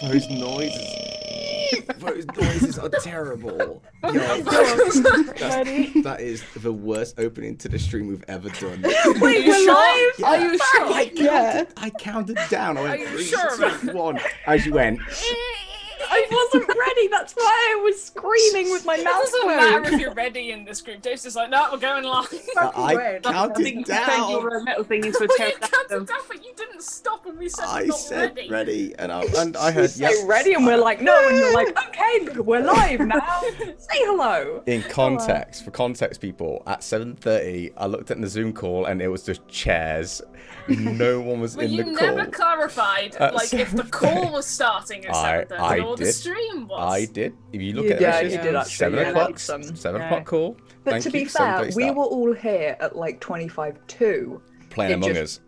Those noises. Those noises are terrible. Yo, that is the worst opening to the stream we've ever done. Wait, we're live? Yeah. Are you sure? I counted down. I went you 3, sure? 2, 1. As you went. I wasn't ready. That's why I was screaming with my It mouth doesn't closed. matter if you're ready in this group. Dave's just like, no, we're going live. I counted down. Your metal thing is for Well, you counted down, but you didn't stop when we said I we're not said ready. ready, and I heard Say ready, and we're like, no, and you're like, okay, we're live now. Say hello. In context, for context, people, at 7:30, I looked at the Zoom call and it was just chairs. No one was Well, in you the never call. clarified, like, if the call was starting at 7:30 or the did. stream was. I did. If you look You at did, it, you did actually, 7 yeah, o'clock. like some- 7 yeah. o'clock call. But Thank to you. be fair, 7:30 we start. were all here at like 25:02. Playing it Among just-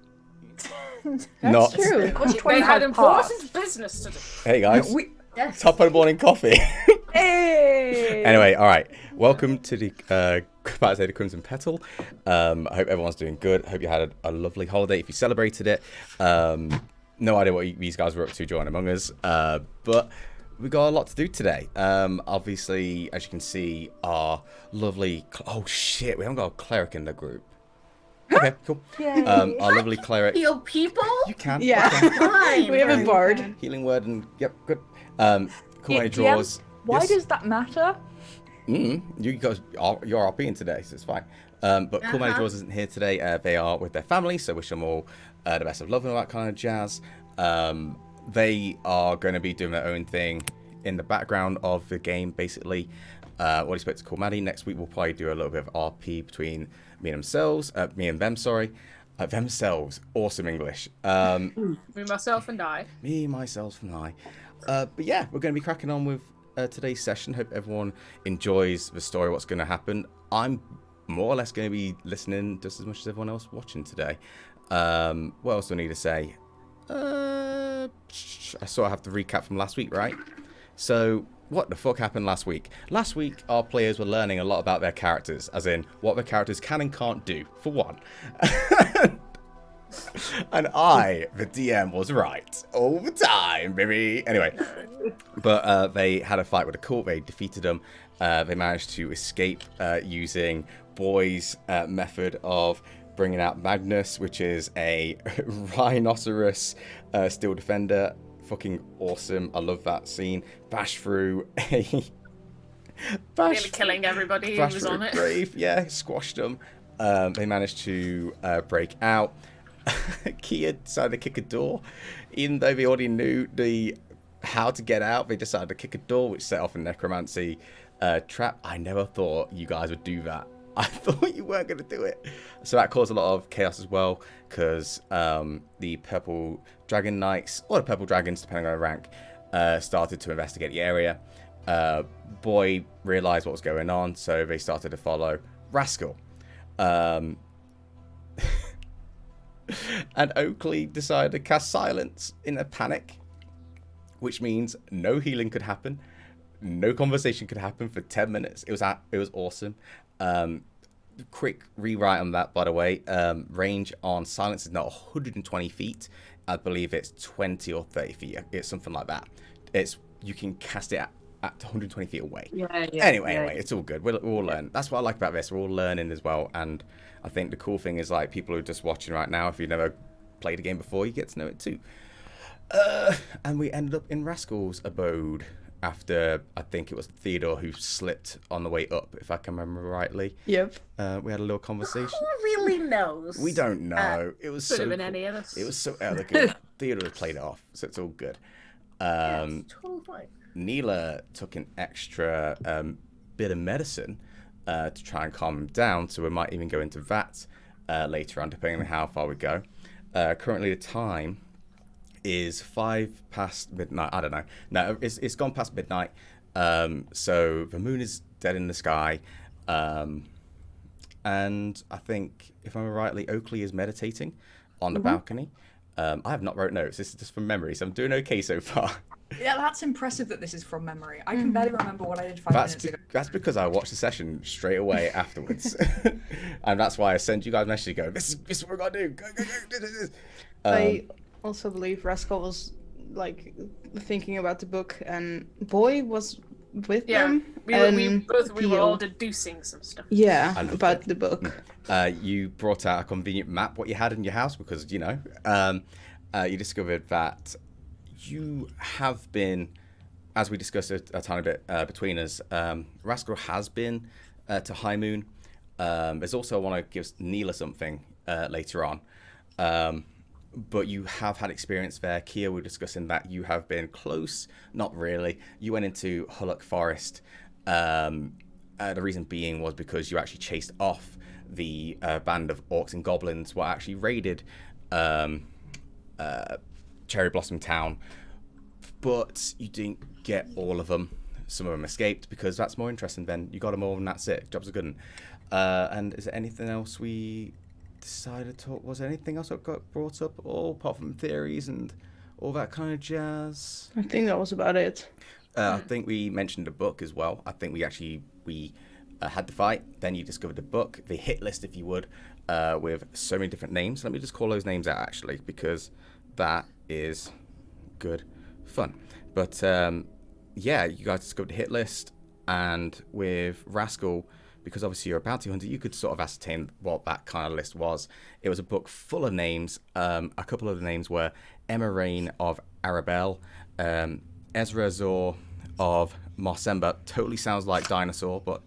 Us. Not. True. It was They 25 had important past. business to do. Hey guys. Yes. Top of the morning coffee. Hey. Anyway, all right. Welcome to the about to say the Crimson Petal. I hope everyone's doing good. I hope you had a lovely holiday if you celebrated it. No idea what these guys were up to during Among Us, but we got a lot to do today. Obviously, as you can see, our lovely. Oh shit, we haven't got a cleric in the group. Okay, cool. Our lovely cleric. Heal people? You can. Yeah. You can. Fine. We have a bard. Healing word and yep, good. Cool many draws. Why Yes. does that matter? You guys, you're RPing today, so it's fine. But Cool Many Draws isn't here today. They are with their family, so wish them all the best of luck and all that kind of jazz. They are going to be doing their own thing in the background of the game, basically. What I expect to call Maddie. Next week, we'll probably do a little bit of RP between me and them, sorry. Themselves. Awesome English. Me, myself, and I. Me, myself, and I. But yeah, we're going to be cracking on with today's session. Hope everyone enjoys the story, what's going to happen. I'm more or less going to be listening just as much as everyone else watching today. What else do I need to say? I sort of have to recap from last week, right? So, what the fuck happened last week? Last week, our players were learning a lot about their characters, as in what their characters can and can't do, for one. And I, the DM, was right all the time, baby. Anyway, but they had a fight with a cult. They defeated them. They managed to escape using Boy's method of bringing out Magnus, which is a rhinoceros steel defender. Fucking awesome. I love that scene. Bash through a... Nearly killing everybody who was on it. Grave. Yeah, squashed them. They managed to break out. Kia decided to kick a door. Even though they already knew how to get out, they decided to kick a door, which set off a necromancy trap. I never thought you guys would do that. I thought you weren't going to do it. So that caused a lot of chaos as well, because the Purple Dragon Knights, or the Purple Dragons, depending on their rank, started to investigate the area. Boy realized what was going on, so they started to follow Rascal. And Oakley decided to cast Silence in a panic, which means no healing could happen, no conversation could happen for 10 minutes. It was awesome. Quick rewrite on that, by the way. Range on Silence is not 120 feet. I believe it's 20 or 30 feet. It's something like that. You can cast it at 120 feet away. Anyway, it's all good. We'll all learn. That's what I like about this. We're all learning as well. And I think the cool thing is, like, people who are just watching right now, if you've never played a game before, you get to know it too. And we ended up in Rascal's abode after, I think it was Theodore who slipped on the way up, if I can remember rightly. Yep. We had a little conversation. Who really knows? We don't know. It was Could so have been cool. any of us. It was so elegant. Theodore played it off, so it's all good. It's totally fine. Neela took an extra bit of medicine to try and calm him down, so we might even go into that later on, depending on how far we go. Currently, the time is 5 past midnight. I don't know. No, it's gone past midnight. So the moon is dead in the sky. And I think, if I remember rightly, Oakley is meditating on the balcony. I have not wrote notes. This is just from memory, so I'm doing okay so far. Yeah, that's impressive that this is from memory. I can barely remember what I did 5 minutes ago. That's because I watched the session straight away afterwards. And that's why I sent you guys a message to go, this is what we're going to do. Go. I also believe Rascal was like thinking about the book, and Boy was with Yeah, them. we were Theo. all deducing some stuff. Yeah, I loved about it. the book. You brought out a convenient map, what you had in your house, because, you discovered that you have been, as we discussed a tiny bit between us, Rascal has been to High Moon. There's also, I want to give Neela something later on. But you have had experience there. Kia, we were discussing that you have been close. Not really. You went into Hullock Forest. The reason being was because you actually chased off the band of orcs and goblins what actually raided Cherry Blossom Town. But you didn't get all of them. Some of them escaped because that's more interesting then. You got them all and that's it. Job's a good one. And is there anything else we decided to talk? Was there anything else that got brought up at all apart from theories and all that kind of jazz? I think that was about it. I think we mentioned a book as well. I think we had the fight, then you discovered the book, the hit list, if you would, with so many different names. Let me just call those names out, actually, because that is good fun. But, yeah, you guys discovered the hit list, and with Rascal, because obviously you're a bounty hunter, you could sort of ascertain what that kind of list was. It was a book full of names. A couple of the names were Emma Rain of Arabelle, Ezra Zor of Marsemba. Totally sounds like dinosaur, but,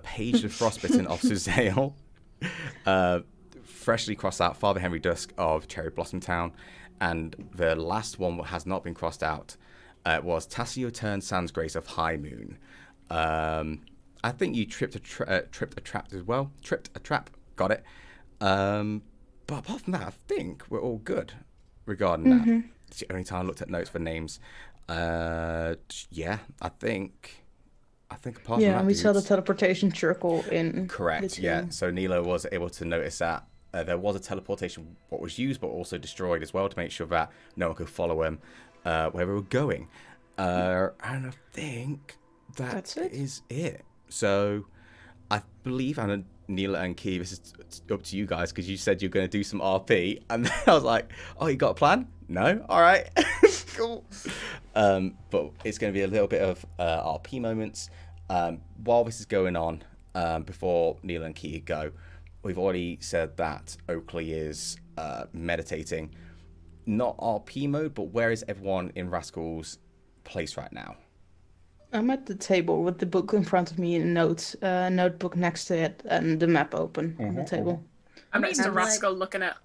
Paige the Frostbitten of Suzale. Freshly crossed out Father Henry Dusk of Cherry Blossom Town. And the last one that has not been crossed out was Tassio Turn Sans Grace of High Moon. I think you tripped a trap as well. Tripped a trap, got it. But apart from that, I think we're all good regarding that. It's the only time I looked at notes for names. Yeah, I think apart from that. Yeah, and we saw the dudes- teleportation circle in. Correct, the yeah. tomb. So Nilo was able to notice that there was a teleportation what was used but also destroyed as well to make sure that no one could follow him where we were going. And I think That's it. is it. So I believe, and Neela and Key, this is up to you guys because you said you're going to do some RP, and then I was like, "Oh, you got a plan? No, all right, cool." But it's going to be a little bit of RP moments while this is going on. Before Neela and Key go, we've already said that Oakley is meditating, not RP mode, but where is everyone in Rascal's place right now? I'm at the table with the book in front of me and a notebook next to it, and the map open on the table. I'm next to I'm like- Rascal looking at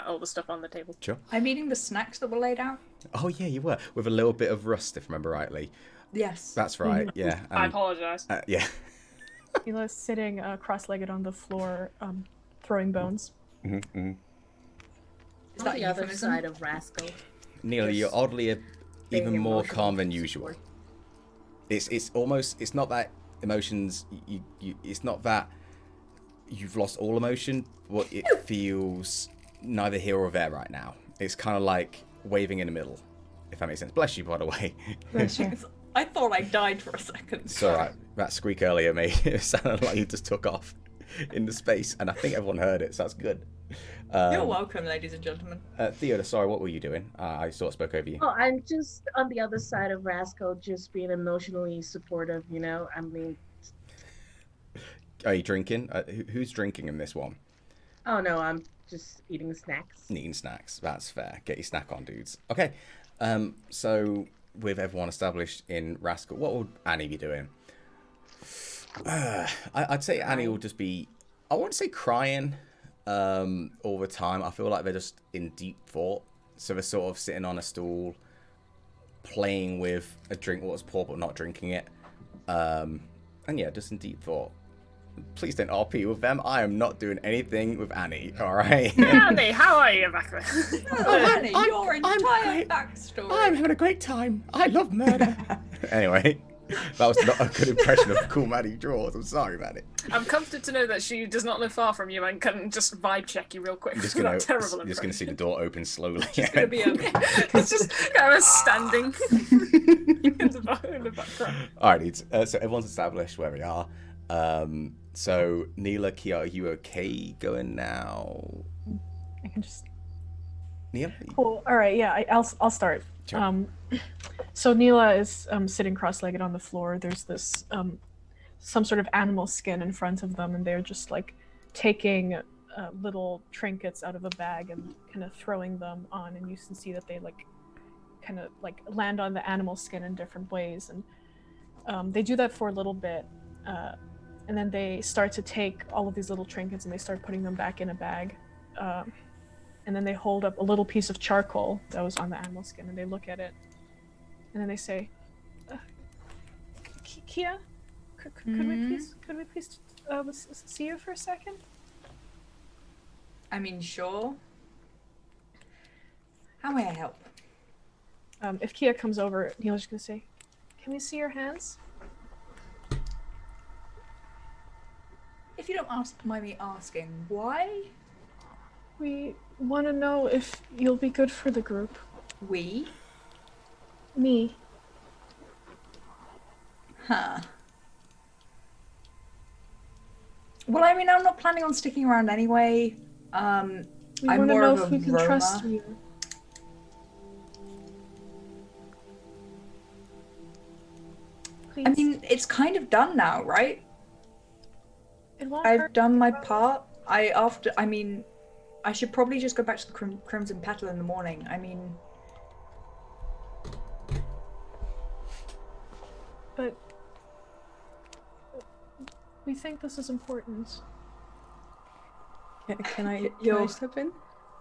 all the stuff on the table. Sure. I'm eating the snacks that were laid out. Oh yeah, you were with a little bit of rust, if I remember rightly. Yes. That's right. Yeah. I apologize. Yeah. Mila's sitting cross-legged on the floor, throwing bones. Is On that the other euphemism? side of Rascal. Neil, you're Just oddly even being more emotional calm than support. usual. It's almost, it's not that emotions, it's not that you've lost all emotion, but it feels neither here or there right now. It's kind of like waving in the middle, if that makes sense. Bless you, by the way. Bless you. I thought I died for a second. It's alright. That squeak earlier made it sound like you just took off in the space, and I think everyone heard it, so that's good. You're welcome, ladies and gentlemen. Theo, sorry, what were you doing? I sort of spoke over you. Oh, I'm just on the other side of Rascal, just being emotionally supportive, I mean, Are you drinking? Who's drinking in this one? oh no, I'm just eating snacks. Eating snacks. That's fair. Get your snack on, dudes. Okay. So with everyone established in Rascal, what would Annie be doing? I'd say Annie will just be, I wouldn't say crying all the time. I feel like they're just in deep thought. So they're sort of sitting on a stool, playing with a drink what was poured but not drinking it. And yeah, just in deep thought. Please don't RP with them. I am not doing anything with Annie, alright? Andy, how are you back there? Oh, Annie, your I'm entire great. backstory. I'm having a great time. I love murder. Anyway, that was not a good impression of cool Maddie draws. I'm sorry, Maddie. I'm comforted to know that she does not live far from you and can just vibe check you real quick. I'm just with gonna, that terrible just gonna see the impression. door open slowly. It's gonna be a It's just kind of standing in the background. Alright, dudes. So everyone's established where we are. So Neela, Kia, are you okay going now? I can just Neil? Cool. All right. Yeah, I'll start. Sure. So Neela is sitting cross-legged on the floor. There's this some sort of animal skin in front of them, and they're just like taking little trinkets out of a bag and kind of throwing them on, and you can see that they like kind of like land on the animal skin in different ways, and they do that for a little bit, and then they start to take all of these little trinkets and they start putting them back in a bag. And then they hold up a little piece of charcoal that was on the animal skin, and they look at it, and then they say, "Kia, could we please see you for a second?" I mean, sure. How may I help? If Kia comes over, Neil's just gonna say, "Can we see your hands?" If you don't mind me asking, why? We want to know if you'll be good for the group. We? Me. Huh. Well, I mean, I'm not planning on sticking around anyway. We I'm want to more know of if a we can roamer. trust you. Please. I mean, it's kind of done now, right? It won't I've hurt done my to- part. I mean, I should probably just go back to the Crimson Petal in the morning. I mean, But we think this is important. Can I You're- step in?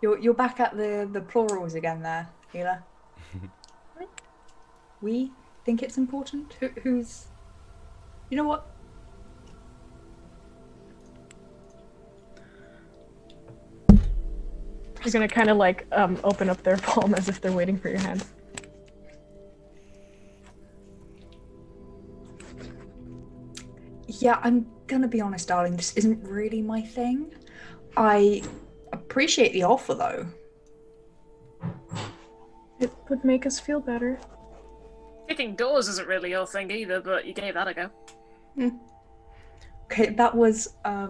you're back at the plurals again there, Hila. We think it's important? Who's... You know what? You're gonna kind of like open up their palm as if they're waiting for your hand. Yeah, I'm gonna be honest, darling. This isn't really my thing. I appreciate the offer, though. It would make us feel better. Kicking doors isn't really your thing either, but you gave that a go. Okay, that was I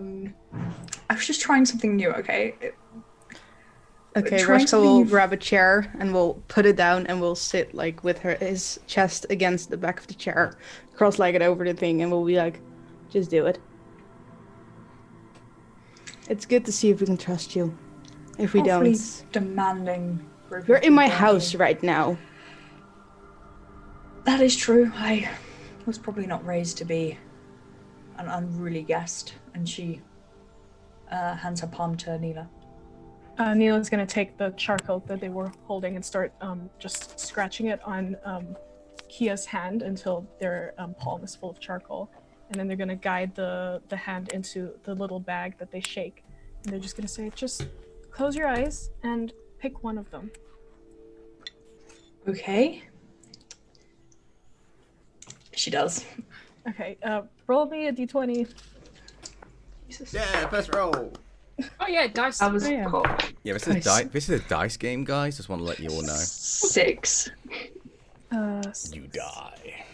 was just trying something new. Okay. Okay, Trying Rashka will something- grab a chair and we'll put it down and we'll sit like with his chest against the back of the chair, cross-legged over the thing, and we'll be like, just do it. It's good to see if we can trust you. If we Awfully don't, demanding. Group you're of in my people, house aren't right now. you? That is true. I was probably not raised to be an unruly guest, and she hands her palm to Neela. Neela's gonna take the charcoal that they were holding and start just scratching it on Kia's hand until their palm is full of charcoal, and then they're gonna guide the hand into the little bag that they shake, and they're just gonna say, "Just close your eyes and pick one of them." Okay. She does. Okay, roll me a d20. Yeah, first roll. Oh yeah, dice. That was yeah. cool. Yeah, this is a dice game, guys. Just want to let you all know. 6. You die.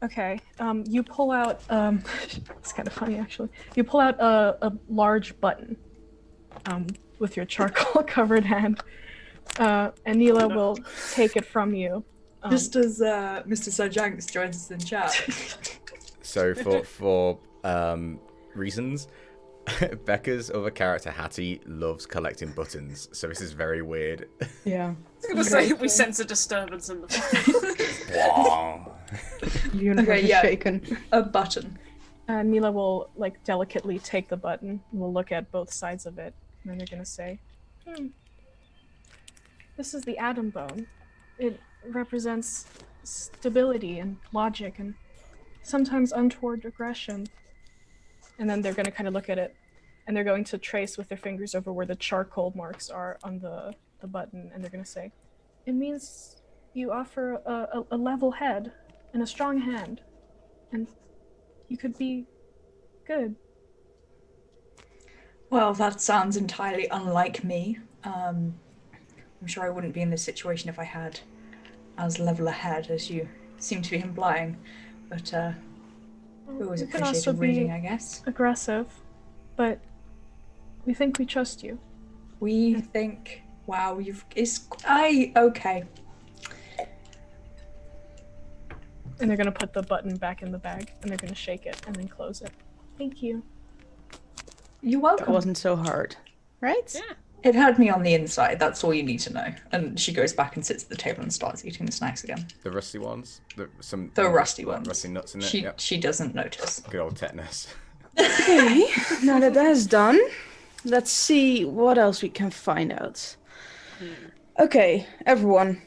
Okay, you pull out, it's kind of funny actually. You pull out a large button with your charcoal covered hand, and Neela will take it from you. Just as Mr. Sojanks joins us in chat. So for reasons, Becca's other character Hattie loves collecting buttons. So this is very weird. Yeah. I was gonna say we sense a disturbance in the The universe Okay, is yeah. shaken. A button. Neela will like delicately take the button. We'll look at both sides of it, and then they're gonna say, "This is the atom bone. It represents stability and logic, and sometimes untoward aggression." And then they're gonna kind of look at it, and they're going to trace with their fingers over where the charcoal marks are on the button, and they're gonna say, "It means you offer a level head and a strong hand, and you could be good." Well, that sounds entirely unlike me. I'm sure I wouldn't be in this situation if I had as level a head as you seem to be implying. But we always You can also appreciate a be reading, I guess. aggressive, but we think we trust you. We think Wow, okay. And they're gonna put the button back in the bag, and they're gonna shake it and then close it. Thank you. You're That welcome. wasn't so hard, right? Yeah. It had me on the inside, that's all you need to know. And she goes back and sits at the table and starts eating the snacks again. The rusty ones? The rusty ones. Rusty nuts in it? She Yep. she doesn't notice. Good old tetanus. Okay, now that is done, let's see what else we can find out. Okay, everyone.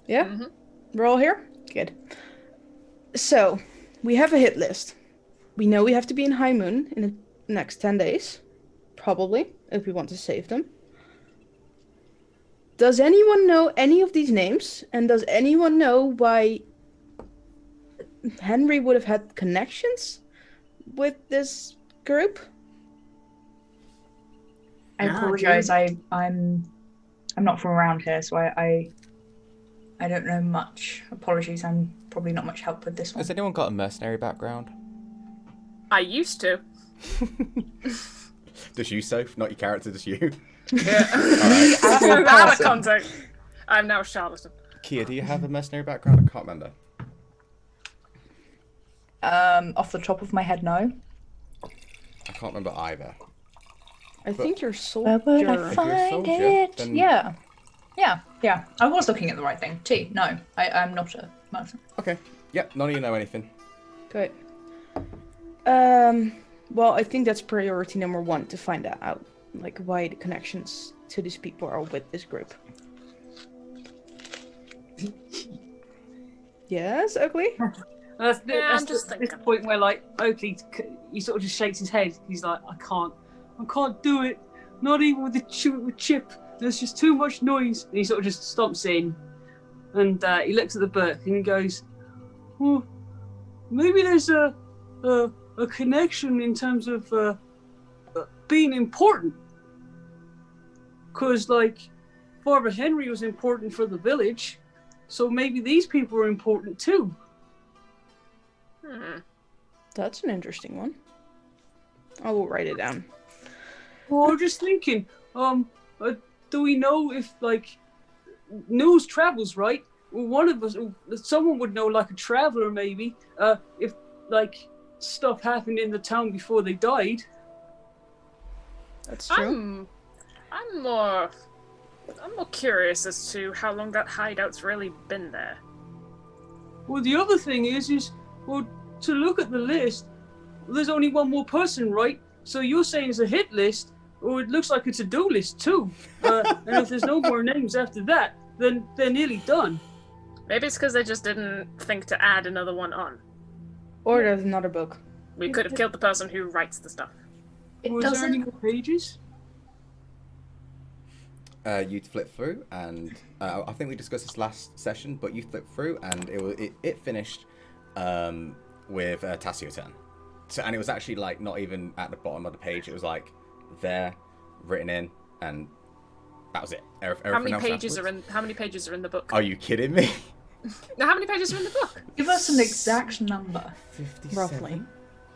Yeah? Mhm. We're all here? Good. So, we have a hit list. We know we have to be in High Moon in the next 10 days. Probably, if we want to save them. Does anyone know any of these names? And does anyone know why Henry would have had connections with this group? I apologize. I'm not from around here, so I don't know much. Apologies. I'm probably not much help with this one. Has anyone got a mercenary background? I used to. Just you, Soph? Not your character, just you? Yeah. Alright. Out of context. I'm now a charlatan. Kia, do you have a mercenary background? I can't remember. Off the top of my head, no. I can't remember either. I think you're Where would I soldier. find soldier, it? then- Yeah. I was looking at the right thing. No, I'm not a mercenary. Okay. Yep, none of you know anything. Good. Well, I think that's priority number 1 to find that out. Like, why the connections to these people are with this group. Yes, Ugly? That's I'm just this thinking. point where, like, Oakley, he sort of just shakes his head. He's like, I can't do it. Not even with the chip. There's just too much noise. And he sort of just stomps in, and he looks at the book and he goes, "Well, maybe there's a connection in terms of being important. Because, like, Father Henry was important for the village, so maybe these people are important too." That's an interesting one. I will write it down. Well, I'm just thinking, do we know if, like, news travels, right? Well, one of us, someone would know, like a traveler maybe, if, like, stuff happened in the town before they died. That's true. I'm more curious as to how long that hideout's really been there. Well, the other thing is, well, to look at the list, there's only one more person, right? So you're saying it's a hit list, or it looks like it's a do list too. And if there's no more names after that, then they're nearly done. Maybe it's because they just didn't think to add another one on. Or there's another book. We could have killed the person who writes the stuff. Was there any more pages? You'd flip through, and I think we discussed this last session, but you flipped through, and it finished with Tassio's turn. So, and it was actually, like, not even at the bottom of the page. It was, like, there, written in, and that was it. How many pages are in the book? Are you kidding me? Now, how many pages are in the book? Give us an exact number. 57? Roughly.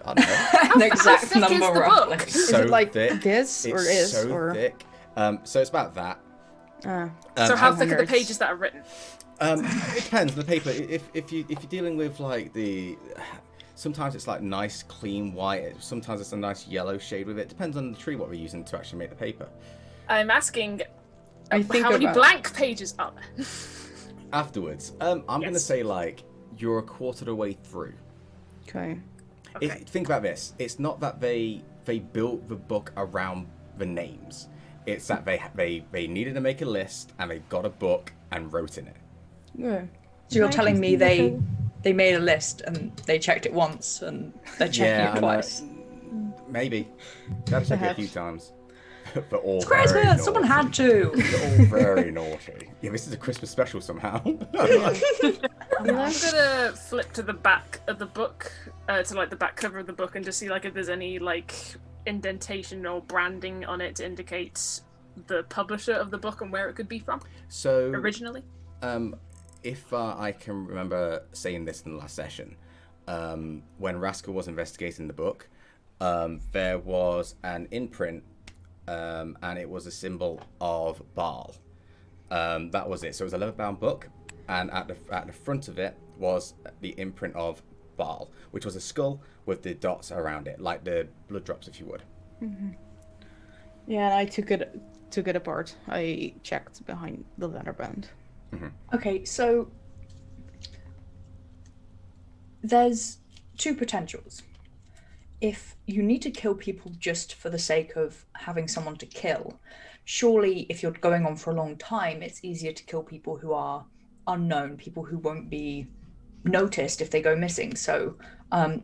I don't know. An exact thick is number, the roughly. book? Is So it like thick. this, or It's is, so or... thick. So it's about that. So how I thick are wonder the it's- pages that are written? It depends on the paper. If you're dealing with, like, sometimes it's like nice clean white. Sometimes it's a nice yellow shade with it. Depends on the tree what we're using to actually make the paper. I'm asking I think how many about- blank pages are there? Afterwards, I'm gonna Yes. say, like, you're a quarter of the way through. Okay. Okay. Think about this. It's not that they built the book around the names. It's that they needed to make a list, and they got a book and wrote in it. Yeah. So you're telling me they made a list and they checked it once and they're checking I it know. twice. Maybe. Gotta check it a Perhaps. few times. But all It's very Christmas! naughty. Someone had to! They're all very naughty. Yeah, this is a Christmas special somehow. I'm gonna flip to the back of the book, to like the back cover of the book, and just see like if there's any like indentation or branding on it to indicate the publisher of the book and where it could be from So, originally. if I can remember saying this in the last session, when Rascal was investigating the book, there was an imprint and it was a symbol of Bhaal. That was it. So it was a leather-bound book, and at the front of it was the imprint of Bhaal, which was a skull with the dots around it, like the blood drops, if you would. Mm-hmm. Yeah, I took it apart. I checked behind the leather band. Mm-hmm. Okay, so there's two potentials. If you need to kill people just for the sake of having someone to kill, surely if you're going on for a long time, it's easier to kill people who are unknown, people who won't be noticed if they go missing. So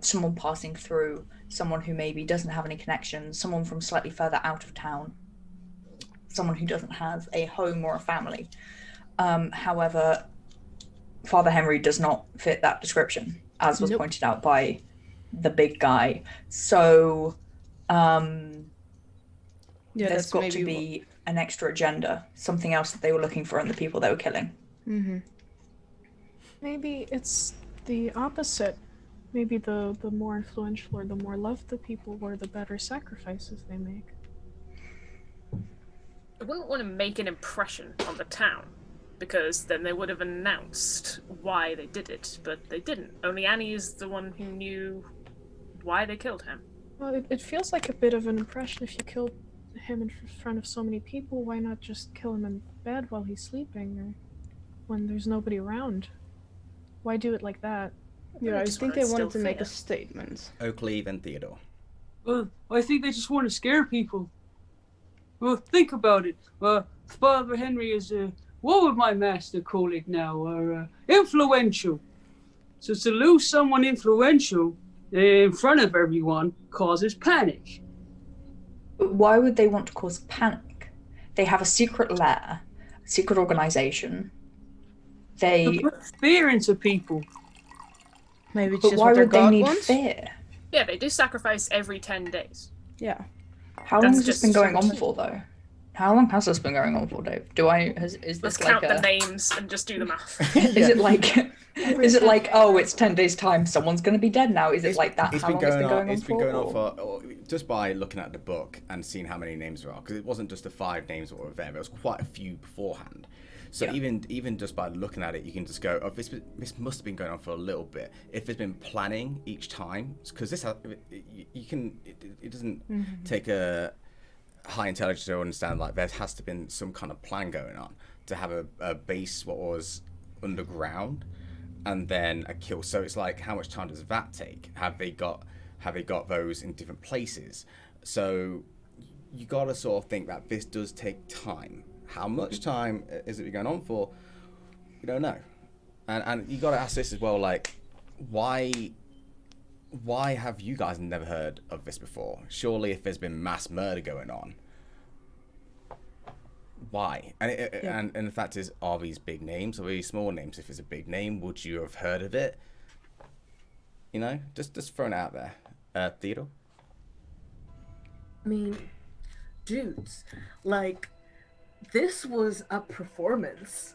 someone passing through, someone who maybe doesn't have any connections, someone from slightly further out of town, someone who doesn't have a home or a family. However, Father Henry does not fit that description, as was pointed out by the big guy. So there's got to be an extra agenda, something else that they were looking for in the people they were killing. Mm-hmm. Maybe it's the opposite. Maybe the more influential or the more loved the people were, the better sacrifices they make. I wouldn't want to make an impression on the town, because then they would have announced why they did it, but they didn't. Only Annie is the one who knew why they killed him. Well, it feels like a bit of an impression. If you killed him in front of so many people, why not just kill him in bed while he's sleeping, or when there's nobody around? Why do it like that? Yeah, I think they wanted to make a statement. Oakley, then Theodore. Well, I think they just want to scare people. Well, think about it. Father Henry is what would my master call it now? Influential. So to lose someone influential in front of everyone causes panic. But why would they want to cause panic? They have a secret lair, a secret organization. They put fear into people. Maybe it's but just why what their would they god need wants? fear? Yeah, they do sacrifice every 10 days. Yeah. How long That's has this just been going on strange. for, though? How long has this been going on for, Dave? Is Let's this count like the names and just do the math. Is it like? Is it like? Oh, it's 10 days time. Someone's going to be dead now. Is it like that? How long it's been going on It's for? been going on for just by looking at the book and seeing how many names there are, because it wasn't just the 5 names that were there. There was quite a few beforehand. So Yeah. even just by looking at it, you can just go, oh, this must have been going on for a little bit. If there's been planning each time, because it doesn't take a high intelligence to understand, like there has to have been some kind of plan going on to have a base what was underground and then a kill. So it's like, how much time does that take? Have they got those in different places? So you got to sort of think that this does take time. How much time is it going on for? You don't know. And you got to ask this as well, like, why have you guys never heard of this before? Surely if there's been mass murder going on, why? And the fact is, are these big names or are these small names? If it's a big name, would you have heard of it? You know, just throwing it out there. Theodore? I mean, dudes, like, this was a performance.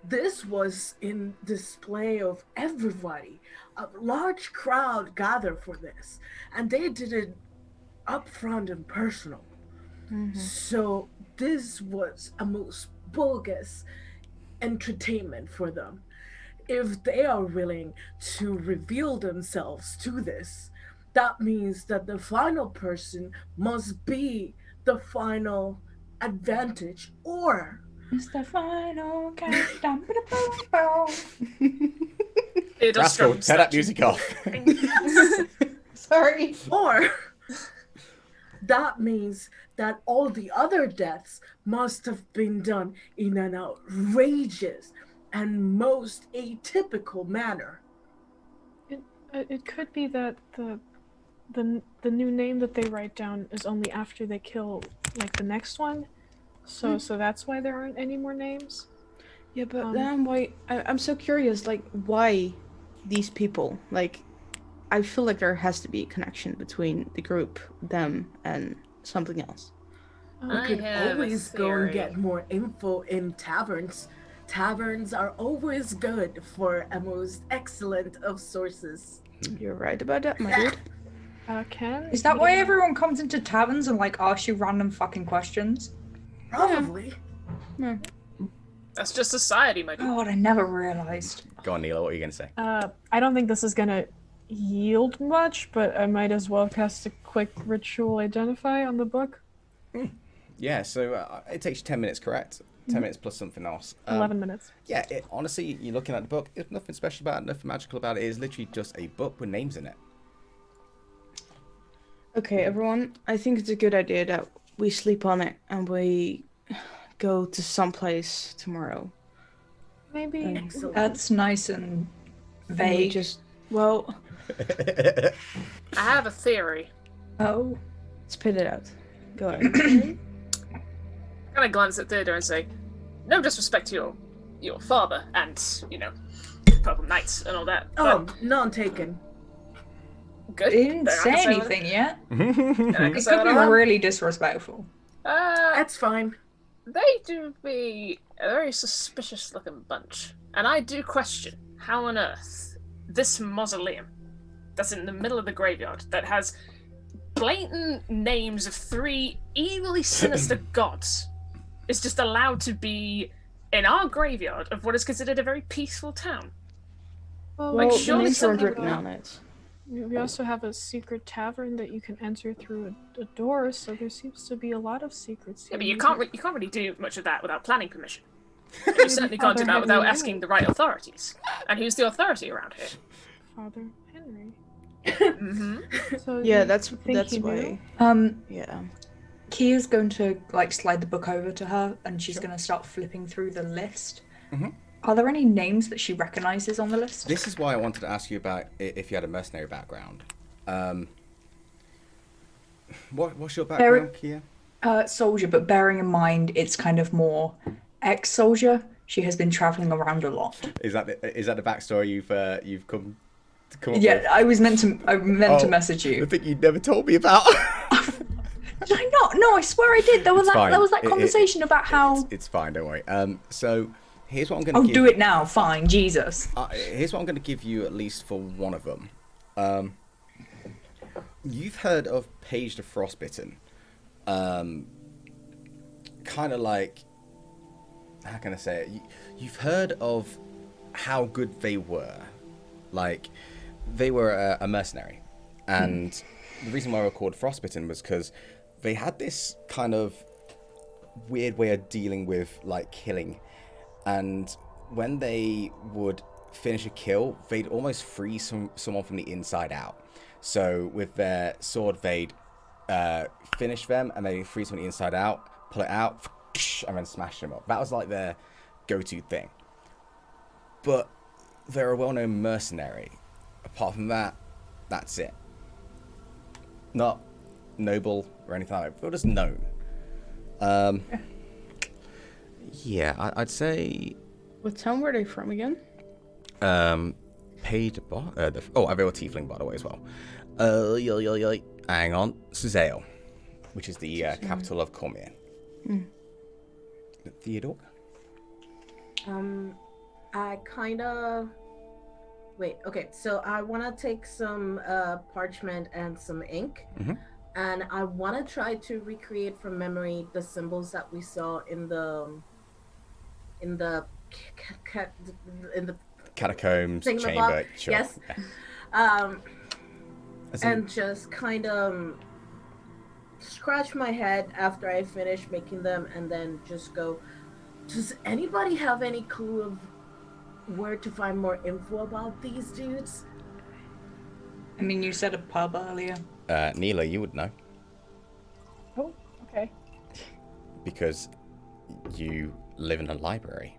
This was in display of everybody. A large crowd gathered for this, and they did it upfront and personal. Mm-hmm. So this was a most bogus entertainment for them. If they are willing to reveal themselves to this, that means that the final person must be the final advantage, or It's the final countdown. Rascal, turn that music off. Sorry. or that means that all the other deaths must have been done in an outrageous and most atypical manner. It could be that the new name that they write down is only after they kill like the next one, so that's why there aren't any more names. Yeah, but then why? I'm so curious. Like, why these people? Like, I feel like there has to be a connection between the group, them, and something else. We could always go and get more info in taverns. Taverns are always good for a most excellent of sources. You're right about that, my dude. Can Is that why everyone comes into taverns and like asks you random fucking questions? Probably. That's just society, my dude. God, I never realized. Go on, Neela. What are you gonna say? I don't think this is gonna yield much, but I might as well cast a quick ritual identify on the book. Yeah. So it takes you 10 minutes, correct? 10 minutes plus something else. 11 minutes. Yeah. Honestly, you're looking at the book. There's nothing special about it. Nothing magical about it. It's literally just a book with names in it. Okay, everyone. I think it's a good idea that we sleep on it and we go to someplace tomorrow. Maybe. Excellent. That's nice and And we vague. just well, I have a theory. Oh. spit it out. Go ahead. I kind of glance at Theodore and say, "No disrespect to your father and Purple Knights and all that." Oh, none taken. Good. Didn't Then I say can say anything yet. Then I can It say could what be I want. really disrespectful. That's fine. They do be a very suspicious-looking bunch, and I do question how on earth this mausoleum that's in the middle of the graveyard that has blatant names of 3 evilly sinister gods is just allowed to be in our graveyard of what is considered a very peaceful town. Well, Well, the surely names aren't something written on it. we also have a secret tavern that you can enter through a door, so there seems to be a lot of secrets. Yeah, but here. you can't really do much of that without planning permission. And you certainly can't do that without asking the right authorities. And who's the authority around here? Father Henry. Mm-hmm. So Yeah, you that's think he why. knew? Yeah. Kia's going to like slide the book over to her and she's going to start flipping through the list. Mhm. Are there any names that she recognizes on the list? This is why I wanted to ask you about if you had a mercenary background. What's your background, Kia? Soldier, but bearing in mind it's kind of more ex-soldier. She has been traveling around a lot. Is that the backstory you've come up Yeah, with? I meant to Oh, message The you. thing you never told me about. Did I not? No, I swear I did. There was It's fine. that It- conversation about how. It's fine, don't worry. So here's what I'm going to Oh, give. do it now. Fine, Jesus. Here's what I'm going to give you at least for one of them. You've heard of Page the Frostbitten. Kind of like, how can I say it? You've heard of how good they were. Like, they were a mercenary. And the reason why they were called Frostbitten was because they had this kind of weird way of dealing with, like, killing. And when they would finish a kill, they'd almost freeze someone from the inside out. So with their sword, they'd finish them and they freeze from the inside out, pull it out, and then smash them up. That was like their go-to thing. But they're a well-known mercenary. Apart from that, that's it. Not noble or anything like that. They're just known. Yeah, I'd say What town were they from again? paid bot. They were tiefling, by the way, as well. Hang on, Suzail, which is the capital of Cormier. Theodore. I kind of wait. Okay, so I want to take some parchment and some ink, and I want to try to recreate from memory the symbols that we saw in the Catacombs, Thingamabob, chamber. Sure. yes. Yeah. And just kind of scratch my head after I finish making them, and then just go. Does anybody have any clue of where to find more info about these dudes? I mean, you said a pub earlier. Neela, you would know Oh, okay. because you live in a library.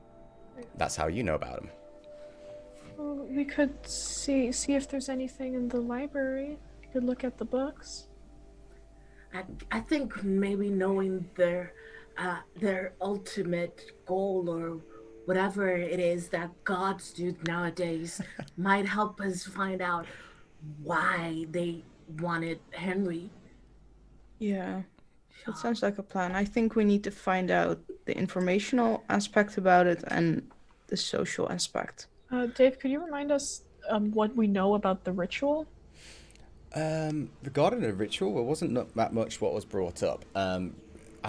That's how you know about them. Well, we could see if there's anything in the library. We could look at the books. I think maybe knowing their ultimate goal or whatever it is that gods do nowadays might help us find out why they wanted Henry. Yeah. That sounds like a plan. I think we need to find out the informational aspect about it and the social aspect. Dave, could you remind us what we know about the ritual? Regarding the ritual, it wasn't that much what was brought up. I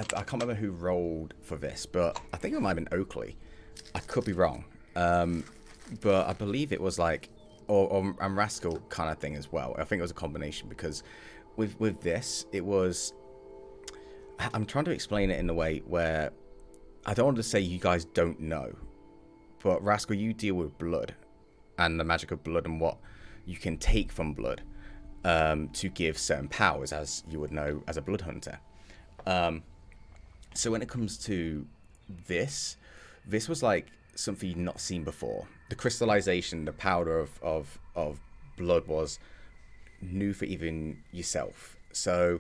can't remember who rolled for this, but I think it might have been Oakley. I could be wrong. But I believe it was like, and Rascal kind of thing as well. I think it was a combination because with this, it was... I'm trying to explain it in a way where I don't want to say you guys don't know, but Rascal, you deal with blood and the magic of blood and what you can take from blood to give certain powers, as you would know as a blood hunter. So when it comes to this was like something you'd not seen before. The crystallization, the powder of blood was new for even yourself. So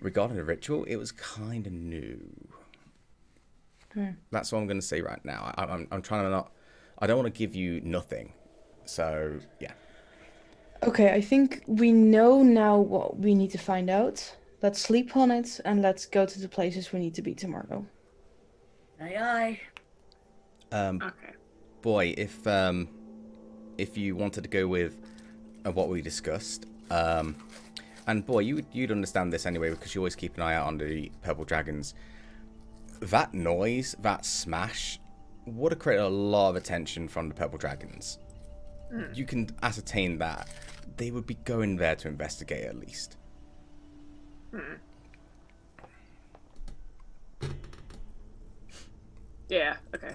regarding the ritual, it was kind of new. That's what I'm going to say right now. I'm trying to not... I don't want to give you nothing. So, yeah. Okay, I think we know now what we need to find out. Let's sleep on it and let's go to the places we need to be tomorrow. Aye, aye. Okay. Boy, if you wanted to go with what we discussed, and boy, you'd understand this anyway because you always keep an eye out on the purple dragons. That noise, that smash, would have created a lot of attention from the purple dragons. You can ascertain that they would be going there to investigate at least. Yeah, okay.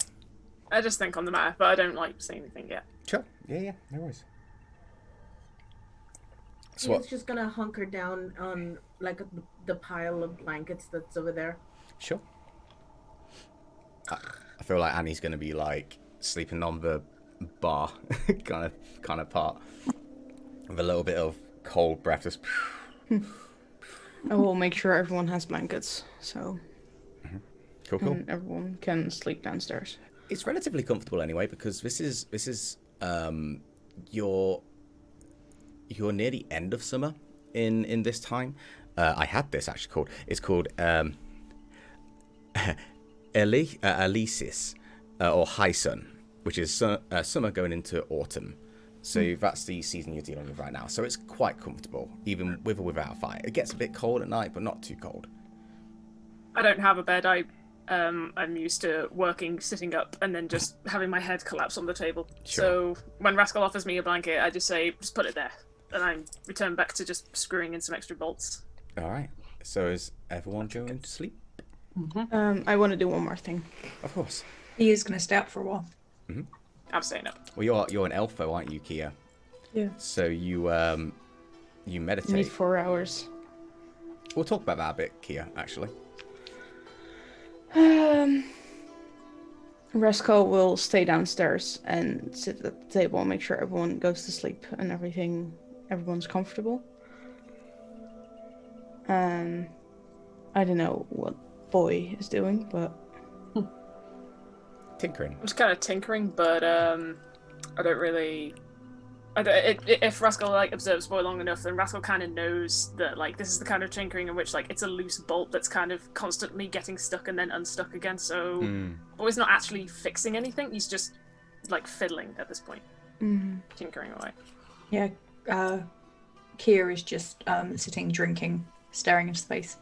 I just think on the matter, but I don't like saying anything yet. Sure. Yeah, no worries. So He's just gonna hunker down on like the pile of blankets that's over there. Sure. I feel like Annie's gonna be like sleeping on the bar kind of part with a little bit of cold breath. Just... I will make sure everyone has blankets, so Cool. and everyone can sleep downstairs. It's relatively comfortable anyway because this is you're near the end of summer in this time. I had this actually called. It's called Elysis or High Sun, which is summer going into autumn. So that's the season you're dealing with right now. So it's quite comfortable, even with or without a fire. It gets a bit cold at night, but not too cold. I don't have a bed. I'm used to working sitting up and then just having my head collapse on the table. Sure. So when Rascal offers me a blanket, I just say, just put it there. And I return back to just screwing in some extra bolts. All right. So is everyone going to sleep? I want to do one more thing. Of course. He is going to stay up for a while. I'm staying up. Well, you're an elf, though, aren't you, Kia? Yeah. So you meditate. I need 4 hours. We'll talk about that a bit, Kia, actually. Resco will stay downstairs and sit at the table and make sure everyone goes to sleep and everyone's comfortable. I don't know what Boy is doing, but Tinkering. I'm just kind of tinkering, but I don't really. If Rascal like observes Boy long enough, then Rascal kind of knows that like this is the kind of tinkering in which like it's a loose bolt that's kind of constantly getting stuck and then unstuck again. So Boy's not actually fixing anything; he's just like fiddling at this point, tinkering away. Yeah, Kia is just sitting, drinking, staring into space.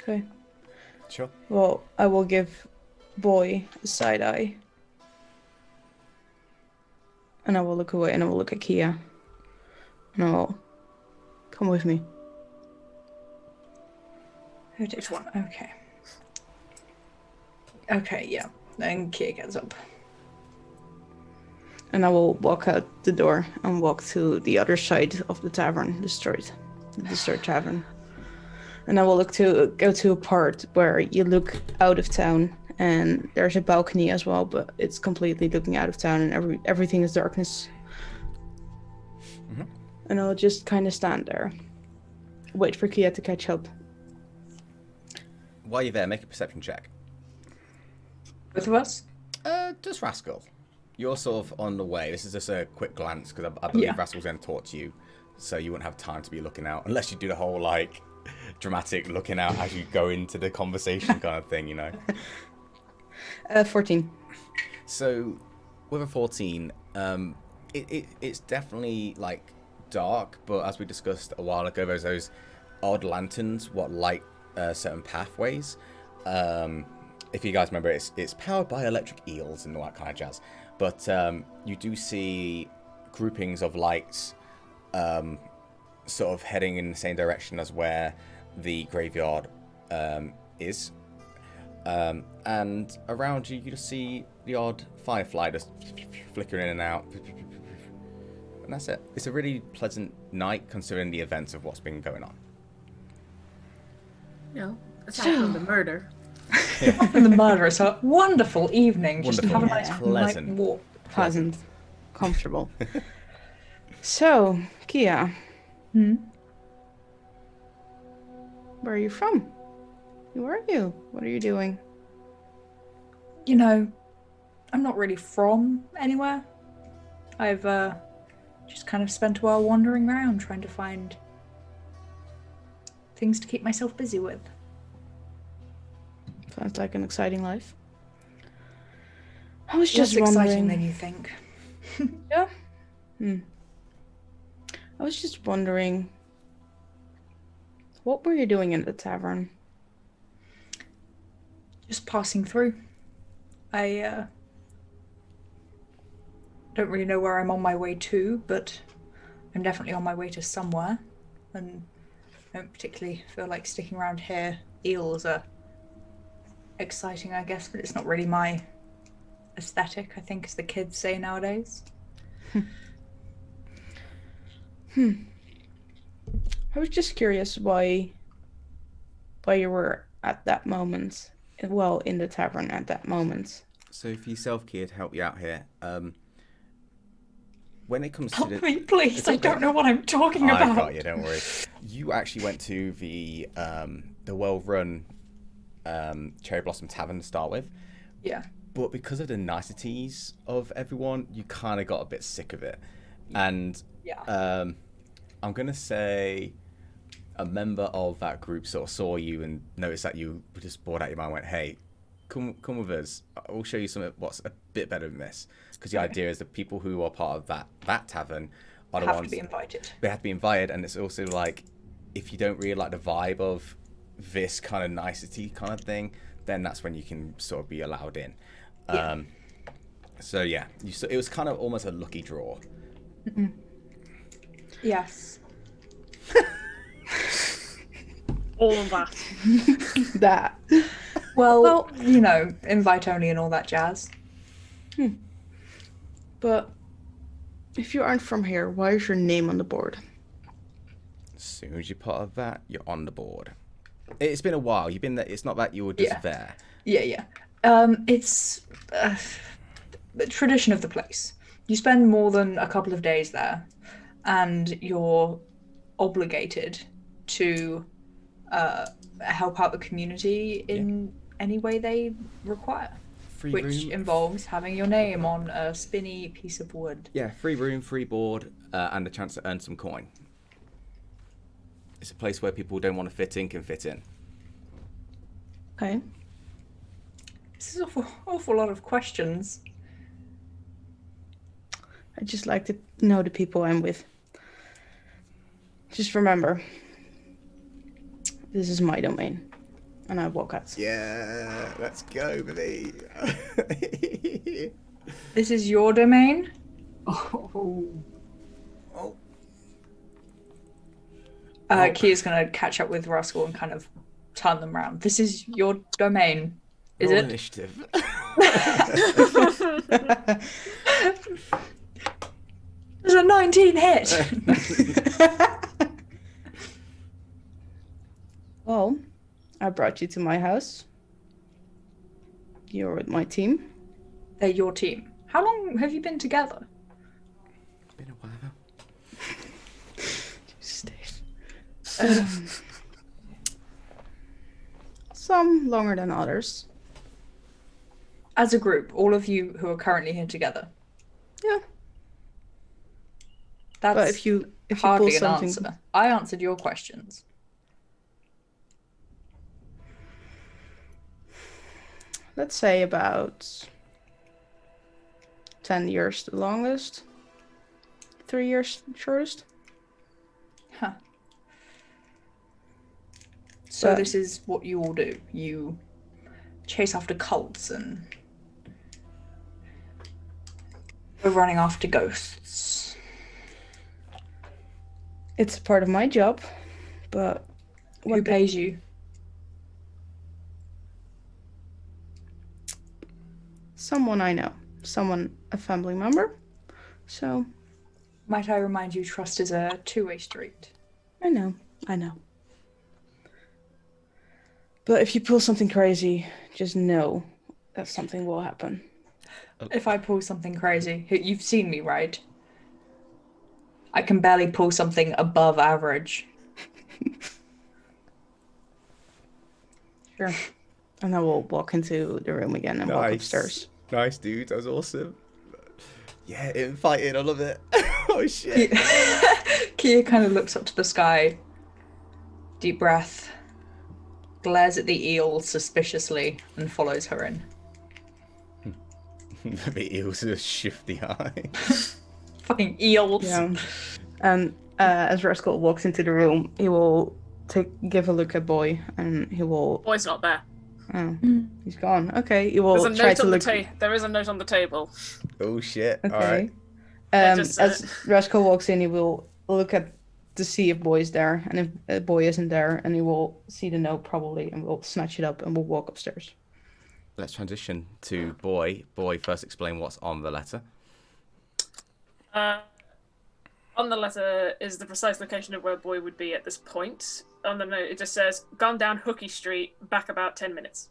okay. Sure. Well, I will give Boy a side eye. And I will look away and I will look at Kia. And I will come with me. Which one? Okay. Okay, yeah. Then Kia gets up. And I will walk out the door and walk to the other side of the tavern, the destroyed tavern. And I will go to a part where you look out of town, and there's a balcony as well, but it's completely looking out of town, and everything is darkness. And I'll just kind of stand there, wait for Kia to catch up. While you're there, make a perception check. Both of us? Just Rascal. You're sort of on the way. This is just a quick glance because I believe Yeah. Rascal's going to talk to you, so you wouldn't have time to be looking out unless you do the whole like dramatic looking out as you go into the conversation kind of thing, you know. 14. So with a 14, it's definitely like dark, but as we discussed a while ago, there's those odd lanterns what light certain pathways. If you guys remember, it's powered by electric eels and all that kind of jazz. But you do see groupings of lights sort of heading in the same direction as where the graveyard is. And around you, you just see the odd firefly just flickering in and out. And that's it. It's a really pleasant night considering the events of what's been going on. You know, aside from the murder. From the murder, so wonderful evening. Just Wonderful. have a nice Pleasant. night walk. Pleasant. Comfortable. So, Kia, where are you from? Who are you? What are you doing? You know, I'm not really from anywhere. I've just kind of spent a while wandering around trying to find things to keep myself busy with. Sounds like an exciting life. I was just Less wondering. exciting than you think. Yeah. I was just wondering, what were you doing in the tavern? Just passing through. I don't really know where I'm on my way to, but I'm definitely on my way to somewhere. And I don't particularly feel like sticking around here. Eels are exciting, I guess, but it's not really my aesthetic, I think, as the kids say nowadays. I was just curious why you were at that moment, well, in the tavern at that moment. So for yourself, Kia, to help you out here, when it comes to Help me, please. I don't know what I'm talking I about. got you, don't worry. You actually went to the well-run Cherry Blossom Tavern to start with. Yeah. But because of the niceties of everyone, you kind of got a bit sick of it. And Yeah. I'm going to say a member of that group sort of saw you and noticed that you were just bored out of your mind and went, hey, come with us. We'll show you something what's a bit better than this. Because the idea is that people who are part of that tavern are the Have ones... to be invited. They have to be invited, and it's also like, if you don't really like the vibe of this kind of nicety kind of thing, then that's when you can sort of be allowed in. Yeah. So yeah, it was kind of almost a lucky draw. Yes. All of that. That. Well, you know, invite only and all that jazz. But if you aren't from here, why is your name on the board? As soon as you're part of that, you're on the board. It's been a while. You've been there. It's not that you were just there. Yeah. It's the tradition of the place. You spend more than a couple of days there, and you're obligated to help out the community in any way they require. Free Which room. involves having your name on a spinny piece of wood. Yeah, free room, free board, and a chance to earn some coin. It's a place where people who don't want to fit in can fit in. Okay. This is an awful lot of questions. I just like to know the people I'm with. Just remember, this is my domain. And I walk out. Yeah, let's go, baby. This is your domain? Oh. Kia's gonna catch up with Russell and kind of turn them around. This is your domain, is Roll it? initiative. There's a 19 hit! Well, I brought you to my house. You're with my team. They're your team. How long have you been together? Been a while. Steve. Some longer than others. As a group, all of you who are currently here together. Yeah. That's But if you pull hardly an something, answer. I answered your questions. let's say about 10 years the longest, 3 years shortest. So But- this is what you all do. You chase after cults and we're running after ghosts. It's a part of my job, but Who pays you? someone I know, a family member. So Might I remind you, trust is a two-way street. I know. But if you pull something crazy, just know that something will happen. If I pull something crazy, you've seen me, right? I can barely pull something above average. Sure. And I will walk into the room again and walk upstairs. Nice, dude. That was awesome. Yeah, infighting. I love it. Oh, shit. Kia kind of looks up to the sky, deep breath, glares at the eel suspiciously, and follows her in. The eels with a shifty eye. Fucking eels. Yeah. And as Rascal walks into the room, he will give a look at Boy, and he will. Boy's not there. Oh, he's gone. Okay, he will There's a try note to on look. There is a note on the table. Oh, shit. Okay. All right. As Rascal walks in, he will look at to see if Boy is there, and if Boy isn't there, and he will see the note probably, and will snatch it up and will walk upstairs. Let's transition to Boy. Boy, first explain what's on the letter. On the letter is the precise location of where Boy would be at this point. On the note, it just says, "Gone down Hooky Street, back about 10 minutes."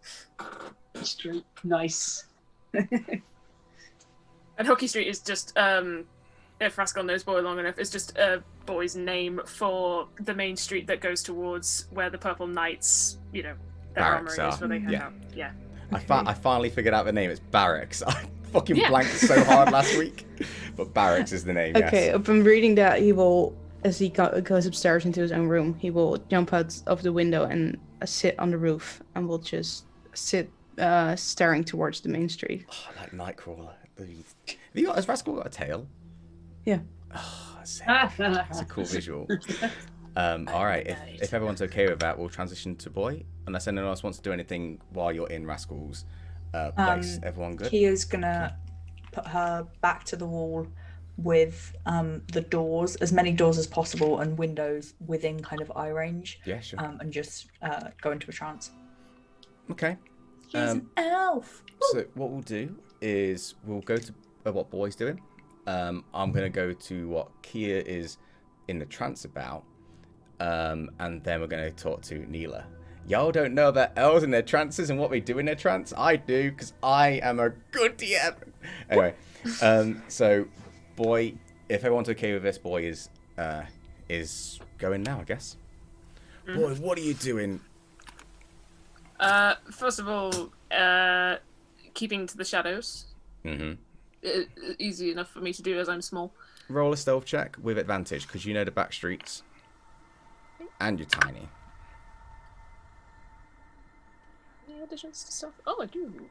Street. Nice. And Hooky Street is just, if Rascal knows Boy long enough, is just Boy's name for the main street that goes towards where the Purple Knights, their Barracks armory is, are. where they hang Yeah. out. Yeah. I finally figured out the name. It's Barracks. I fucking blanked so hard last week. But Barracks is the name, Okay, yes. upon reading that, he will, as he goes upstairs into his own room, he will jump out of the window and sit on the roof, and will just sit staring towards the main street. Oh, like Nightcrawler. Has Rascal got a tail? Yeah. Oh, that's a cool visual. All right, if everyone's okay with that, we'll transition to Boy. Unless anyone else wants to do anything while you're in Rascal's place. Everyone good? Kia's gonna put her back to the wall with the doors, as many doors as possible, and windows within kind of eye range. Yeah, sure. And just go into a trance. Okay. He's an elf. So what we'll do is we'll go to what Boy's doing. I'm going to go to what Kia is in the trance about. And then we're going to talk to Neela. Y'all don't know about elves and their trances and what they do in their trance? I do, because I am a good DM. Anyway, so Boy, if everyone's okay with this, Boy is going now, I guess. Boy, what are you doing? First of all, keeping to the shadows. Mm-hmm. Easy enough for me to do as I'm small. Roll a stealth check with advantage, because you know the back streets. And you're tiny. Any additions to stuff? Oh, I do.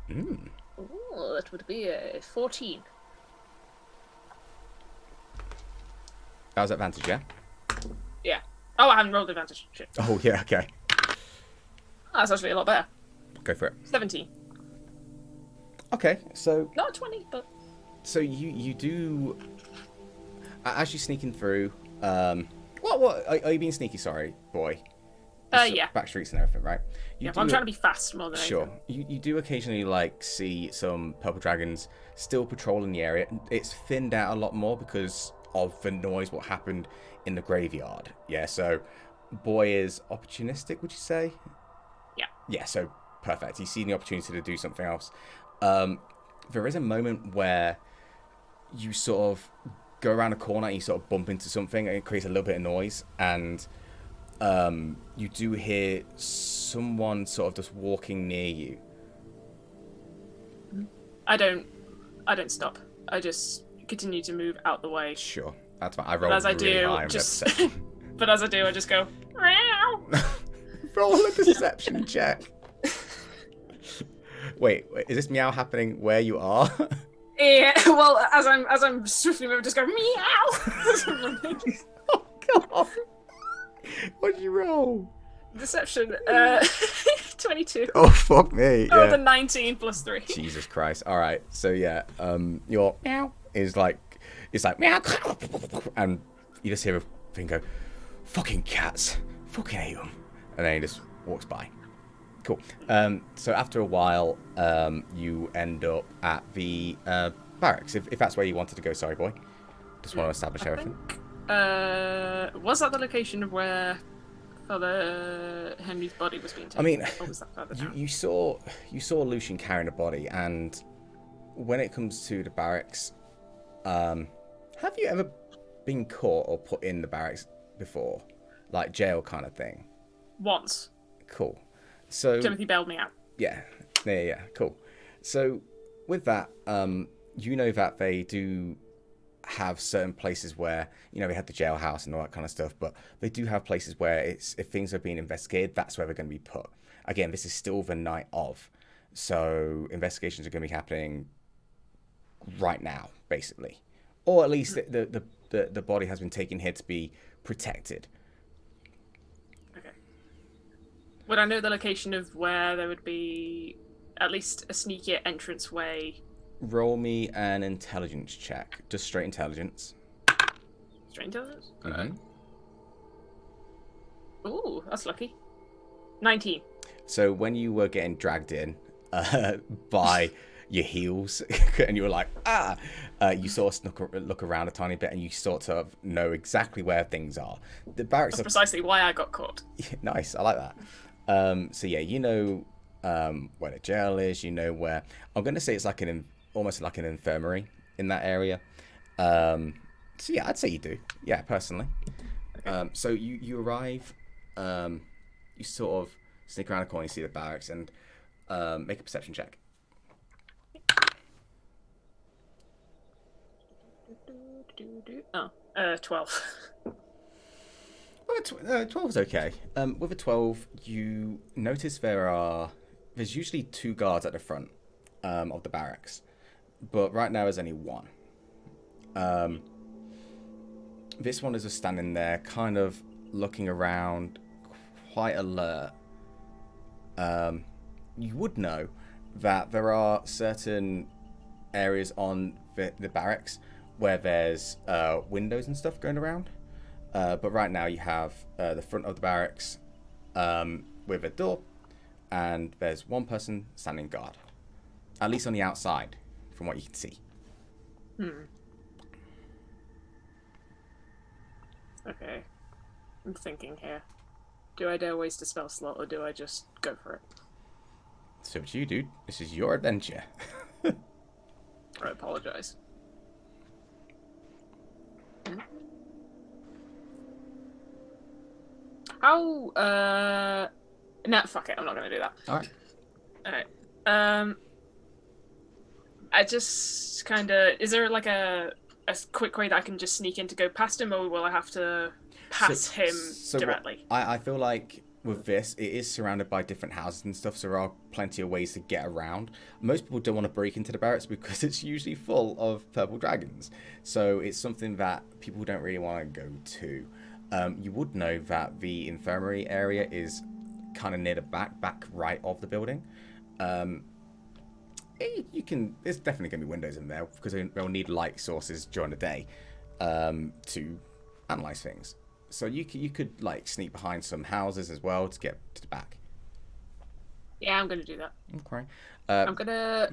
Mm. Oh, that would be a 14. That was advantage, yeah? Yeah. Oh, I haven't rolled advantage. Shit. Oh, yeah, okay. Oh, that's actually a lot better. Go for it. 17. Okay, so Not 20, but... so you do... As you're sneaking through... What? Are you being sneaky, sorry, Boy? Yeah. Back streets and everything, right? Yeah, I'm trying to be fast more than Sure. anything. You do occasionally, see some purple dragons still patrolling the area. It's thinned out a lot more because of the noise, what happened in the graveyard. Yeah, so Boy is opportunistic, would you say? Yeah. Yeah, so perfect. He's seen the opportunity to do something else. There is a moment where you sort of go around a corner and you sort of bump into something and it creates a little bit of noise, and you do hear someone sort of just walking near you. I don't stop. I just continue to move out the way. Sure, that's fine. I rolled As I really do, high on just... perception. But as I do, I just go... Meow. Roll a deception check. Wait, is this meow happening where you are? Yeah, well, as I'm swiftly moving, just go meow. God. What'd you roll? Deception. 22. Oh, fuck me. Oh, Yeah. the 19 plus 3. Jesus Christ. All right. So, yeah, your meow is like, it's like meow. And you just hear a thing go, fucking cats. Fucking hate them. And then he just walks by. Cool. So after a while, you end up at the barracks, if that's where you wanted to go. Sorry, boy. Just want to establish everything. Was that the location of where Father Henry's body was being taken? I mean, or was that further down? you saw Lucian carrying a body, and when it comes to the barracks, have you ever been caught or put in the barracks before, like jail kind of thing? Once. Cool. So Timothy bailed me out. yeah, cool. So with that, you know that they do have certain places where, you know, they have the jailhouse and all that kind of stuff, but they do have places where if things are being investigated, that's where they're going to be put. Again, this is still the night of, so investigations are going to be happening right now, basically, or at least the body has been taken here to be protected. Okay. Would I know the location of where there would be at least a sneakier entranceway? Roll me an intelligence check, just straight intelligence. Straight intelligence? Mm-hmm. Ooh, that's lucky. 19. So when you were getting dragged in by your heels, and you were like, you sort of look around a tiny bit, and you sort of know exactly where things are. The barracks That's precisely why I got caught. Nice, I like that. So yeah, you know where the jail is. You know where. I'm going to say it's like almost like an infirmary in that area. So yeah, I'd say you do. Yeah, personally. Okay. So you arrive. You sort of sneak around the corner, you see the barracks, and make a perception check. Oh, 12. Well, 12 is okay. With a 12, you notice there's usually 2 guards at the front of the barracks, but right now there's only 1. This one is just standing there, kind of looking around, quite alert. You would know that there are certain areas on the barracks where there's windows and stuff going around. But right now you have the front of the barracks with a door, and there's 1 person standing guard. At least on the outside, from what you can see. Okay. I'm thinking here. Do I dare waste a spell slot, or do I just go for it? So it's you, dude. This is your adventure. I apologize. How, no, fuck it, I'm not gonna do that. Alright. I just kinda, is there like a quick way that I can just sneak in to go past him, or will I have to pass him directly? I feel like with this, it is surrounded by different houses and stuff, so there are plenty of ways to get around. Most people don't want to break into the barracks because it's usually full of purple dragons. So it's something that people don't really want to go to. You would know that the infirmary area is kind of near the back right of the building. There's definitely going to be windows in there because they'll need light sources during the day to analyze things. So you could like sneak behind some houses as well to get to the back. Yeah, I'm gonna do that. Okay.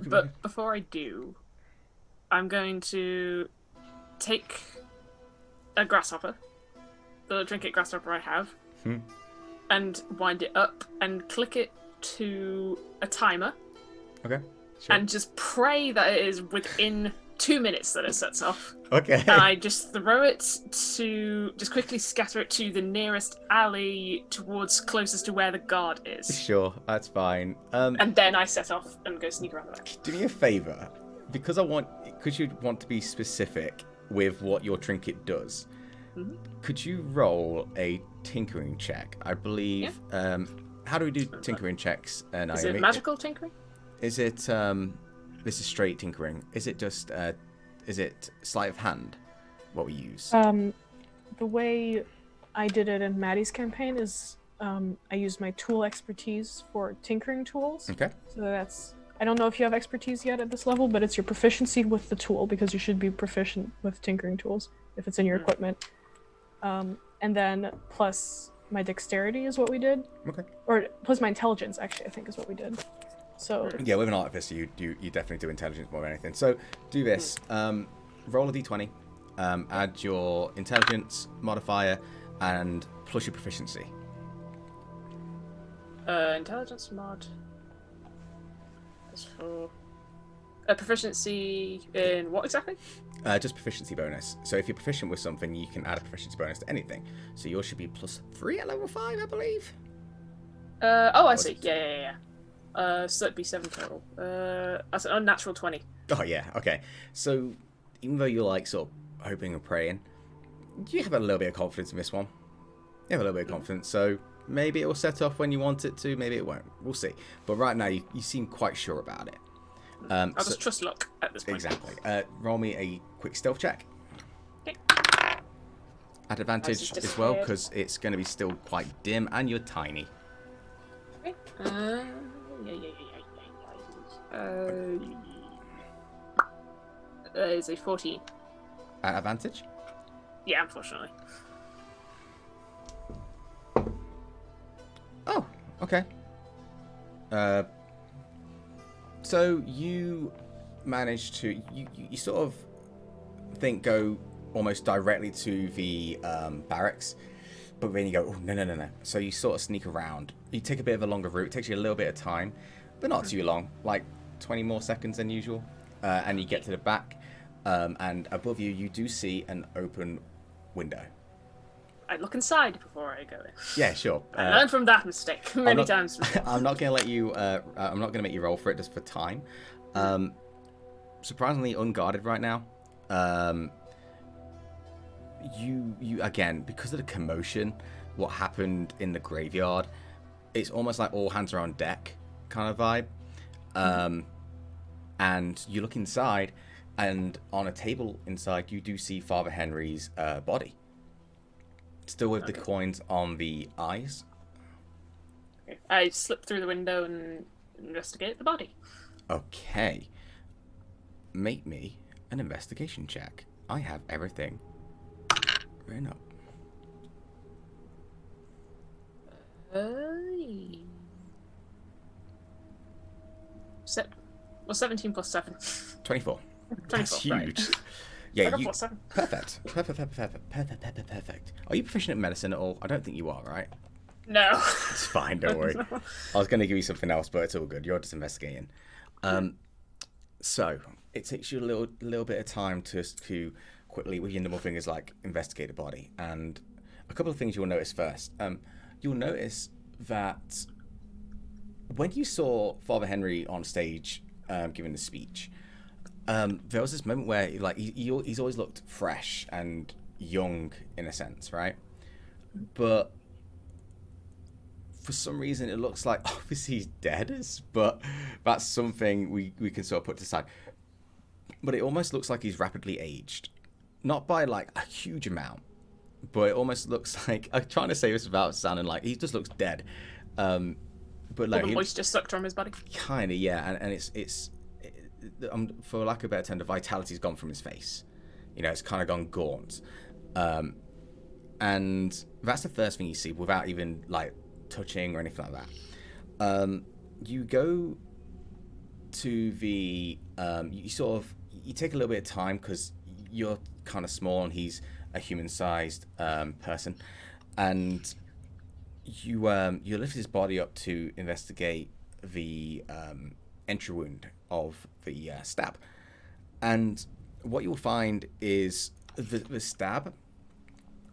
But before I do, I'm going to take a grasshopper, the trinket grasshopper I have, and wind it up and click it to a timer. Okay. Sure. And just pray that it is within 2 minutes that it sets off. Okay. And I just throw it just quickly scatter it to the nearest alley closest to where the guard is. Sure, that's fine. And then I set off and go sneak around the back. Do me a favor, because you want to be specific with what your trinket does. Mm-hmm. Could you roll a tinkering check? I believe. Yeah. How do we do tinkering checks? Is it magical tinkering? Is it? This is straight tinkering. Is it just? Is it sleight of hand? What we use? The way I did it in Maddie's campaign is I used my tool expertise for tinkering tools. Okay. So that's, I don't know if you have expertise yet at this level, but it's your proficiency with the tool, because you should be proficient with tinkering tools if it's in your equipment. And then plus my dexterity is what we did. Okay. Or plus my intelligence, actually, I think is what we did. So Yeah, with an artificer, you definitely do intelligence more than anything. So do this. Roll a d20. Add your intelligence modifier and plus your proficiency. Intelligence mod. That's for proficiency in what exactly? Just proficiency bonus. So if you're proficient with something, you can add a proficiency bonus to anything. So yours should be +3 at level 5, I believe. I see. Yeah. So that'd be 7 total. That's an unnatural 20. Oh yeah, okay. So even though you're like sort of hoping and praying, you have a little bit of confidence in this one. You have a little bit of confidence, so maybe it will set off when you want it to, maybe it won't. We'll see. But right now, you seem quite sure about it. I'll just trust luck at this point. Exactly. Roll me a quick stealth check. Okay. At advantage as well, because it's going to be still quite dim, and you're tiny. Okay. Is a 14. At advantage? Yeah, unfortunately. Oh, okay. So you manage to you sort of think go almost directly to the barracks, but then you go, oh no. So you sort of sneak around. You take a bit of a longer route. It takes you a little bit of time, but not too long, like 20 more seconds than usual. And you get to the back, and above you, you do see an open window. I look inside before I go in. Yeah, sure. I learned from that mistake many times. I'm not going to let you. I'm not going to make you roll for it just for time. Surprisingly unguarded right now. You again, because of the commotion, what happened in the graveyard, it's almost like all hands are on deck kind of vibe. And you look inside, and on a table inside, you do see Father Henry's body. Still with the coins on the eyes. Okay. I slip through the window and investigate the body. Okay. Make me an investigation check. I have everything written up. 17 plus 7. 24. 24, That's huge. right. Yeah, I got you. plus 7. Perfect. Perfect. Are you proficient at medicine at all? I don't think you are, right? No. It's fine, don't worry. I was going to give you something else, but it's all good. You're just investigating. So it takes you a little bit of time to quickly, with your nimble fingers, like investigate the body. And a couple of things you'll notice first. You'll notice that when you saw Father Henry on stage giving the speech, there was this moment where like he's always looked fresh and young in a sense, right? But for some reason it looks like obviously he's dead, but that's something we can sort of put to the side. But it almost looks like he's rapidly aged, not by like a huge amount, but it almost looks like, I'm trying to say this without sounding like, he just looks dead. But like all the moisture sucked from his body. Kind of, yeah, and it's for lack of a better term, the vitality's gone from his face. You know, it's kind of gone gaunt. And that's the first thing you see without even like touching or anything like that. You go to the you take a little bit of time because you're kind of small and he's a human-sized person, and you lift his body up to investigate the entry wound of the stab, and what you'll find is the stab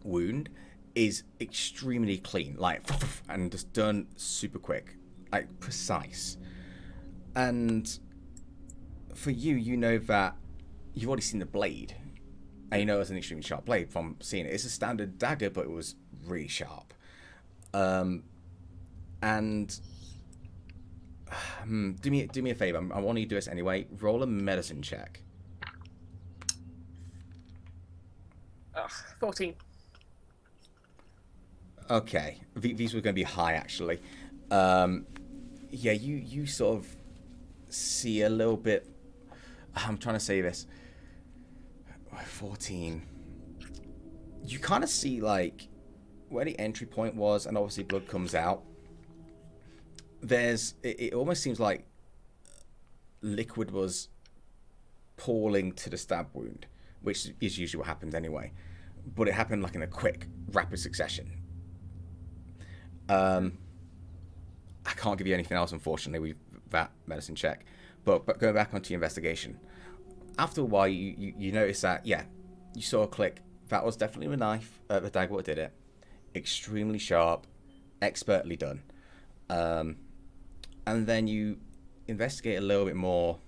wound is extremely clean, like, and just done super quick, like precise. And for you, you know that you've already seen the blade, and you know it's an extremely sharp blade from seeing it. It's a standard dagger, but it was really sharp. And do me a favor. I want you to do this anyway. Roll a medicine check. 14. Okay, these were going to be high actually. Yeah, you sort of see a little bit. I'm trying to say this. 14. You kind of see like where the entry point was, and obviously blood comes out. It almost seems like liquid was pooling to the stab wound, which is usually what happens anyway. But it happened like in a quick, rapid succession. I can't give you anything else, unfortunately, with that medicine check. But going back onto your investigation, after a while, you notice that, yeah, you saw a click. That was definitely a knife, the dagger what did it. Extremely sharp, expertly done. And then you investigate a little bit more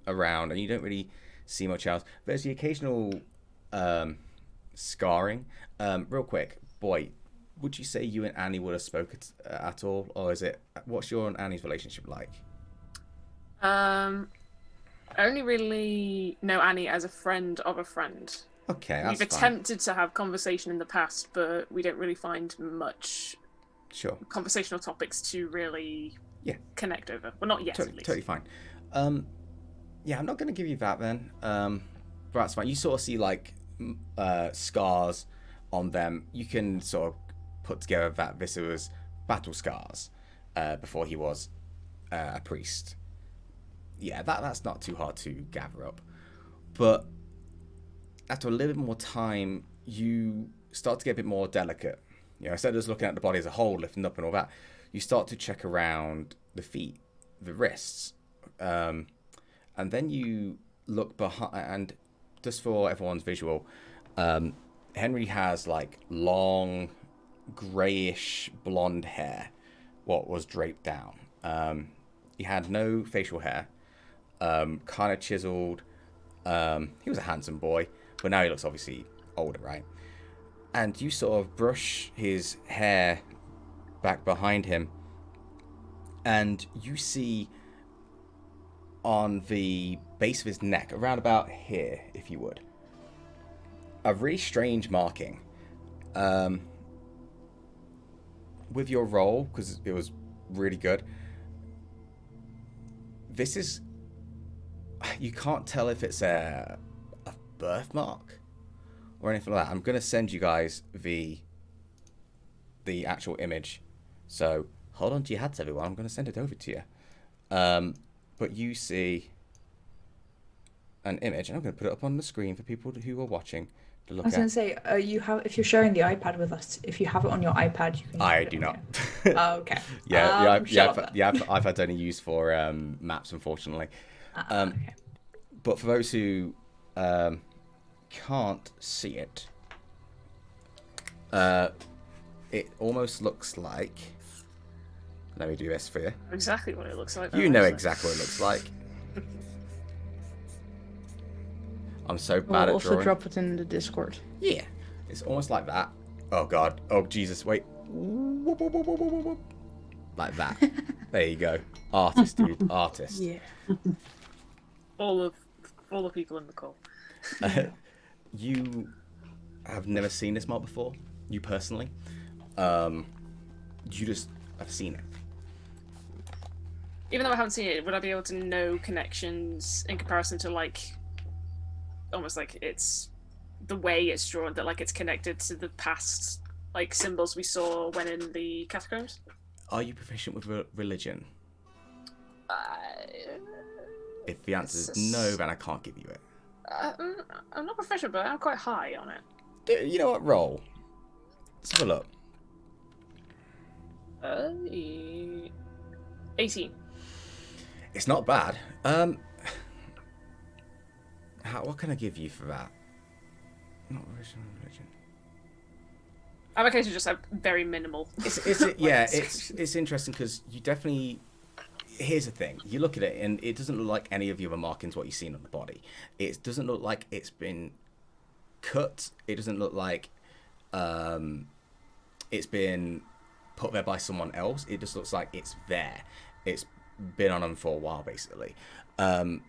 around, and you don't really see much else. There's the occasional scarring. Real quick, boy, would you say you and Annie would have spoken at all, or what's your and Annie's relationship like? I only really know Annie as a friend of a friend. Okay, that's We've fine. attempted to have conversation in the past, but we don't really find much conversational topics to really connect over. Well, not yet, at least. Totally fine. Yeah, I'm not going to give you that then. But that's fine. You sort of see like scars on them. You can sort of put together that this was battle scars before he was a priest. Yeah, that's not too hard to gather up. But after a little bit more time, you start to get a bit more delicate. You know, instead of just looking at the body as a whole, lifting up and all that, you start to check around the feet, the wrists, and then you look behind. And just for everyone's visual, Henry has like long, grayish blonde hair, what was draped down. He had no facial hair, kind of chiseled. He was a handsome boy, but now he looks obviously older, right? And you sort of brush his hair back behind him, and you see on the base of his neck, around about here, if you would, a really strange marking. With your roll, because it was really good, this is... You can't tell if it's a birthmark or anything like that. I'm going to send you guys the actual image. So hold on to your hats, everyone. I'm going to send it over to you. But you see an image, and I'm going to put it up on the screen for people who are watching to look at. I was going to say, if you're sharing the iPad with us, if you have it on your iPad, you can. I do not. Oh, okay. Yeah, iPad's only used for maps, unfortunately. Okay. But for those who can't see it, it almost looks like... Let me do this for you. Exactly what it looks like. You know exactly what it looks like. I'm so bad We'll at drawing. also drop it in the Discord. Yeah, it's almost like that. Oh god. Oh Jesus. Wait. Like that. There you go. Artist, dude. Artist. Yeah. All the people in the call. You have never seen this mob before. You personally. You just have seen it. Even though I haven't seen it, would I be able to know connections in comparison to like, almost like it's the way it's drawn, that like it's connected to the past like symbols we saw when in the catacombs? Are you proficient with religion? If the answer is no, then I can't give you it. I'm not proficient, but I'm quite high on it. You know what? Roll. Let's have a look. 18. It's not bad. What can I give you for that? Not religion. I'm okay to just have very minimal. It's interesting because you definitely... Here's the thing. You look at it and it doesn't look like any of the other markings what you've seen on the body. It doesn't look like it's been cut. It doesn't look like it's been put there by someone else. It just looks like it's there. It's been on them for a while, basically. I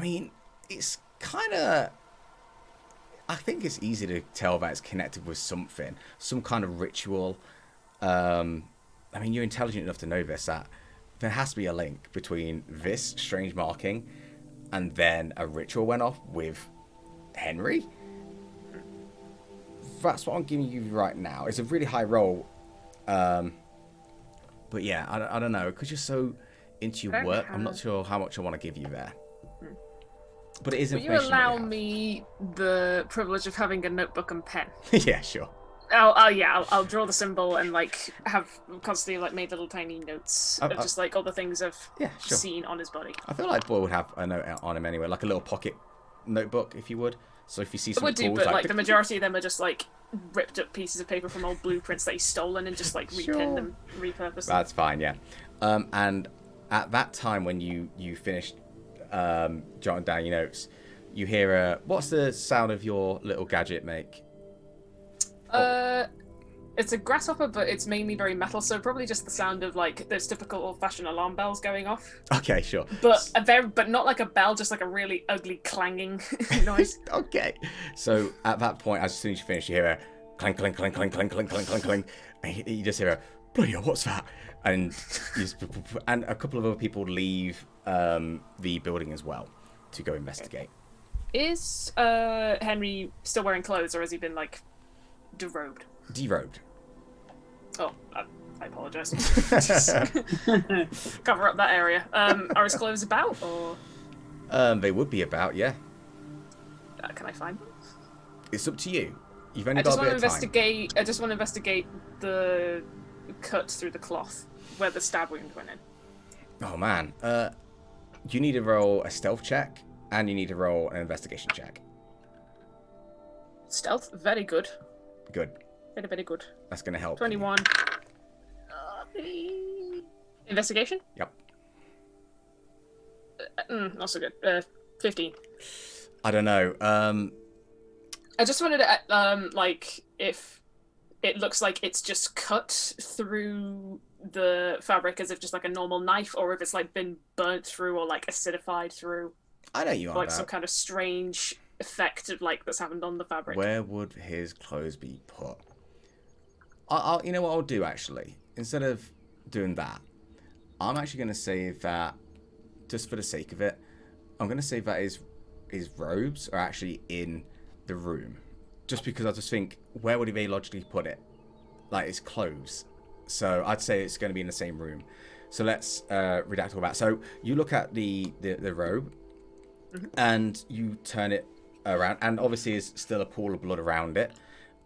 mean, it's kind of... I think it's easy to tell that it's connected with something, some kind of ritual. I mean, you're intelligent enough to know this, that there has to be a link between this strange marking and then a ritual went off with Henry. That's what I'm giving you right now. It's a really high roll. But yeah, I don't know. Because you're so into your work, I'm not sure how much I want to give you there. But it is Will you information. allow me the privilege of having a notebook and pen? Yeah, sure. I'll draw the symbol and like have constantly like made little tiny notes of just like all the things I've seen on his body. I feel like Boy would have a note on him anyway, like a little pocket notebook, if you would. So if you see something cool, but like the majority of them are just like ripped up pieces of paper from old blueprints that he's stolen and just like repinned them, repurposed them. That's fine, yeah. And at that time when you finished jotting down your notes, you hear what's the sound of your little gadget make? It's a grasshopper, but it's mainly very metal, so probably just the sound of like those typical old-fashioned alarm bells going off. Okay, sure. But but not like a bell, just like a really ugly clanging noise. Okay. So at that point, as soon as you finish, you hear a clang, clang, clang, clang, clang, clang, clang, clang, clang, and you just hear a bloody hell, what's that? And and a couple of other people leave the building as well to go investigate. Is Henry still wearing clothes, or has he been like derobed? Derobed. Oh, I apologise. Cover up that area. Are his clothes about, or? They would be about, yeah. Can I find them? It's up to you. You've only got a bit of time. I just want to investigate the cut through the cloth where the stab wound went in. Oh man, you need to roll a stealth check, and you need to roll an investigation check. Stealth, very good. Good. Very, very good. That's going to help. 21. Investigation? Yep. Not so good. 15. I don't know. I just wanted to, like, if it looks like it's just cut through the fabric as if just like a normal knife, or if it's like been burnt through or like acidified through. I know you are. Like some kind of strange effect of like that's happened on the fabric. Where would his clothes be put? I'll you know what I'll do actually? Instead of doing that, I'm actually going to say that, just for the sake of it, I'm going to say that his robes are actually in the room. Just because I just think, where would he very logically put it? Like his clothes. So I'd say it's going to be in the same room. So let's redact all that. So you look at the robe, and you turn it around, and obviously there's still a pool of blood around it.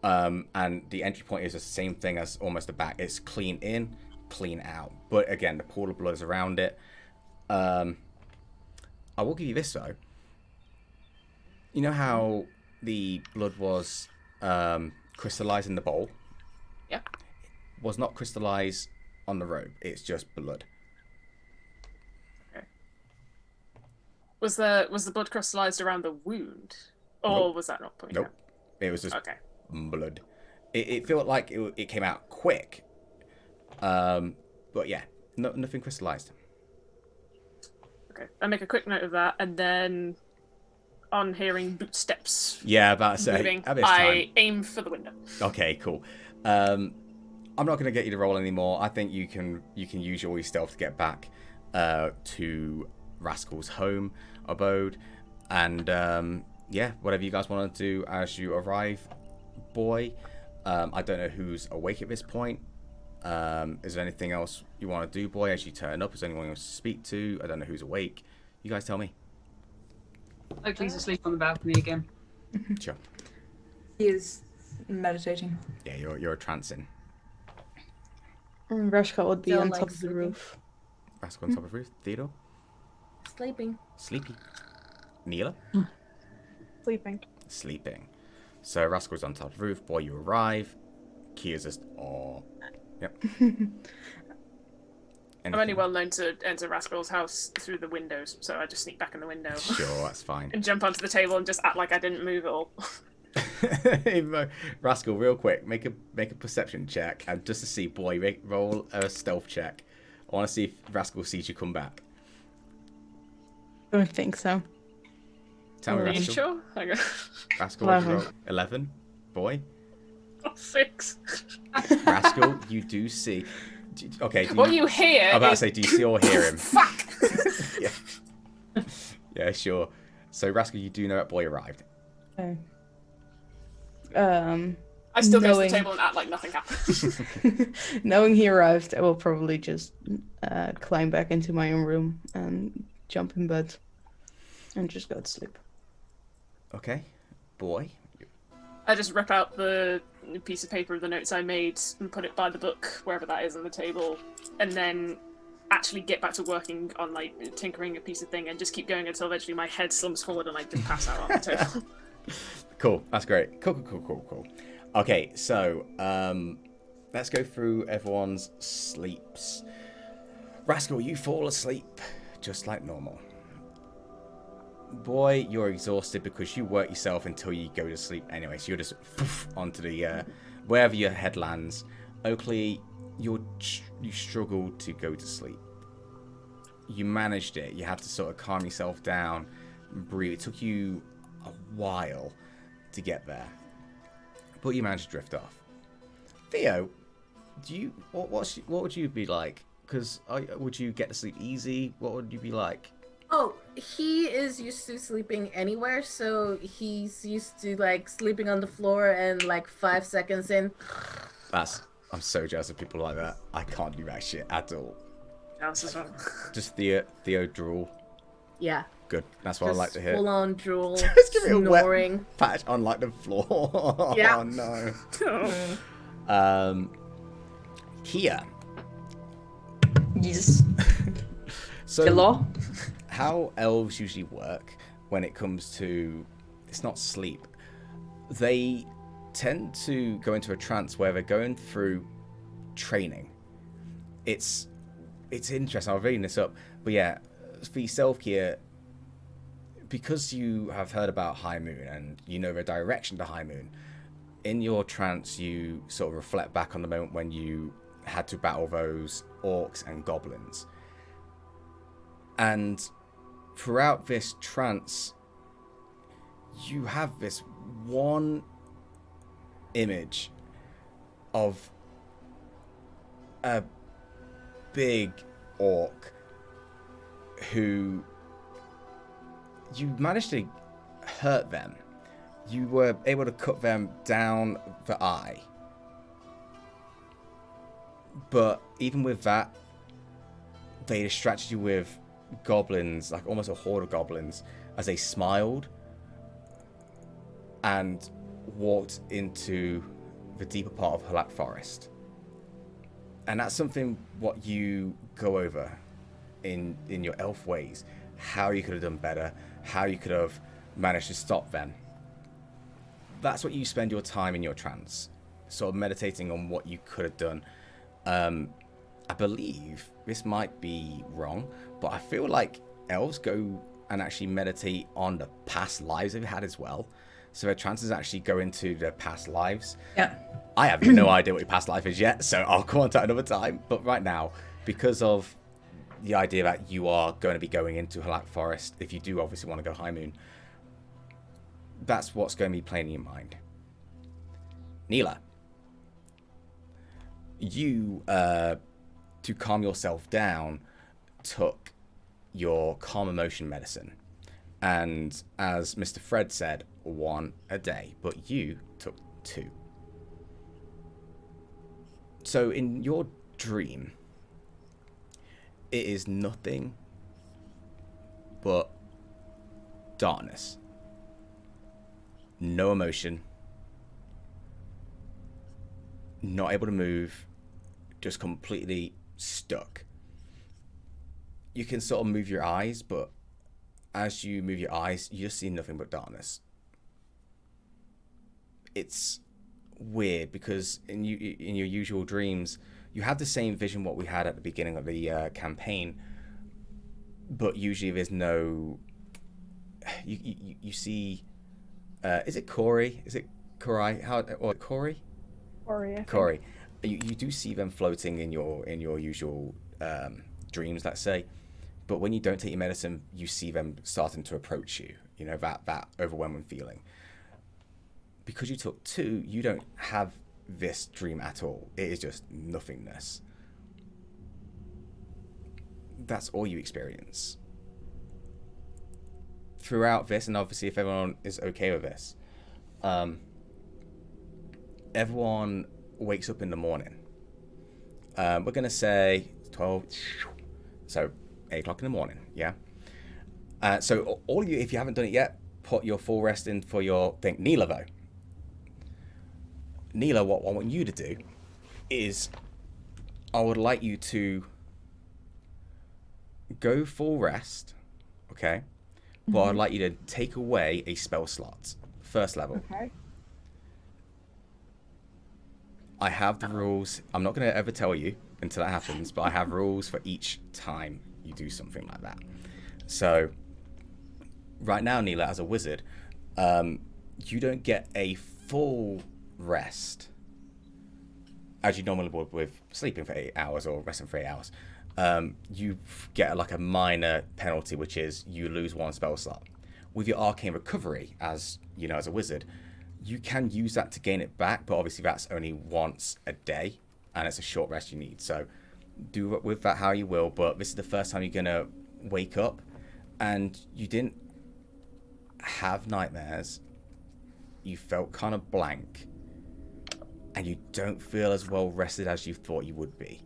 And the entry point is the same thing as almost the back. It's clean in, clean out. But again, the pool of blood is around it. I will give you this though. You know how the blood was crystallized in the bowl? Yeah. It was not crystallized on the robe. It's just blood. Okay. Was the blood crystallized around the wound, or was that not pointing out? It was just okay. Blood. It felt like it came out quick. But yeah, nothing crystallized. Okay, I make a quick note of that, and then on hearing footsteps, about to say, moving, I aim for the window. Okay, cool. I'm not going to get you to roll anymore. I think you can use all your stealth to get back to Rascal's home abode, and whatever you guys want to do as you arrive, Boy. I don't know who's awake at this point. Is there anything else you want to do, Boy, as you turn up? Is there anyone else to speak to? I don't know who's awake. You guys tell me. Oakley's asleep on the balcony again. Sure. He is meditating. Yeah, you're trancing. Rashka would be Still, on like, top of the sleeping. roof. Rascal on top of the roof. Theodore? Sleeping. Sleepy. Neela? Sleeping. Sleeping. So Rascal's on top of the roof. Boy, you arrive. Kia's just, Yep. I'm only well known to enter Rascal's house through the windows, so I just sneak back in the window. Sure, that's fine. And jump onto the table and just act like I didn't move at all. Rascal, real quick, make a perception check, and just to see, Boy, roll a stealth check. I want to see if Rascal sees you come back. I don't think so. Tell me, Are you Rascal. sure? Hang on. Rascal, what did you 11. roll? 11? Boy? 6. Rascal, you do see... Okay, do What you hear I'm about to is... say, do you see or hear him? Fuck! Yeah. Yeah, sure. So, Rascal, you do know that boy arrived. Okay. I still go to the Knowing- table and act like nothing happened. Knowing he arrived, I will probably just climb back into my own room and jump in bed and just go to sleep. Okay. Boy. I just rip out the piece of paper of the notes I made and put it by the book, wherever that is on the table, and then actually get back to working on like tinkering a piece of thing and just keep going until eventually my head slumps forward and I just pass out on the table. Cool. That's great. Cool. Okay, so let's go through everyone's sleeps. Rascal, you fall asleep just like normal. Boy, you're exhausted because you work yourself until you go to sleep anyway. So you're just onto the wherever your head lands. Oakley, you struggled to go to sleep. You managed it. You had to sort of calm yourself down, breathe. It took you a while to get there, but you managed to drift off. Theo, what would you be like? Because would you get to sleep easy? What would you be like? Oh, he is used to sleeping anywhere, so he's used to like sleeping on the floor and like 5 seconds in. I'm so jealous of people like that. I can't do that shit at all. Jealous as well. Just Theo drool. Yeah. Good. That's what I like to hear. Full on drool. Just give me a snoring. wet patch on like the floor. Yeah. Oh no. Here. Yes. So Hello? how elves usually work when it comes to, it's not sleep. They tend to go into a trance where they're going through training. It's interesting. I'll read this up, but yeah, for yourself here, because you have heard about High Moon and you know the direction to High Moon, in your trance you sort of reflect back on the moment when you had to battle those orcs and goblins. And throughout this trance, you have this one image of a big orc who you managed to hurt them. You were able to cut them down the eye. But even with that, they distracted you with goblins, like almost a horde of goblins, as they smiled and walked into the deeper part of Halak Forest. And that's something what you go over in your elf ways, how you could have done better, how you could have managed to stop them. That's what you spend your time in your trance, sort of meditating on what you could have done. I believe this might be wrong, but I feel like elves go and actually meditate on the past lives they've had as well. So their trances actually go into their past lives. Yeah. I have no idea what your past life is yet, so I'll come on to that another time. But right now, because of the idea that you are going to be going into Halak Forest, if you do obviously want to go High Moon, that's what's going to be playing in your mind. Neela, you, to calm yourself down, took your calm emotion medicine. And as Mr. Fred said, 1 a day, but you took 2. So in your dream, it is nothing but darkness. No emotion. Not able to move. Just completely stuck. You can sort of move your eyes, but as you move your eyes, you just see nothing but darkness. It's weird because in your usual dreams, you have the same vision what we had at the beginning of the campaign, but usually there's no. You see. Is it Corey? Is it Corey? Or Corey? Corey. You do see them floating in your usual dreams, let's say, But when you don't take your medicine, you see them starting to approach you. You know, that overwhelming feeling. Because you took 2, you don't have this dream at all. It is just nothingness. That's all you experience. Throughout this, and obviously if everyone is okay with this, everyone wakes up in the morning. We're going to say 12, so 8 o'clock in the morning, yeah? So all of you, if you haven't done it yet, put your full rest in for your thing. Neela, though. Neela, what I want you to do is I would like you to go full rest, okay? But I'd like you to take away a spell slot, first level. Okay. I have the rules. I'm not going to ever tell you until that happens, but I have rules for each time you do something like that. So right now, Neela, as a wizard, you don't get a full rest as you normally would with sleeping for 8 hours or resting for 8 hours. You get like a minor penalty, which is you lose 1 spell slot. With your arcane recovery, as you know, as a wizard, you can use that to gain it back, but obviously that's only once a day, and it's a short rest you need. So do with that how you will, but this is the first time you're gonna wake up, and you didn't have nightmares. You felt kind of blank, and you don't feel as well rested as you thought you would be.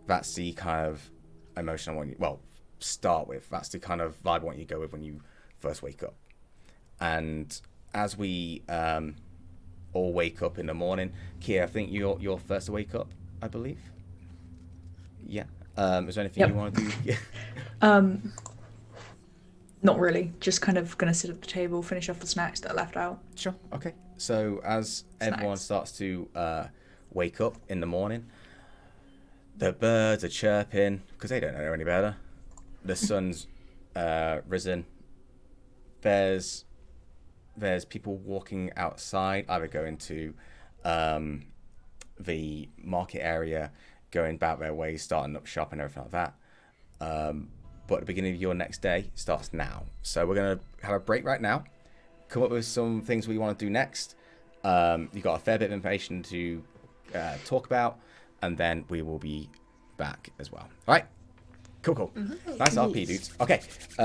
That's the kind of emotion I want you, well, start with. That's the kind of vibe I want you to go with when you first wake up. And as we all wake up in the morning, Kia, I think you're first to wake up, I believe. Yeah. Is there anything you want to do? Yeah. Not really. Just kind of going to sit at the table, finish off the snacks that I left out. Sure. Okay. So as everyone starts to wake up in the morning, the birds are chirping because they don't know any better. The sun's risen. There's people walking outside, either going to the market area, going about their ways, starting up shop and everything like that. But the beginning of your next day starts now. So we're going to have a break right now, come up with some things we want to do next. You've got a fair bit of information to talk about, and then we will be back as well. All right? Cool. Nice RP, dudes. Okay,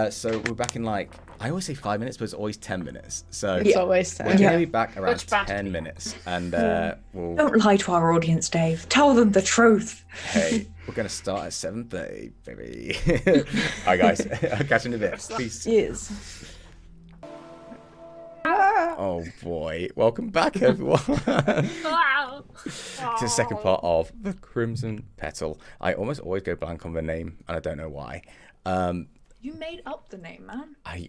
so we're back in like, I always say 5 minutes, but it's always 10 minutes. So It's always we're going to be back around 10 minutes, and we'll... Don't lie to our audience, Dave. Tell them the truth. Hey, we're going to start at 7:30, baby. All right, guys. I'll catch you in a bit. Peace. Yes. Oh, boy. Welcome back, everyone. Wow. To the second part of The Crimson Petal. I almost always go blank on the name, and I don't know why. You made up the name, man. I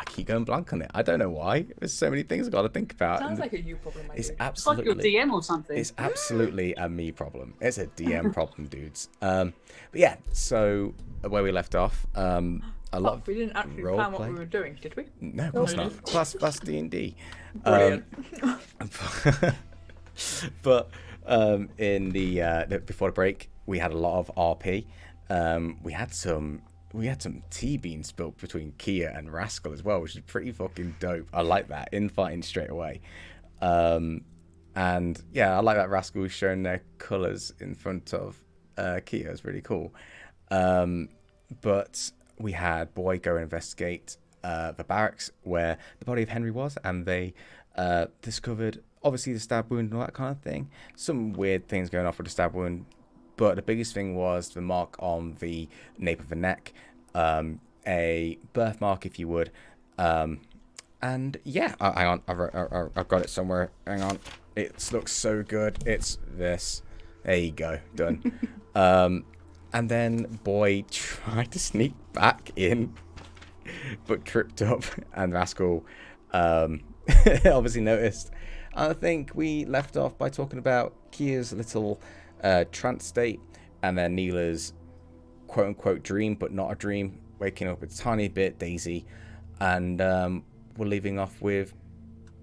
keep going blank on it. I don't know why. There's so many things I've got to think about. Sounds like a you problem, my It's dude. It's like absolutely... your DM or something. It's absolutely a me problem. It's a DM problem, dudes. But yeah, so where we left off, a lot of We didn't actually role plan what play. we were doing, did we? No, of course not. Plus D&D. Brilliant. But in the before the break, we had a lot of RP. We had some tea beans spilled between Kia and Rascal as well, which is pretty fucking dope. I like that. Infighting straight away. And yeah, I like that Rascal was showing their colours in front of Kia. It's really cool. But we had Boy go investigate the barracks where the body of Henry was, and they discovered obviously the stab wound and all that kind of thing. Some weird things going off with the stab wound, but the biggest thing was the mark on the nape of the neck, a birthmark, if you would. And yeah, hang on, I've got it somewhere. Hang on, it looks so good. It's this. There you go, done. And then Boy tried to sneak back in, but tripped up, and Rascal obviously noticed. I think we left off by talking about Kia's little trance state, and then Neela's quote-unquote dream, but not a dream, waking up a tiny bit daisy, and we're leaving off with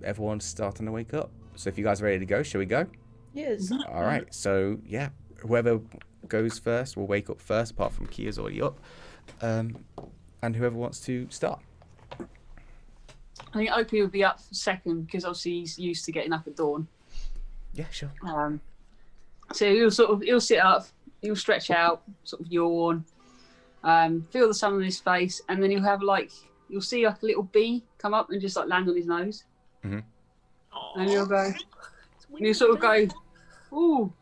everyone starting to wake up. So if you guys are ready to go, shall we go? Yes. All right, so yeah, whoever goes first will wake up first, apart from Kia's already up. And whoever wants to start. I think Opie would be up second because obviously he's used to getting up at dawn. Yeah, sure. So he'll sit up, he'll stretch out, sort of yawn, feel the sun on his face, and then you'll see like a little bee come up and just like land on his nose. Mm-hmm. And he'll go, and he'll sort of go, ooh,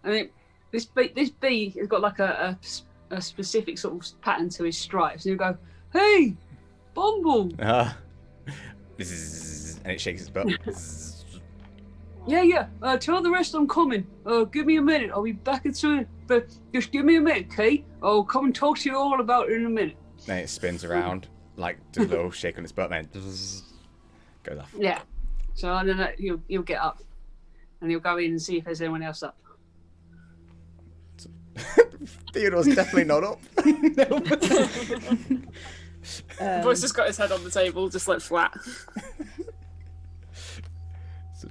and this bee has got like a specific sort of pattern to his stripes, and he'll go, hey, Bumble. And it shakes its butt. Yeah. Tell the rest I'm coming. Give me a minute. I'll be back into it. But just give me a minute, okay? I'll come and talk to you all about it in a minute. Then it spins around, like just a little shake on its butt, and then goes off. Yeah. So then he'll get up, and he'll go in and see if there's anyone else up. Theodore's definitely not up. Boy's just got his head on the table, just like flat.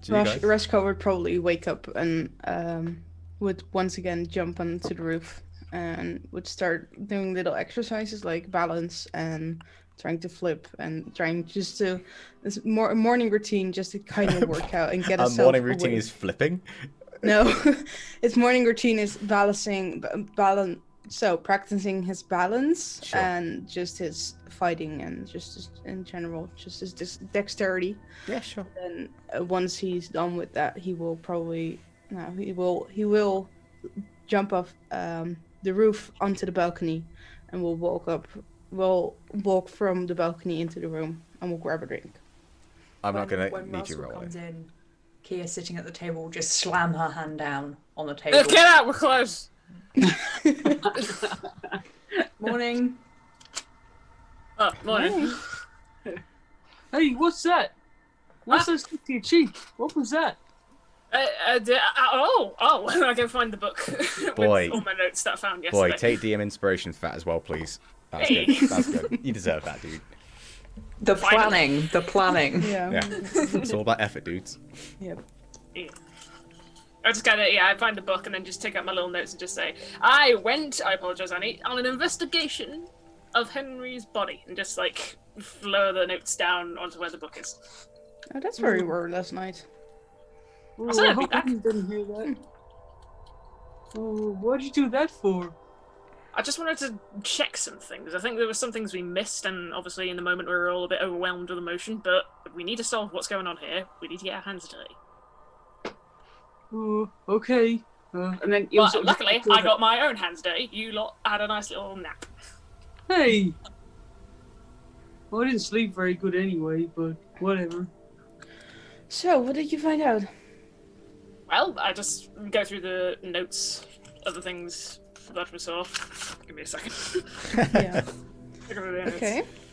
Reshko would probably wake up and would once again jump onto the roof and would start doing little exercises like balance and trying to flip and trying just to this morning routine just to kind of work out and get Our morning routine is flipping. No, his morning routine is balance. So practicing his balance and just his fighting and just in general, just his dexterity. Yeah, sure. And once he's done with that, he will probably he will jump off the roof onto the balcony, and will walk from the balcony into the room, and we'll grab a drink. I'm not gonna when need you Russell roll comes it. in, Kia sitting at the table will just slam her hand down on the table. Get out, we're close. Morning. Oh, morning. Hey, what's that? What's that stuck to your cheek? What was that? I go find the book. Boy. With all my notes that I found yesterday. Boy, take DM inspiration for that as well, please. That's Hey. good. That's good. You deserve that, dude. The planning. Yeah. Yeah. It's all about effort, dudes. Yep. Yeah. I just I find the book and then just take out my little notes and just say, I apologize, Annie, on an investigation of Henry's body, and just like flow the notes down onto where the book is. Oh, that's where we were last night. Oh, said I I'd be hope back. you didn't hear that. Oh, what'd you do that for? I just wanted to check some things. I think there were some things we missed, and obviously in the moment we were all a bit overwhelmed with emotion, but we need to solve what's going on here. We need to get our hands dirty. Oh, okay. And then But luckily, I got my own hands dirty. You lot had a nice little nap. Hey! Well, I didn't sleep very good anyway, but whatever. So, what did you find out? Well, I just go through the notes of the things that we saw. Give me a second. Yeah. Look over the notes.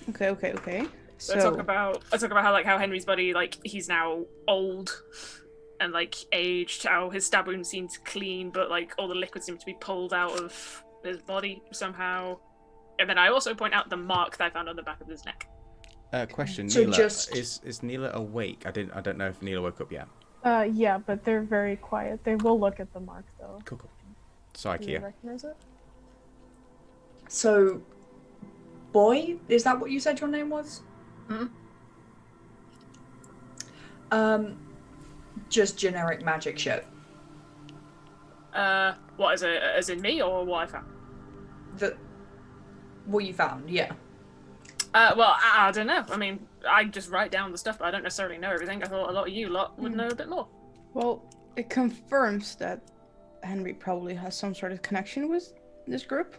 Okay. So I talk about how Henry's body, like, he's now old and like aged, how his stab wound seems clean, but like all the liquid seems to be pulled out of his body somehow. And then I also point out the mark that I found on the back of his neck. Question, So Neela, just- is Neela awake? I don't know if Neela woke up yet. Yeah, but they're very quiet. They will look at the mark though. Cool. Sorry, Do you Kia. recognize it? So, Boy, is that what you said your name was? Hmm? Just generic magic shit. What is it? As in me or what I found? What you found, yeah. Well, I don't know. I mean, I just write down the stuff, but I don't necessarily know everything. I thought a lot of you lot would know a bit more. Well, it confirms that Henry probably has some sort of connection with this group.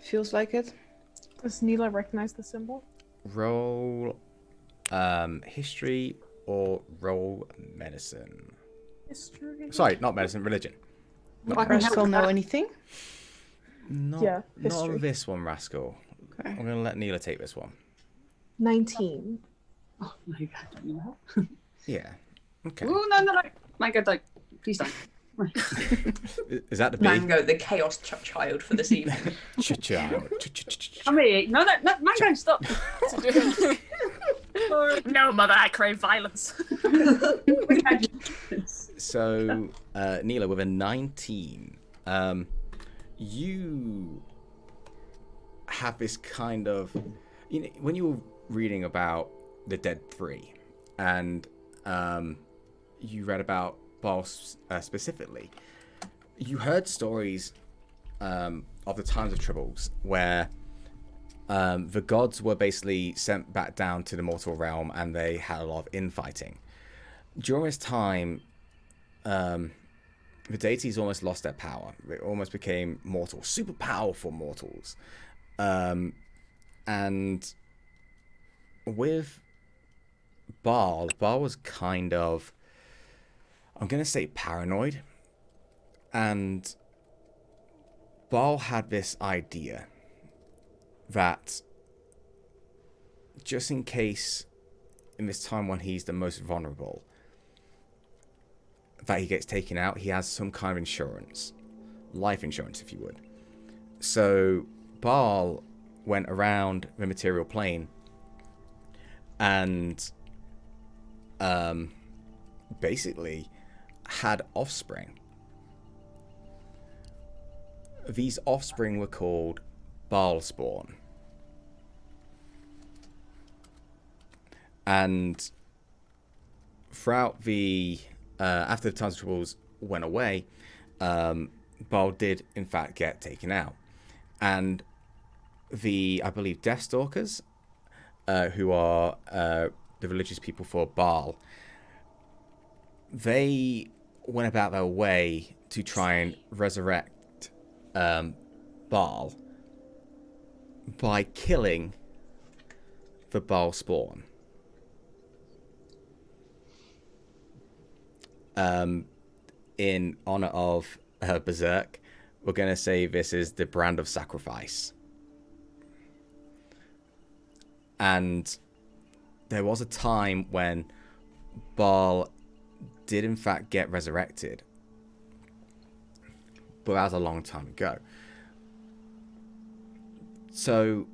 Feels like it. Does Neela recognize the symbol? Roll history or roll medicine. History. Sorry, not medicine, religion. Rascal know anything? Not, Yeah, not on history. this one, Rascal. Okay. I'm going to let Neela take this one. 19. Oh, my God, you know? Yeah. Okay. Oh, no. My God, like, please don't. Is that the B? Mango, the chaos child for this evening. Come here. No, Mango, stop. No, mother, I crave violence. So, Neela, with a 19, You have this kind of, when you were reading about the Dead Three, and you read about Bhaal specifically, you heard stories of the times of troubles where the gods were basically sent back down to the mortal realm, and they had a lot of infighting. During this time, the deities almost lost their power. They almost became mortal, super powerful mortals. And with Bhaal was kind of, I'm going to say, paranoid. And Bhaal had this idea that just in case, in this time when he's the most vulnerable, that he gets taken out, he has some kind of insurance. Life insurance, if you would. So Bhaal went around the material plane and basically had offspring. These offspring were called Bhaal spawn. And throughout the after the Times of Troubles went away, Bhaal did in fact get taken out, and I believe Deathstalkers, who are the religious people for Bhaal, they went about their way to try and resurrect Bhaal by killing the Bhaal spawn. In honor of Berserk, we're going to say this is the brand of sacrifice. And there was a time when Bhaal did in fact get resurrected, but that was a long time ago. So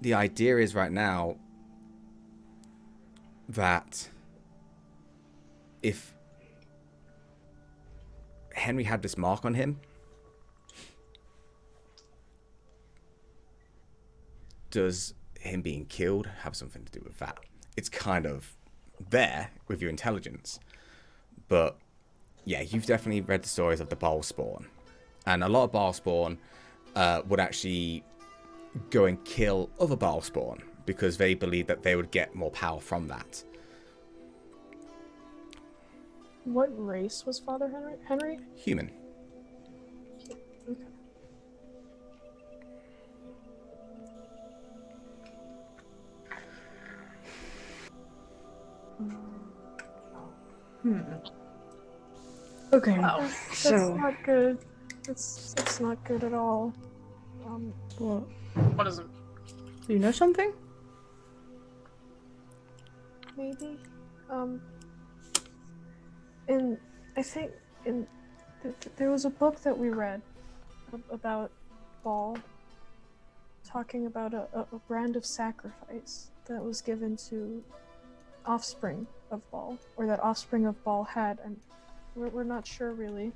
the idea is right now that if Henry had this mark on him, does him being killed have something to do with that? It's kind of there with your intelligence. But yeah, you've definitely read the stories of the Bhaal spawn. And a lot of Bhaal spawn would actually go and kill other Bhaal spawn because they believed that they would get more power from that. What race was Father Henry? Human. Okay. Okay. Wow. That's So, not good. That's not good at all. what? What is it? Do you know something? Maybe. There was a book that we read about Bhaal, talking about a brand of sacrifice that was given to offspring of Bhaal, or that offspring of Bhaal had, and we're not sure really.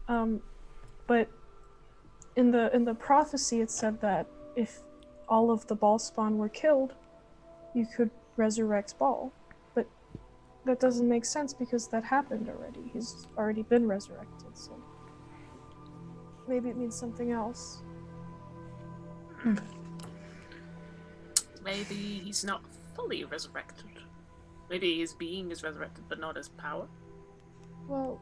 But in the prophecy it said that if all of the Bhaal spawn were killed, you could resurrect Bhaal. But that doesn't make sense because that happened already. He's already been resurrected, so maybe it means something else. Maybe he's not fully resurrected. Maybe his being is resurrected, but not his power. Well,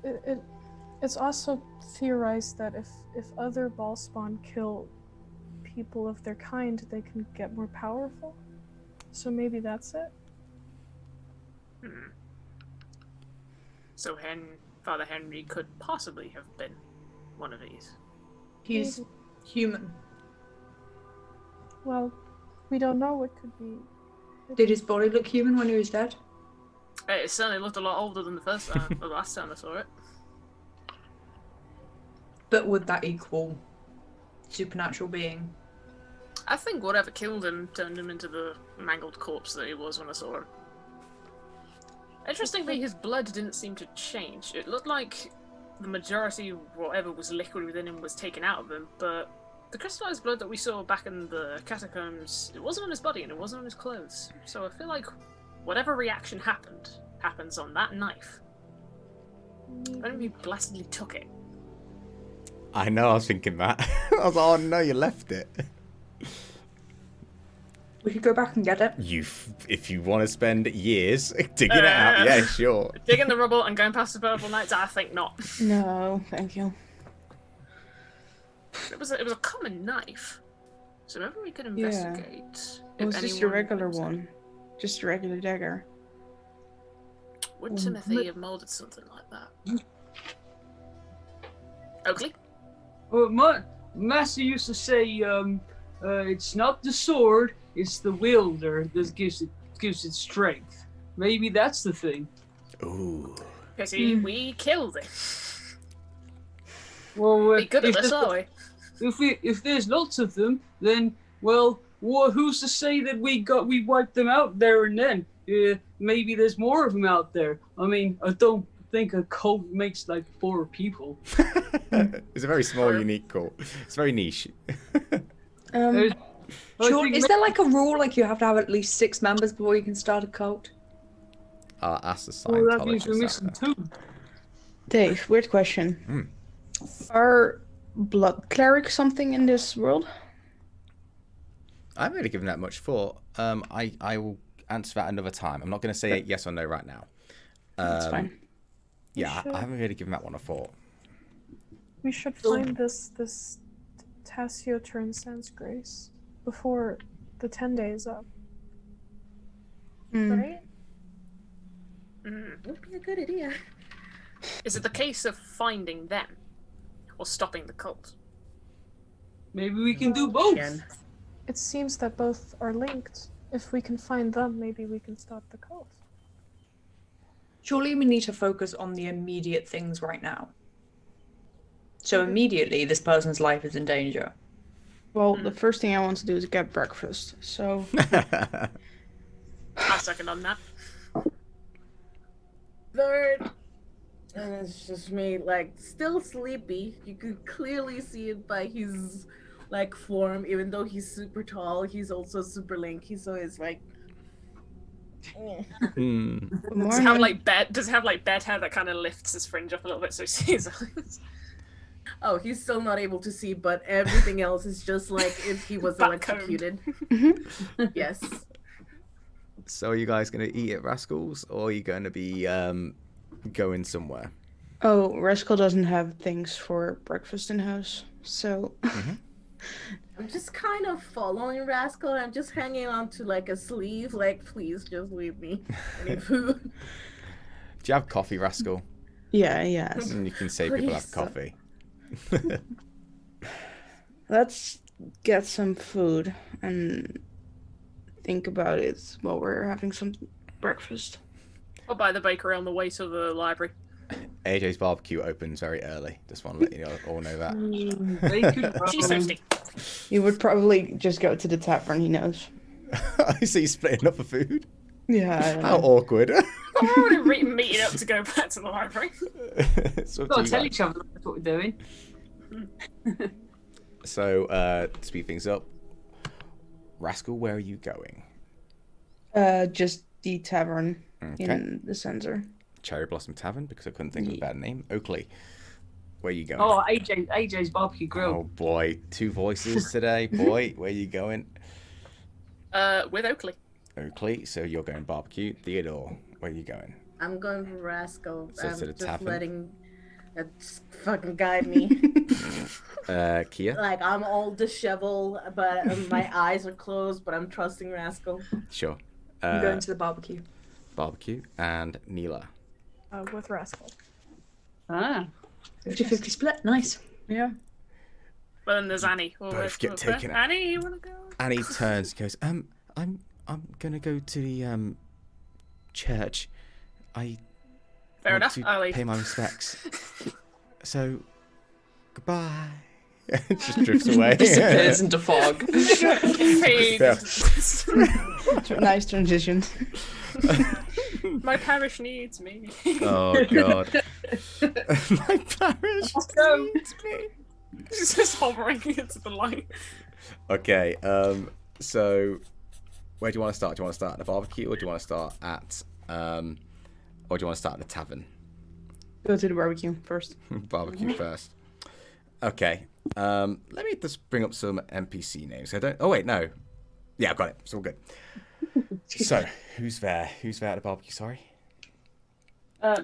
it's also theorized that if other Bhaal spawn kill people of their kind, they can get more powerful. So maybe that's it. So Father Henry could possibly have been one of these. He's human. Well, we don't know what could be. Did his body look human when he was dead? It certainly looked a lot older than the first time, the last time I saw it. But would that equal supernatural being? I think whatever killed him turned him into the mangled corpse that he was when I saw him. Interestingly, his blood didn't seem to change. It looked like the majority, whatever was liquid within him, was taken out of him, but the crystallized blood that we saw back in the catacombs, it wasn't on his body and it wasn't on his clothes. So I feel like whatever reaction happens on that knife. I don't know if you blessedly took it. I know, I was thinking that. I was like, oh no, you left it. We could go back and get it. If you want to spend years digging it out, yeah, sure. Digging the rubble and going past the purple knights, I think not. No, thank you. It was a common knife, so maybe we could investigate. It was just a regular one, just a regular dagger. Would Timothy have molded something like that? Oakley? Well, my master used to say, it's not the sword, it's the wielder that gives it strength. Maybe that's the thing. Ooh. Pity we killed it. Well, Be good at this, are we? if there's lots of them, then who's to say that we wiped them out there and then? Maybe there's more of them out there. I mean, I don't think a cult makes like 4 people. It's a very small, unique cult. It's very niche. Sure. Is there like a rule, like you have to have at least 6 members before you can start a cult? I'll ask the Well, that means we're Scientologist. missing 2. Dave, weird question. Are blood clerics something in this world? I haven't really given that much thought. I will answer that another time. I'm not going to say yes or no right now. That's fine. Yeah, I haven't really given that one a thought. We should find this Tassio Transcends Grace before the 10 days up. Right? Would be a good idea. Is it the case of finding them or stopping the cult? Maybe we can do both. It seems that both are linked. If we can find them, maybe we can stop the cult. Surely we need to focus on the immediate things right now. So immediately, this person's life is in danger. Well, the first thing I want to do is get breakfast, so... I'll second on that. Third, and it's just me, like, still sleepy. You could clearly see it by his, like, form. Even though he's super tall, he's also super lanky, so it's like... Does it have like bed hair that kind of lifts his fringe up a little bit so he sees us? Oh, he's still not able to see, but everything else is just like if he was electrocuted. Yes. So are you guys going to eat at Rascals, or are you going to be going somewhere? Oh, Rascal doesn't have things for breakfast in house, so... I'm just kind of following Rascal. I'm just hanging on to like a sleeve. Like, please just leave me. I need food. Do you have coffee, Rascal? Yeah, yes. And you can say people have coffee. Let's get some food and think about it while we're having some breakfast. Or by the bakery on the way to the library. AJ's barbecue opens very early. Just want to let you all know that. She's thirsty. You would probably just go to the tavern, he knows. I see you splitting up for food. Yeah. How awkward. I'm already meeting up to go back to the library. So Gotta tell each other that's what we're doing. So, to speed things up, Rascal, where are you going? Just the tavern in the center. Cherry Blossom Tavern, because I couldn't think of a better name. Oakley, where are you going? Oh, AJ's barbecue grill. Oh boy, 2 voices today. Boy, where are you going? With Oakley. Oakley, so you're going barbecue. Theodore, where are you going? I'm going for Rascal. So I'm to the just tavern? letting it fucking guide me. Kia? Like, I'm all disheveled, but my eyes are closed, but I'm trusting Rascal. Sure. I'm going to the barbecue. Barbecue. And Neela. With Rascal. 50-50 split. Nice. Yeah. Well, then there's Annie. Both get taken out. Annie, you wanna go? Annie turns and goes, I'm gonna go to the church. I Fair want enough. to I'll leave. pay my respects. So goodbye. Just drifts away. Disappears into fog. Nice transition. My parish needs me. Oh god. My parish go. needs me. She's just hovering into the light. Okay, so where do you want to start? Do you want to start at the barbecue, or do you want to start at, or do you want to start at the tavern? Go to the barbecue first. Barbecue first. Okay. Let me just bring up some NPC names. I don't. Oh wait, no. Yeah, I've got it. It's all good. So, who's there? Who's there at the barbecue? Sorry.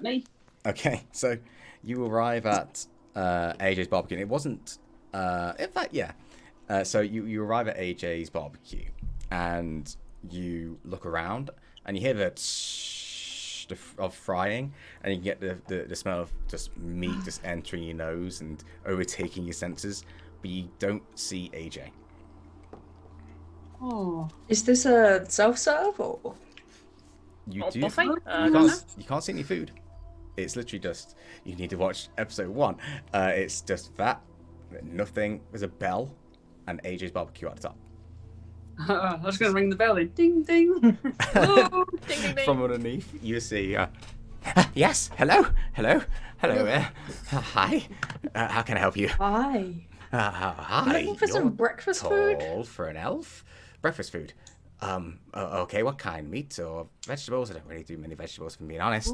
Me. Okay, so you arrive at AJ's barbecue. And it wasn't. In fact, yeah. So you arrive at AJ's barbecue, and you look around, and you hear the of frying, and you get the smell of just meat just entering your nose and overtaking your senses, but you don't see AJ. Oh. Is this a self-serve or? You Or do. buffet? You can't see any food. It's literally just, you need to watch episode 1. It's just that, nothing. There's a bell, and AJ's barbecue at the top. I was going to ring the bell then. Ding, ding. Oh. Ding, ding, ding. From underneath, you see, yes, hello. Hi. How can I help you? Hi. Hi. I'm looking for some You're breakfast tall food. for an elf. Breakfast food. Okay, what kind? Meat or vegetables? I don't really do many vegetables, if I'm being honest.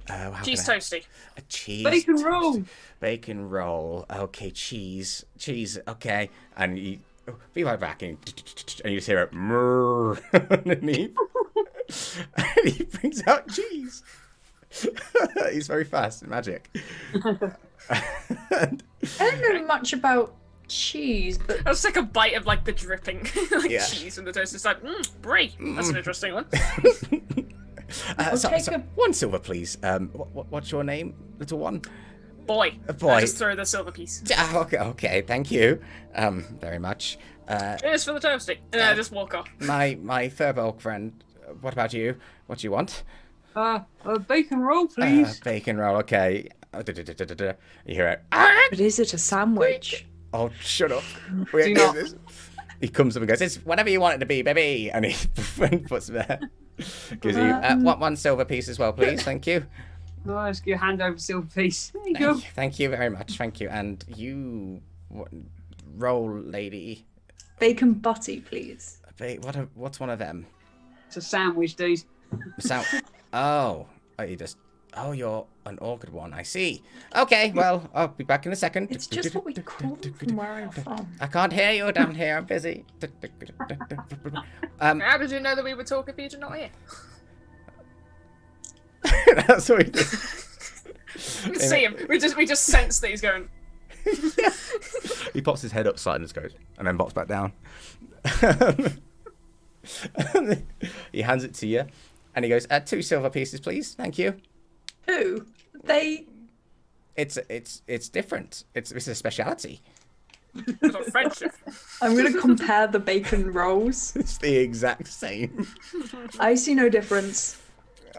How Cheese can I- toasty. A cheese Bacon toast. roll. Bacon roll. Okay, cheese. Okay. And you be right back, and you just hear a murr underneath. And he brings out cheese. He's very fast in magic. And, I don't know much about cheese, but I was like a bite of like the dripping like Yeah. cheese from the toast. It's like, brie. That's an interesting one. take a- 1 silver, please. What's your name, little one? Boy. A boy. I just throw the silver piece. Okay, thank you. Very much. It is for the toasty. And then I just walk off. My Furbolg friend. What about you? What do you want? A bacon roll, please. Bacon roll. Okay. You hear it. but is it a sandwich? Oh, shut up. We ain't doing this. He comes up and goes, "It's whatever you want it to be, baby." And he puts it there. Gives you 1 silver piece as well, please. Thank you. Oh, let's get your hand over silver piece. There you go. Thank you very much. Thank you. And you, roll lady. Bacon butty, please. What's one of them? It's a sandwich, dude. You're an awkward one. I see. Okay, well, I'll be back in a second. It's just what we call them from where I'm from. I can't hear you down here. I'm busy. How did you know that we were talking if you're not here? That's what he did. We can see him. We just sense that he's going. He pops his head up side and just goes, and then pops back down. He hands it to you, and he goes, 2 silver pieces, please. Thank you. Who? It's different. It's a speciality. It's on friendship. I'm going to compare the bacon rolls. It's the exact same. I see no difference.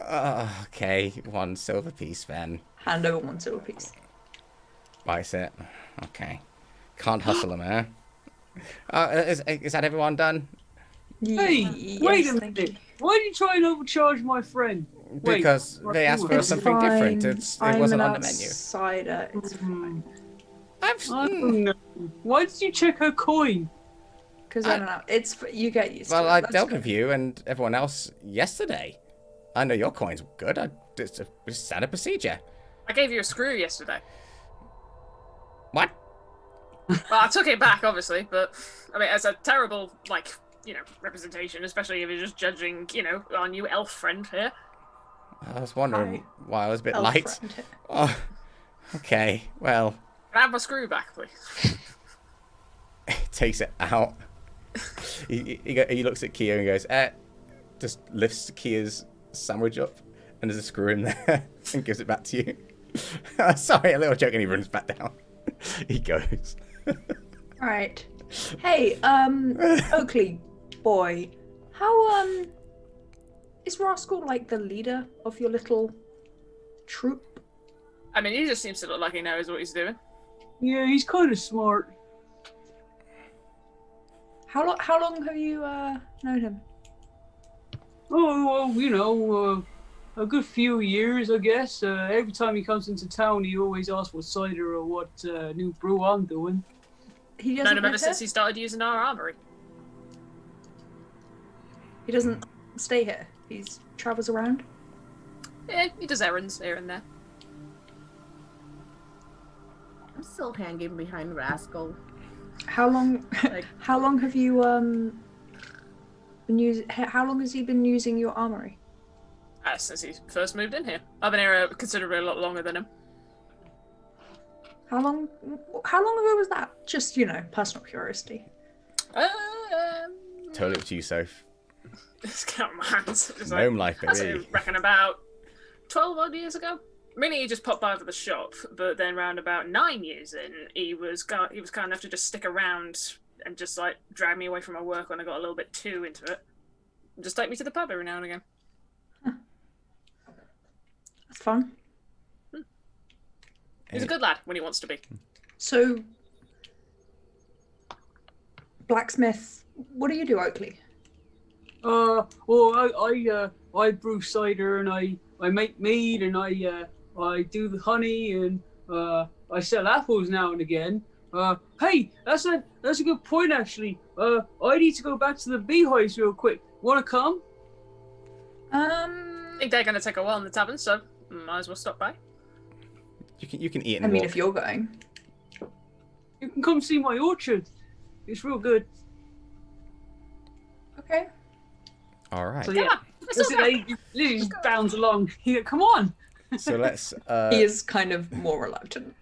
Okay, 1 silver piece then. Hand over 1 silver piece. Buys it. Okay. Can't hustle him, eh? Is that everyone done? Hey, Yes, wait a thank minute. you. Why did you try and overcharge my friend? Wait, Because they asked for it's something different. It I'm wasn't an on the menu. outsider. It's fine. I don't know. Why did you check her coin? Because I don't know. It's you get used to it. Well, I Let's dealt go. with you and everyone else yesterday. I know your coin's good. It's a standard procedure. I gave you a screw yesterday. What? Well, I took it back, obviously, but I mean, as a terrible, representation, especially if you're just judging, our new elf friend here. I was wondering why I was a bit Elf light. friend. Oh, okay, well, Can I have my screw back, please? he takes it out. He looks at Kia and goes, just lifts Kia's sandwich up, and there's a screw in there, and gives it back to you. Sorry, a little joke, and he runs back down. He goes. Right. Hey, Oakley boy, how is Rascal like the leader of your little troop? I mean, he just seems to look like he knows what he's doing. Yeah, he's kind of smart. How long have you known him? Oh, well, a good few years, I guess. Every time he comes into town, he always asks what cider or what new brew I'm doing. He Known doesn't him live ever here? since he started using our armory. He doesn't stay here. He travels around. Yeah, he does errands here and there. I'm still hanging behind Rascal. How long? Like- How long have you been using? How long has he been using your armory? Since he first moved in here. I've been here considerably a lot longer than him. How long? How long ago was that? Just personal curiosity. Totally up to you, Soph. Let's count my hands. It's Gnome life, I baby. reckon about 12 odd years ago. Really, he just popped by for the shop, but then round about 9 years in, he was kind enough to just stick around and just like drag me away from my work when I got a little bit too into it. And just take me to the pub every now and again. That's fun. He's a good lad when he wants to be. So, blacksmith. What do you do, Oakley? Well, I brew cider and I make mead and I do the honey and I sell apples now and again. Hey, that's a good point actually. I need to go back to the beehives real quick. Wanna come? I think they're going to take a while in the tavern, so might as well stop by. You can eat and I mean, walk. if you're going. You can come see my orchard. It's real good. Okay. All right. So yeah, Lily just bounds along. Come on. So let's He is kind of more reluctant.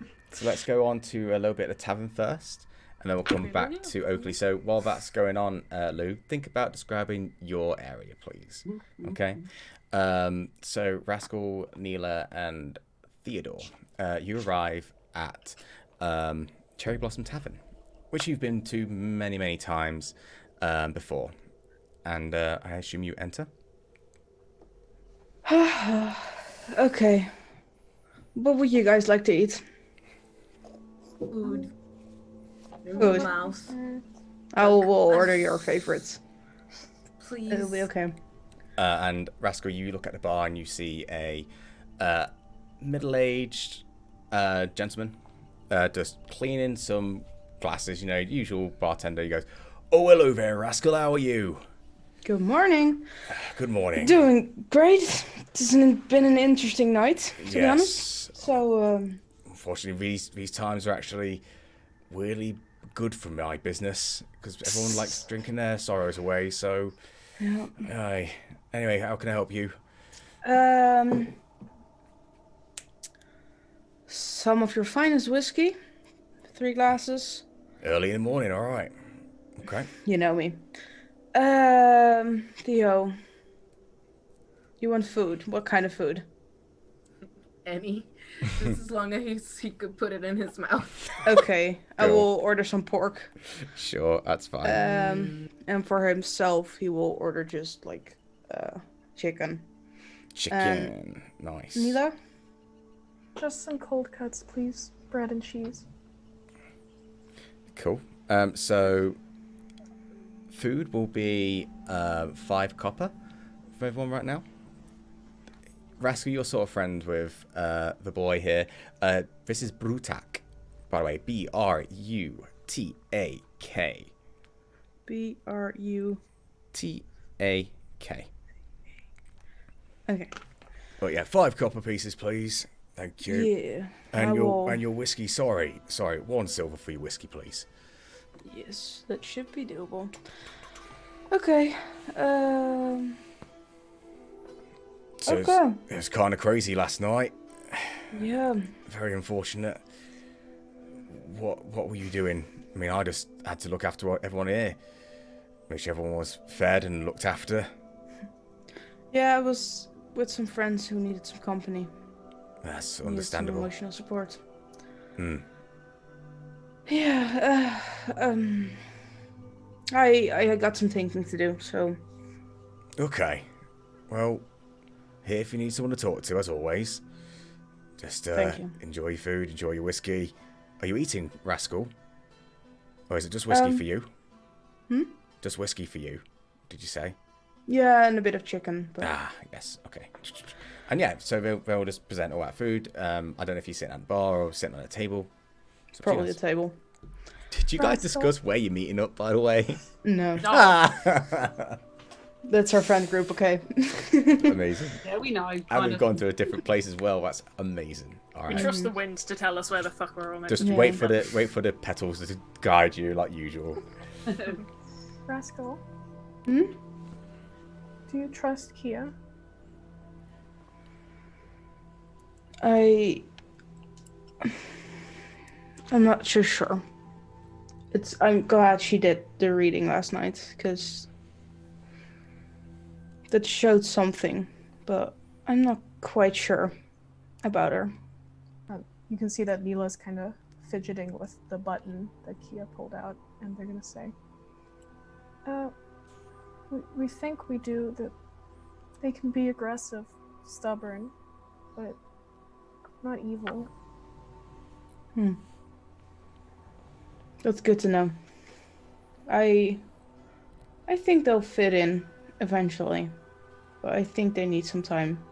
go on to a little bit of the tavern first, and then we'll come back to Oakley. So while that's going on, Lou, think about describing your area, please. Okay. So Rascal, Neela, and Theodore, you arrive at Cherry Blossom Tavern, which you've been to many, many times before. And I assume you enter? Okay. What would you guys like to eat? Food. Food. Mouse. I will order your favorites. Please. It'll be okay. And Rascal, you look at the bar and you see a middle-aged gentleman just cleaning some glasses. Usual bartender. He goes, "Oh, hello there, Rascal. How are you?" Good morning. Good morning. Doing great. It's been an interesting night, to be honest. Yes. So, Unfortunately, these times are actually really good for my business because everyone likes drinking their sorrows away. So, yeah. Anyway, how can I help you? Some of your finest whiskey. 3 glasses. Early in the morning. All right. Okay. You know me. Theo. You want food? What kind of food? Any. Just as long as he could put it in his mouth. Okay, I Go. will order some pork. Sure, that's fine. And for himself, he will order just like chicken. Chicken. Nice. Neela? Just some cold cuts, please. Bread and cheese. Cool. So food will be 5 copper for everyone right now. Rascal, you're sort of friends with the boy here. This is Brutak, by the way. Brutak. Brutak. Okay. But yeah, 5 copper pieces, please. Thank you. Yeah. And I your will... and your whiskey. Sorry, 1 silver for your whiskey, please. Yes, that should be doable. Okay. So Okay. it was kind of crazy last night. Yeah. Very unfortunate. What were you doing? I mean, I just had to look after everyone here. Make sure everyone was fed and looked after. Yeah, I was with some friends who needed some company. That's Needed understandable. some emotional support. Hmm. Yeah. I got some thinking to do, so. Okay. Well, here if you need someone to talk to, as always. Just Thank you. enjoy your food, enjoy your whiskey. Are you eating, Rascal? Or is it just whiskey for you? Just whiskey for you, did you say? Yeah, and a bit of chicken. But... Ah, yes, okay. And yeah, so they'll just present all that food. I don't know if you're sitting at the bar or sitting on a table. It's up to you Probably the guys. table. Did you guys Rascal. discuss where you're meeting up, by the way? No, No. that's our friend group. Okay. Amazing. Yeah, we know. And kind we've of. gone to a different place as well. That's amazing. All We right. trust the wind to tell us where the fuck we're all meant Just to be. wait for the petals to guide you like usual. Rascal, Hmm? do you trust Kia? I'm not too sure. I'm glad she did the reading last night, because that showed something, but I'm not quite sure about her. You can see that Neela's kind of fidgeting with the button that Kia pulled out, and they're gonna say, we think we do that. They can be aggressive, stubborn, but not evil. That's good to know. I think they'll fit in eventually, but I think they need some time.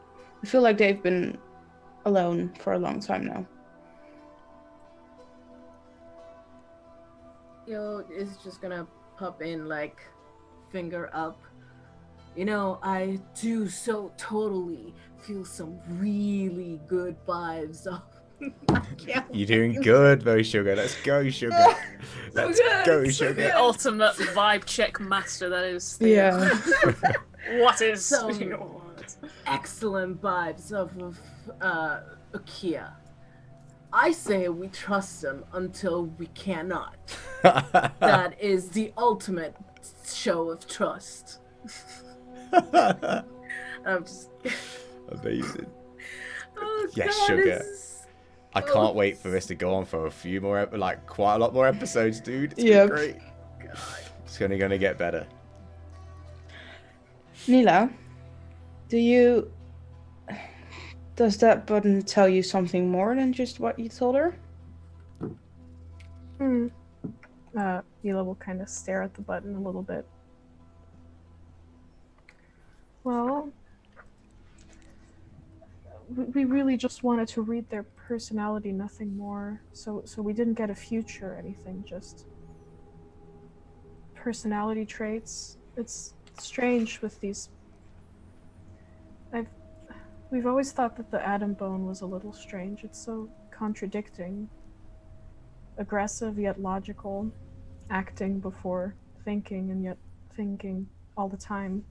I feel like they've been alone for a long time now. Yo is just gonna pop in, like, finger up. You know, I do so totally feel some really good vibes. I can't You're doing wait. good, though, Sugar. Let's go, Sugar. Let's go, Sugar. The ultimate vibe check master that is Theo. Yeah. What is So- your words? Excellent vibes of Akia. I say we trust him until we cannot. That is the ultimate show of trust. I'm just. Amazing. Oh, Yes, God, sugar. this is- I can't wait for this to go on for a few more, like quite a lot more episodes, dude. It's Yep. gonna be great. It's gonna get better. Neela, does that button tell you something more than just what you told her? Neela will kind of stare at the button a little bit. Well, we really just wanted to read their personality, nothing more. So we didn't get a future or anything, just personality traits. It's strange with these. We've always thought that the atom bone was a little strange. It's so contradicting. Aggressive yet logical, acting before thinking and yet thinking all the time.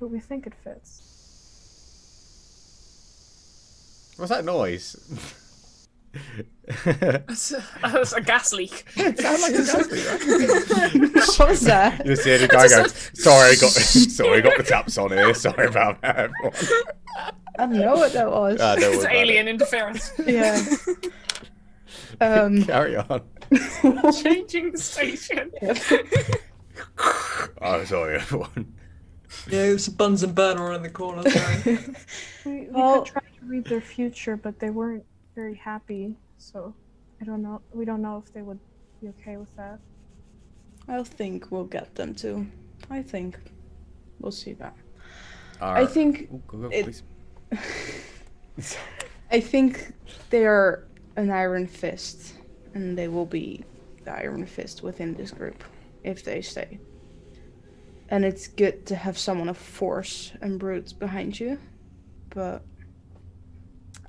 But we think it fits. What's that noise? It's a gas leak. It sounds like a gas leak, right? What was that? You see the guy go, sorry, got the taps on here. Sorry about that, everyone. I don't know what that was. Don't worry It's about alien interference. Yeah. it. Carry on. Changing the station. Oh, sorry, everyone. Yeah, it was a Bunsen burner in the corner. Sorry. We Well- could try to read their future, but they weren't very happy. So I don't know. We don't know if they would be okay with that. I think we'll get them to. I think. We'll see that. All I right. think Ooh, go, it- please. I think they are an iron fist, and they will be the iron fist within this group if they stay. And it's good to have someone of force and brute behind you, but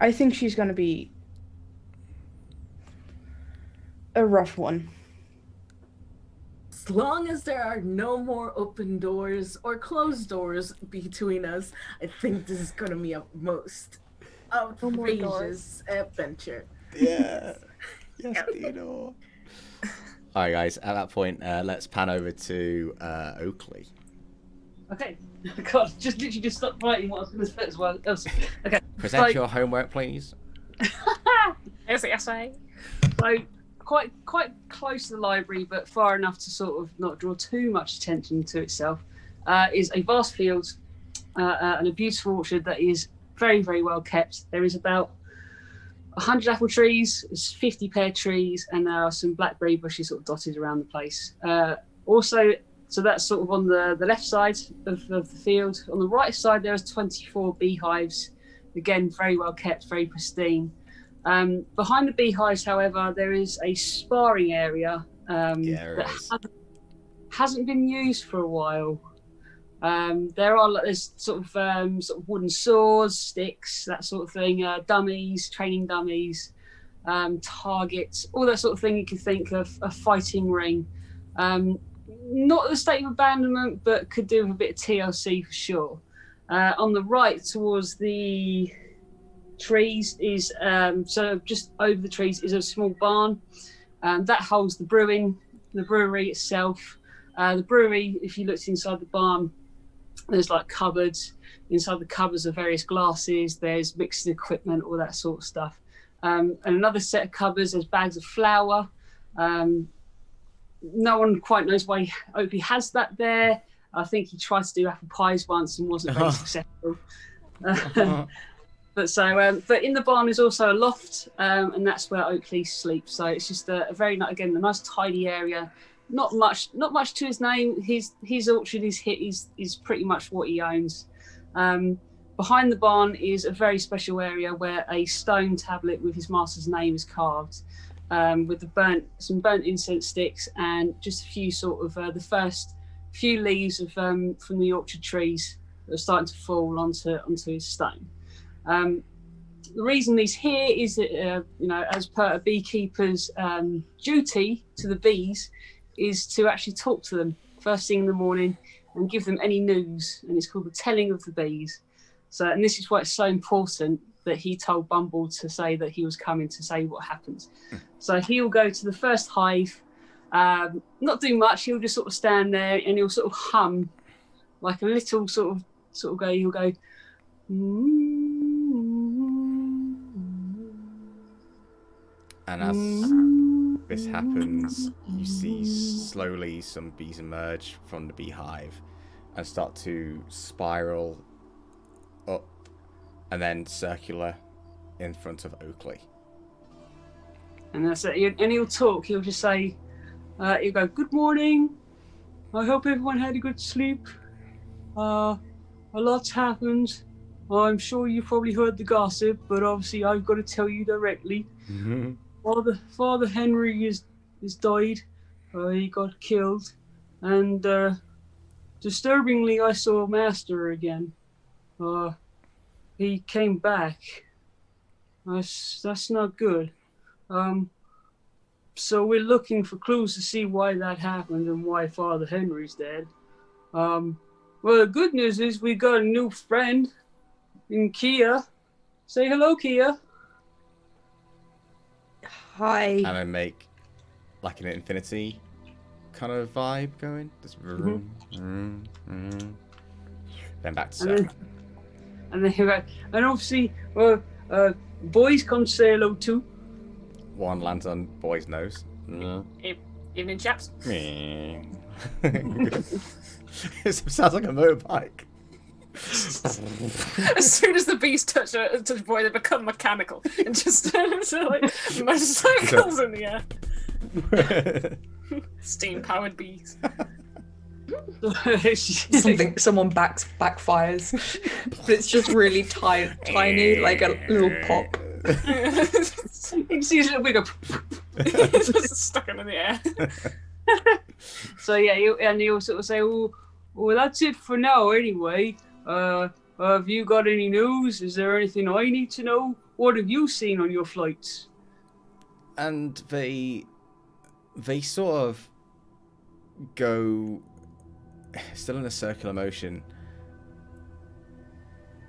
I think she's gonna be a rough one. As long as there are no more open doors or closed doors between us, I think this is gonna be a most more outrageous adventure. Yeah. Yes, Dino. All right, guys. At that point, let's pan over to Oakley. Okay. God, just literally just stopped writing what I was going to say as well. Okay. Present Like- your homework, please. Here's the essay. So quite close to the library, but far enough to sort of not draw too much attention to itself, is a vast field and a beautiful orchard that is very, very well kept. There is about 100 apple trees, there's 50 pear trees, and there are some blackberry bushes sort of dotted around the place. Also, So that's sort of on the left side of the field. On the right side, there's 24 beehives. Again, very well kept, very pristine. Behind the beehives, however, there is a sparring area that hasn't been used for a while. There's sort of wooden swords, sticks, that sort of thing, dummies, training dummies, targets, all that sort of thing you can think of, a fighting ring. Not the state of abandonment, but could do with a bit of TLC for sure. On the right, towards the trees, is so just over the trees is a small barn that holds the brewery itself. The brewery, if you looked inside the barn, there's like cupboards. Inside the cupboards are various glasses, there's mixing equipment, all that sort of stuff. And another set of cupboards, there's bags of flour. No one quite knows why Opie has that there. I think he tried to do apple pies once and wasn't very successful. But in the barn is also a loft, and that's where Oakley sleeps. So it's just a very, again, a nice tidy area. Not much to his name. His orchard is pretty much what he owns. Behind the barn is a very special area where a stone tablet with his master's name is carved, with some burnt incense sticks and just a few sort of the first few leaves of from the orchard trees that are starting to fall onto his stone. The reason he's here is that as per a beekeeper's duty to the bees is to actually talk to them first thing in the morning and give them any news, and it's called the telling of the bees. So, and this is why it's so important that he told Bumble to say that he was coming to say what happened. So he'll go to the first hive, not do much. He'll just sort of stand there and he'll sort of hum like a little sort of go. He'll go. And as this happens, you see slowly some bees emerge from the beehive and start to spiral up and then circular in front of Oakley. And that's it. And he'll talk. He'll just say, he'll go, "Good morning. I hope everyone had a good sleep. A lot's happened. I'm sure you've probably heard the gossip, but obviously I've got to tell you directly. Mm-hmm. Father Henry is died. He got killed, and disturbingly, I saw Master again. He came back. That's not good. So we're looking for clues to see why that happened and why Father Henry's dead. Well, the good news is we got a new friend in Kia. Say hello, Kia." Hi. And I make like an infinity kind of vibe going. Just then back to Sarah. And then he'll go, and obviously, boys come say hello too. One lands on boy's nose. Evening, chaps. It sounds like a motorbike. As soon as the bees touch boy, they become mechanical and just like motorcycles in the air. Steam-powered bees. Someone backfires, but it's just really tiny, like a little pop. You can see a little bit of just stuck in the air. So yeah, he'll sort of say, well, that's it for now anyway. Have you got any news? Is there anything I need to know? What have you seen on your flights? And they sort of go still in a circular motion,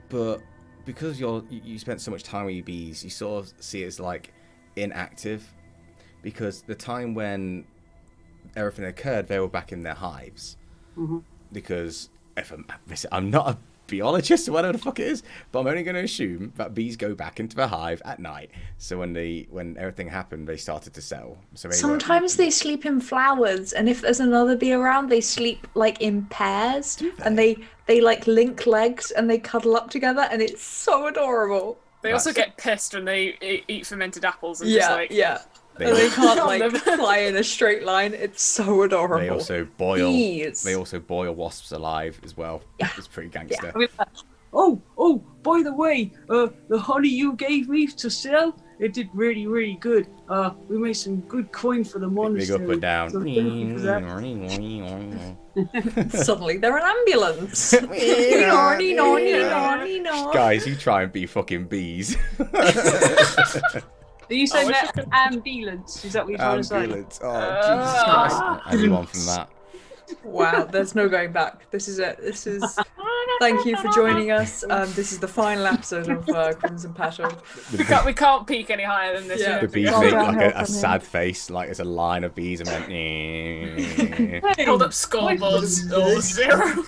but because you spent so much time with your bees, you sort of see it as like inactive, because the time when everything occurred, they were back in their hives. Mm-hmm. Because I'm not a biologist or whatever the fuck it is, but I'm only going to assume that bees go back into the hive at night. So when everything happened, they started to settle. So Sometimes they sleep in flowers, and if there's another bee around, they sleep like in pairs, and they like link legs and they cuddle up together, and it's so adorable. They also get pissed when they eat fermented apples and They, And they al- can't like fly in a straight line. It's so adorable. they also boil. Bees. They also boil wasps alive as well. Yeah. It's pretty gangster. I mean, oh, by the way, the honey you gave me to sell, it did really, really good. We made some good coin for the Big monastery. up and down. So thank you for that. Suddenly they're an ambulance. Guys, you try and be fucking bees. Are you saying that ambulance? Is that what you're trying to say? Ambulance. Oh, Jesus Christ. Anyone from that. Wow, there's no going back. This is it. This is. Thank you for joining us. This is the final episode of Crimson Petal. We can't peak any higher than this. Yeah. The bees Well make done, like help a from sad face, like it's a line of bees, and then. Hey, Hold up scoreboards. Oh, 0.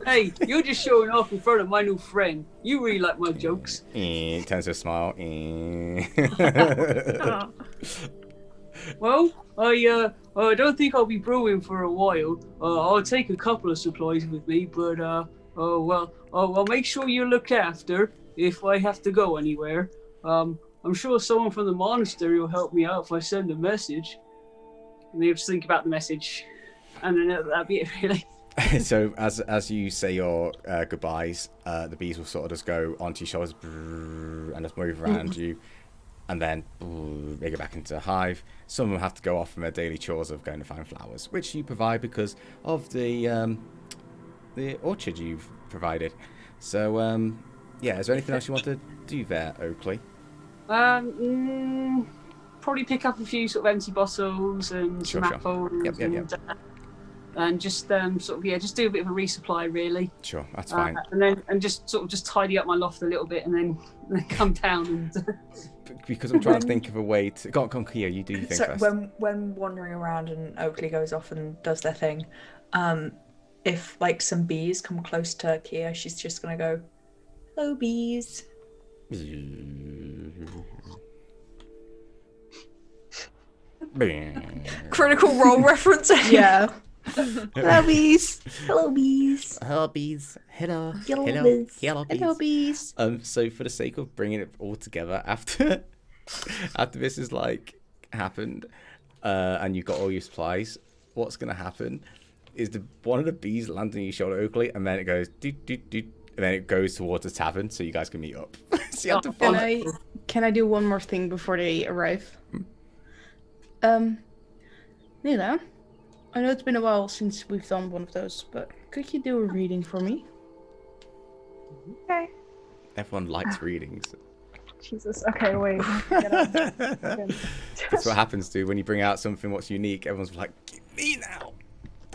hey, you're just showing off in front of my new friend. You really like my jokes. Turns to a smile. Well, I don't think I'll be brewing for a while. I'll take a couple of supplies with me, but I'll make sure you're looked after if I have to go anywhere. I'm sure someone from the monastery will help me out if I send a message. And you just think about the message, and then that'll be it, really. So as you say your goodbyes, the bees will sort of just go onto your shoulders and just move around you, and then they go back into the hive. Some of them have to go off from their daily chores of going to find flowers, which you provide because of the orchard you've provided. So yeah, is there anything else you want to do there, Oakley? Probably pick up a few sort of empty bottles and Sure. some apples. Yep. And just just do a bit of a resupply, really. Sure, that's fine. And just tidy up my loft a little bit, and then come down and. Because I'm trying to think of a way to. Go on, Kia, you do your thing So first. when wandering around and Oakley goes off and does their thing, if like some bees come close to Kia, she's just gonna go, "Hello, bees." Critical Role reference. Yeah. Hello, bees. Hello, bees. Hello, bees. Hello. Hello, Hello. bees. Hello, bees. Hello, bees. So for the sake of bringing it all together after this is like happened, and you've got all your supplies, what's gonna happen is one of the bees lands on your shoulder, Oakley, and then it goes doot doot doot, and then it goes towards the tavern so you guys can meet up. So you have to follow. Can I do one more thing before they arrive? Nila, I know it's been a while since we've done one of those, but could you do a reading for me? Okay. Everyone likes readings. Jesus. Okay, wait. Get up. Okay. That's what happens, dude. When you bring out something what's unique, everyone's like, "Give me now."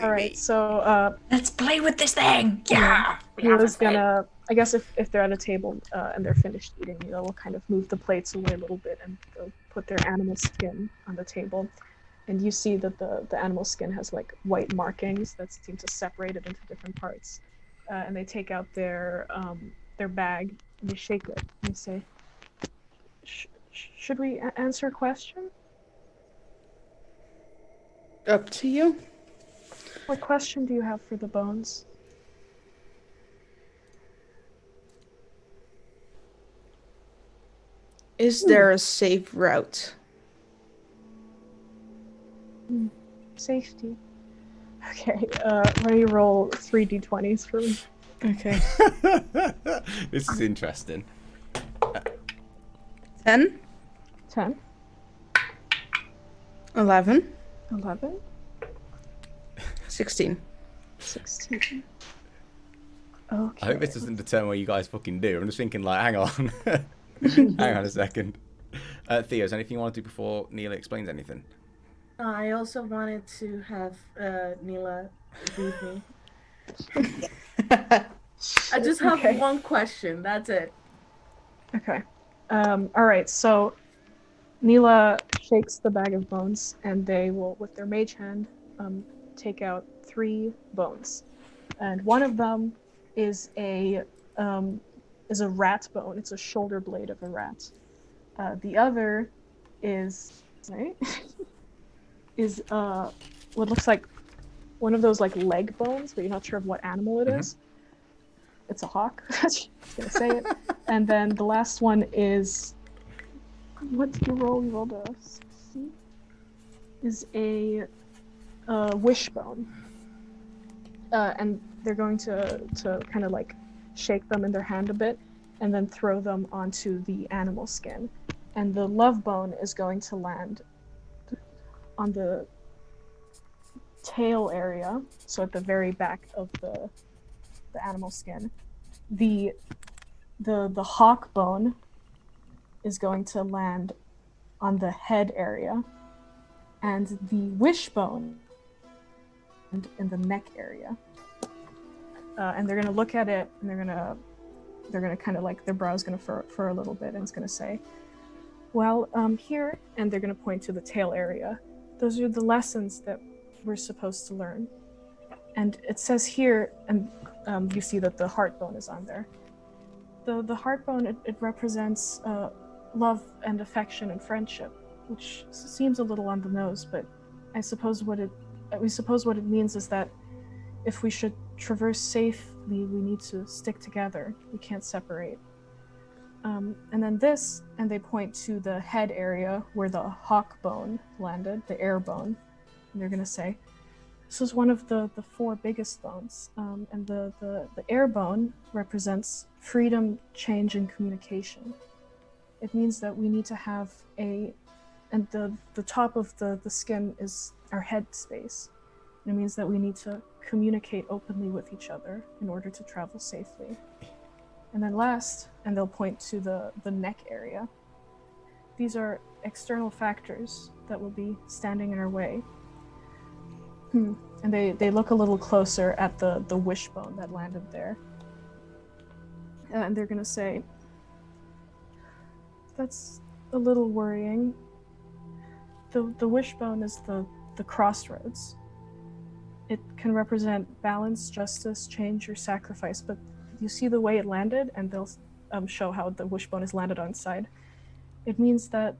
All right. So Let's play with this thing. Yeah. he was gonna. I guess if they're at a table and they're finished eating, we'll kind of move the plates away a little bit and go put their animal skin on the table. And you see that the animal skin has like white markings that seem to separate it into different parts. And they take out their bag and they shake it and they say, "Should we answer a question?" Up to you. What question do you have for the bones? Is there a safe route? Safety. Okay, why don't you roll 3 d20s for me? Okay. This is interesting. 10, 10, 11, 11, 16. 16. Okay. I hope this doesn't determine what you guys fucking do. I'm just thinking, like, hang on. Hang on a second. Theo, is there anything you want to do before Neela explains anything? I also wanted to have Neela leave me. I just have Okay. one question. That's it. Okay. All right. So, Neela shakes the bag of bones, and they will, with their mage hand, take out 3 bones, and one of them is a rat bone. It's a shoulder blade of a rat. The other is is what looks like one of those like leg bones, but you're not sure of what animal it is. It's a hawk. I was gonna say it. And then the last one is, what did you roll? You rolled a 16? is a wishbone. And they're going to kind of like shake them in their hand a bit and then throw them onto the animal skin. And the love bone is going to land on the tail area, so at the very back of the animal skin. The hawk bone is going to land on the head area, and the wishbone in the neck area. And they're gonna look at it, and they're gonna kind of like their brow's gonna furrow a little bit, and it's gonna say, "Well, here," and they're gonna point to the tail area. Those are the lessons that we're supposed to learn. And it says here, and you see that the heart bone is on there. The heart bone, it represents love and affection and friendship, which seems a little on the nose, but I suppose what it means is that if we should traverse safely, we need to stick together. We can't separate. And then this, and they point to the head area where the hawk bone landed, the air bone, and they're gonna say, this is one of the four biggest bones, and the air bone represents freedom, change, and communication. It means that we need to have and the top of the skin is our head space. It means that we need to communicate openly with each other in order to travel safely. And then last, and they'll point to the neck area. These are external factors that will be standing in our way. And they look a little closer at the wishbone that landed there. And they're gonna say, that's a little worrying. The wishbone is the crossroads. It can represent balance, justice, change, or sacrifice, but you see the way it landed, and they'll show how the wishbone is landed on its side. It means that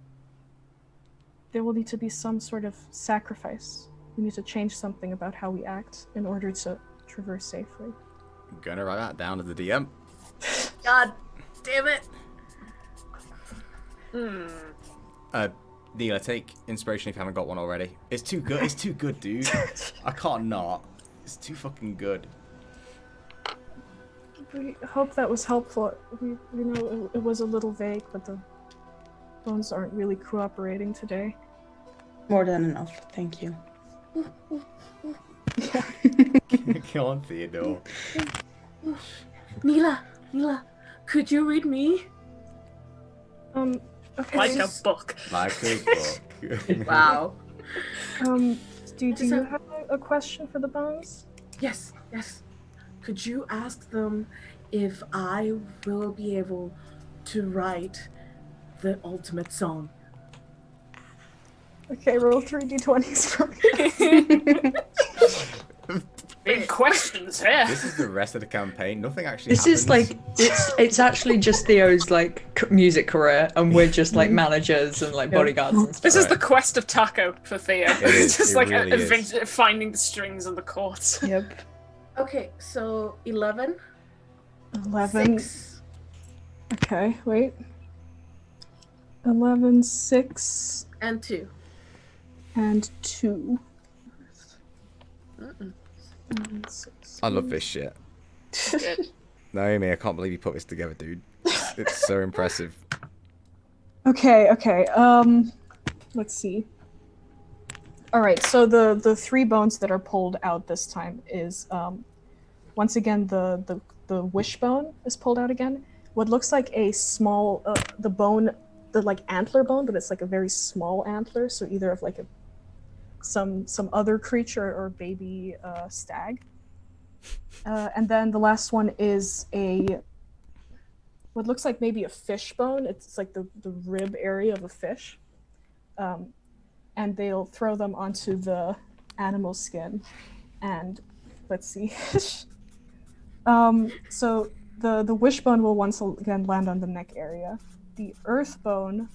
there will need to be some sort of sacrifice. We need to change something about how we act in order to traverse safely. I'm gonna write that down as the DM. God damn it. Neela, take inspiration if you haven't got one already. It's too good. It's too good, dude. I can't not. It's too fucking good. We hope that was helpful. We know it was a little vague, but the bones aren't really cooperating today. More than enough, thank you. Go on, Theodore. Neela, could you read me? Okay. Like a book. Like a book. Wow. Do you have a question for the bones? Yes. Could you ask them if I will be able to write the ultimate song? Okay, roll 3d20s for me. Big questions here. This is the rest of the campaign. Nothing actually This happens. is like it's actually just Theo's like music career, and we're just like managers and like bodyguards and stuff. This is the quest of Taco for Theo. It is, It's just it like really is. adventure, finding the strings on the chords. Yep. Okay, so 11. 11. 6. Okay, wait. 11, 6, And 2. and 2. Mm-mm. 11, 6. I love this shit. Good. Naomi, I can't believe you put this together, dude. It's so impressive. Okay. Let's see. All right, so the three bones that are pulled out this time is once again the wishbone is pulled out again. What looks like a small the bone, the like antler bone, but it's like a very small antler, so either of like some other creature or baby stag. And then the last one is what looks like maybe a fish bone. It's like the rib area of a fish. And they'll throw them onto the animal skin. And let's see. So the wishbone will once again land on the neck area. The earth bone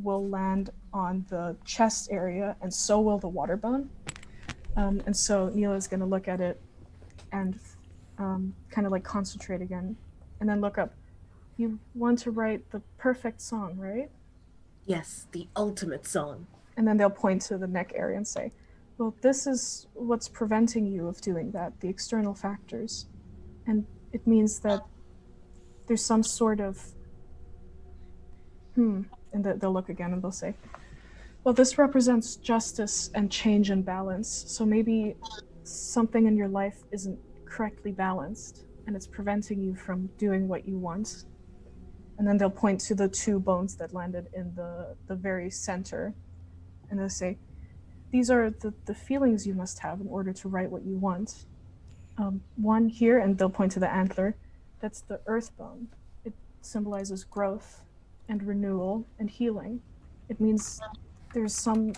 will land on the chest area, and so will the water bone. And so Neela is going to look at it and kind of like concentrate again, and then look up. You want to write the perfect song, right? Yes, the ultimate song. And then they'll point to the neck area and say, well, this is what's preventing you of doing that, the external factors. And it means that there's some sort of, and they'll look again and they'll say, well, this represents justice and change and balance. So maybe something in your life isn't correctly balanced and it's preventing you from doing what you want. And then they'll point to the 2 bones that landed in the very center. And they'll say, these are the feelings you must have in order to write what you want. One here, and they'll point to the antler, that's the earth bone. It symbolizes growth and renewal and healing. It means there's some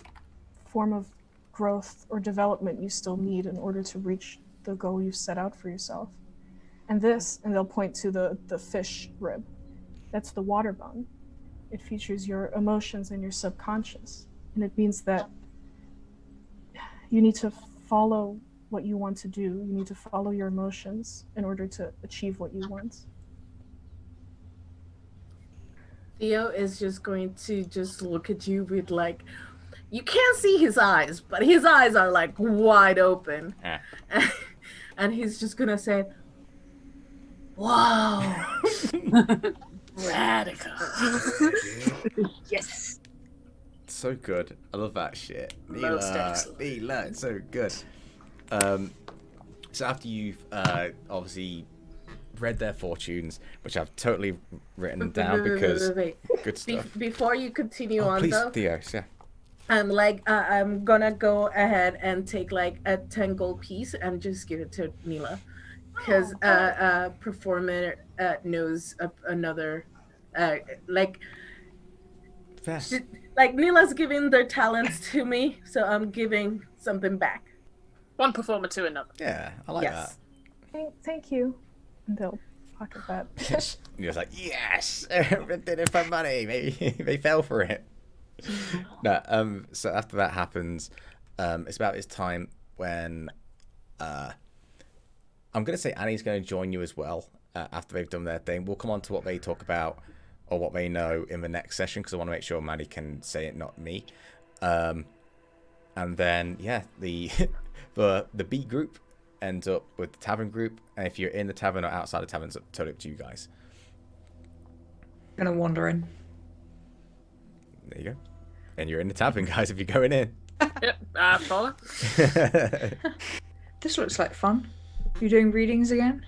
form of growth or development you still need in order to reach the goal you've set out for yourself. And they'll point to the fish rib. That's the water bone. It features your emotions and your subconscious. And it means that you need to follow what you want to do. You need to follow your emotions in order to achieve what you want. Theo is just going to just look at you with like, you can't see his eyes, but his eyes are like wide open. And he's just gonna say, wow. Radical. Yes. So good. I love that shit. Most excellent. Neela, it's so good. So after you've obviously read their fortunes, which I've totally written down because good stuff. Before you continue on, please, though, Theo, yeah. I'm gonna go ahead and take like a 10 gold piece and just give it to Neela, because performer knows another Fair. like Neela's giving their talents to me, so I'm giving something back. One performer to another. Yeah, I like Yes. Thank you. And they'll pocket that. that. And you're like, yes, I did it for money. Maybe they fell for it. No, so after that happens, it's about this time when I'm going to say Annie's going to join you as well after they've done their thing. We'll come on to what they talk about or what they know in the next session because I want to make sure Maddie can say it, not me. And then, yeah, the B group ends up with the tavern group. And if you're in the tavern or outside the tavern, it's totally up to you guys. Gonna wander in. There you go. And you're in the tavern, guys, if you're going in. Yep, follow. This looks like fun. You doing readings again?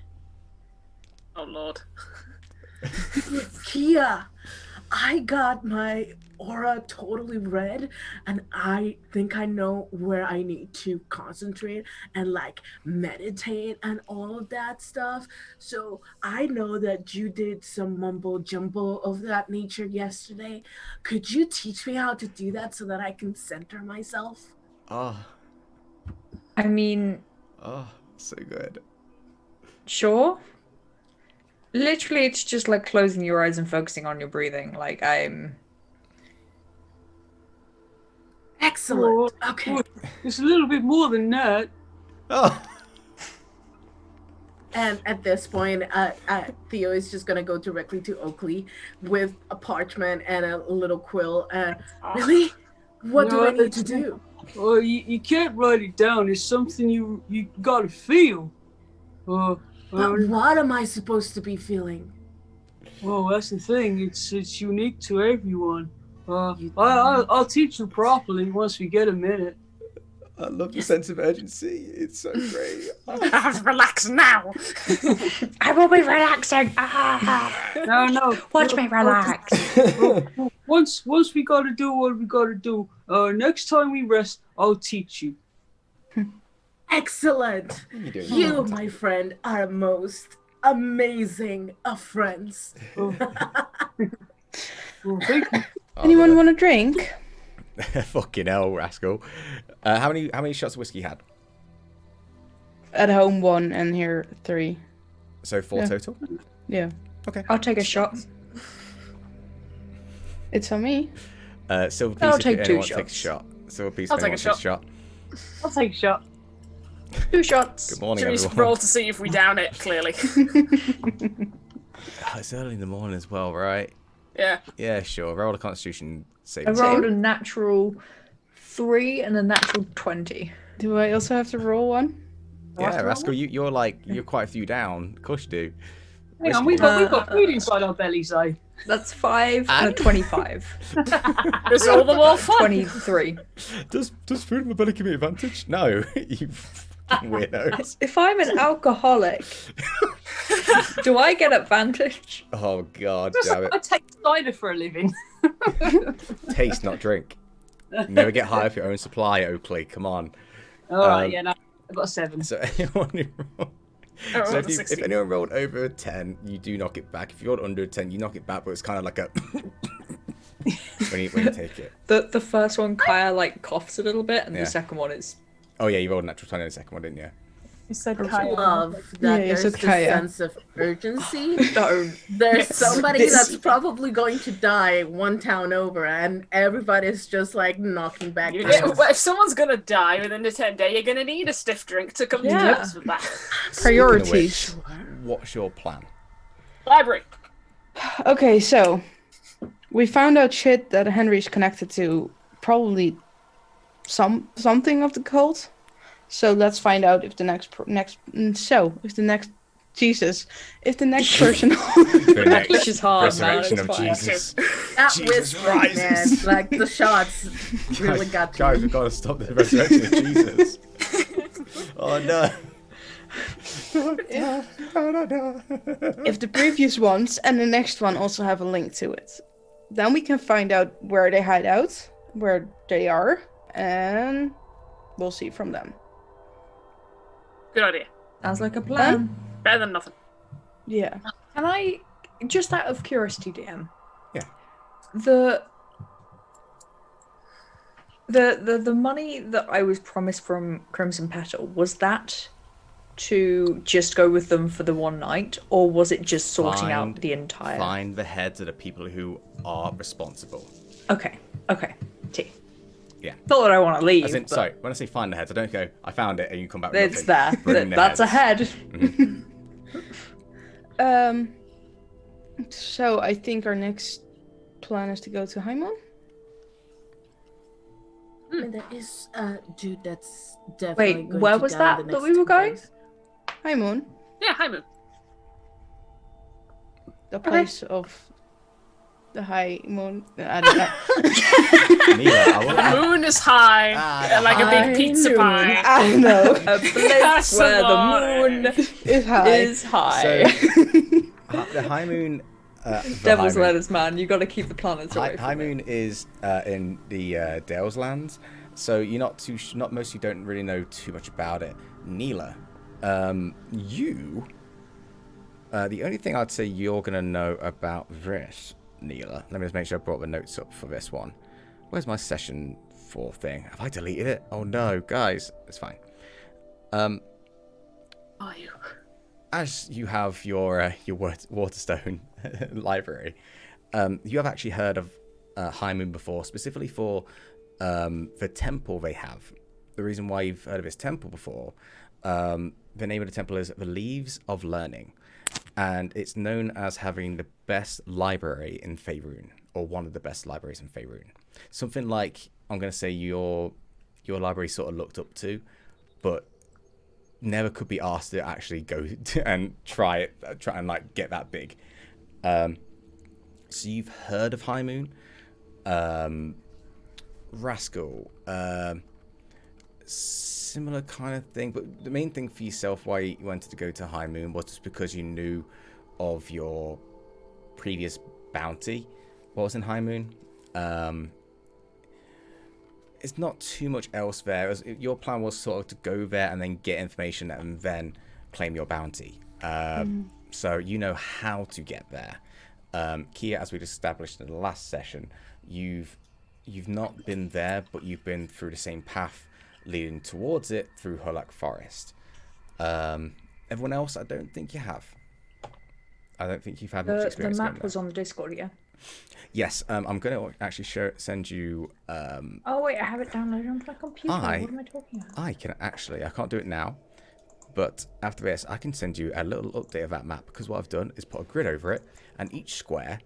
Oh, Lord. Kia, I got my aura totally red, and I think I know where I need to concentrate and like meditate and all of that stuff. So I know that you did some mumbo jumbo of that nature yesterday. Could you teach me how to do that so that I can center myself? Oh, I mean, so good. sure. Literally, it's just like closing your eyes and focusing on your breathing. Like, I'm... Excellent. Okay. It's a little bit more than that. Oh. And at this point, Theo is just gonna go directly to Oakley with a parchment and a little quill. Really? What do I need to do? Well, you can't write it down. It's something you gotta feel. But what am I supposed to be feeling? Well, that's the thing. It's unique to everyone. I'll teach you properly once we get a minute. I love the sense of urgency. It's so great. Relax now. I will be relaxing. No. Watch me relax. Once we gotta do what we gotta do. Next time we rest, I'll teach you. Excellent. You, my friend, are most amazing of friends. Well, thank you. Anyone want a drink? Fucking hell, rascal. How many shots of whiskey you had? At home 1 and here 3. So 4 total? Yeah. Okay. I'll take a shot. It's on me. Silver piece I'll if take anyone 2 takes a shots. shot. Silver piece I'll if anyone take a takes a shot. I'll take a shot. 2 shots. Good morning, Should we everyone. roll to see if we down it, clearly? It's early in the morning as well, right? Yeah. Yeah, sure. Roll a constitution save. I rolled a natural 3 and a natural 20. Do I also have to roll one? Yeah, Rascal, you're quite a few down. Of course you do. Hang on, we've got food inside our bellies, though. That's 5 and a 25. There's all the more fun. 23. Does food in my belly give me advantage? No, you fucking weirdos. If I'm an alcoholic, do I get advantage? Oh god, damn I it! take cider for a living. Taste, not drink. Never get high off your own supply, Oakley. Come on. All right, yeah, no, I've got a 7. So anyone who rolled, if anyone rolled over a 10, you do knock it back. If you rolled under a 10, you knock it back, but it's kind of like a when you take it. The first one, Kaya coughs a little bit, and the second one is. Oh yeah, you rolled a natural 20 in the second one, didn't you? You said I Kaya. love that Yeah, there's so this Kaya. sense of urgency. Don't. There's somebody that's probably going to die one town over, and everybody's just knocking back. If someone's gonna die within the 10 day, you're gonna need a stiff drink to come to grips with that. Priorities. Speaking of which, what's your plan? Library. Okay, so we found out shit that Henry's connected to probably something of the cult. So let's find out if the next person The next Which is hard, man. resurrection It's of fine. Jesus. That Jesus whisper, man, rises. the shots really got to Guys, me. we've got to stop the resurrection of Jesus. Oh no. if the previous ones and the next one also have a link to it, then we can find out where they hide out, where they are, and we'll see from them. Good idea. Sounds like a plan. Better than nothing. Yeah. Can I, just out of curiosity, DM? Yeah. The money that I was promised from Crimson Petal, was that to just go with them for the one night, or was it just sorting out the entire? Find the heads of the people who are responsible. Okay. T. Yeah. Not that I want to leave. As in, but sorry, when I say find the heads, I don't go, I found it, and you come back with it's nothing. there. Bring the That's a heads. head. So I think our next plan is to go to Haimon. There is a dude that's definitely Wait, going where to was die that the that next we were 2 going? days. Haimon, Yeah, hi Moon. the place of the high moon. I don't know. Neela, I will- The moon is high, like a high big pizza moon. pie. I don't know. A place where the moon It's high. is high. The high moon. Devil's high moon. lettuce, man. You got to keep the planets away High from it. moon is in the Dales lands, so you're not most of you don't really know too much about it. Neela, you. The only thing I'd say you're gonna know about this, Neela. Let me just make sure I brought the notes up for this one. Where's my session 4 thing? Have I deleted it? Oh no, guys, it's fine. Are you? As you have your Waterstone library, you have actually heard of High Moon before, specifically for the temple they have. The reason why you've heard of this temple before, the name of the temple is the Leaves of Learning, and it's known as having the best library in Faerun, or one of the best libraries in Faerun. Something like, I'm going to say your library sort of looked up to, but never could be asked to actually go and try and get that big. So you've heard of High Moon, Rascal, similar kind of thing, but the main thing for yourself why you wanted to go to High Moon was just because you knew of your previous bounty. What was in High Moon? It's not too much else there. Your plan was sort of to go there and then get information and then claim your bounty. So you know how to get there. Kia, as we established in the last session, you've not been there, but you've been through the same path leading towards it through Hulak Forest. Everyone else, I don't think you have. I don't think you've had much The experience. map going was there. on the Discord, yeah? Yes, I'm going to actually send you. Oh, wait, I have it downloaded onto my computer. What am I talking about? I can't do it now, but after this, I can send you a little update of that map, because what I've done is put a grid over it, and each square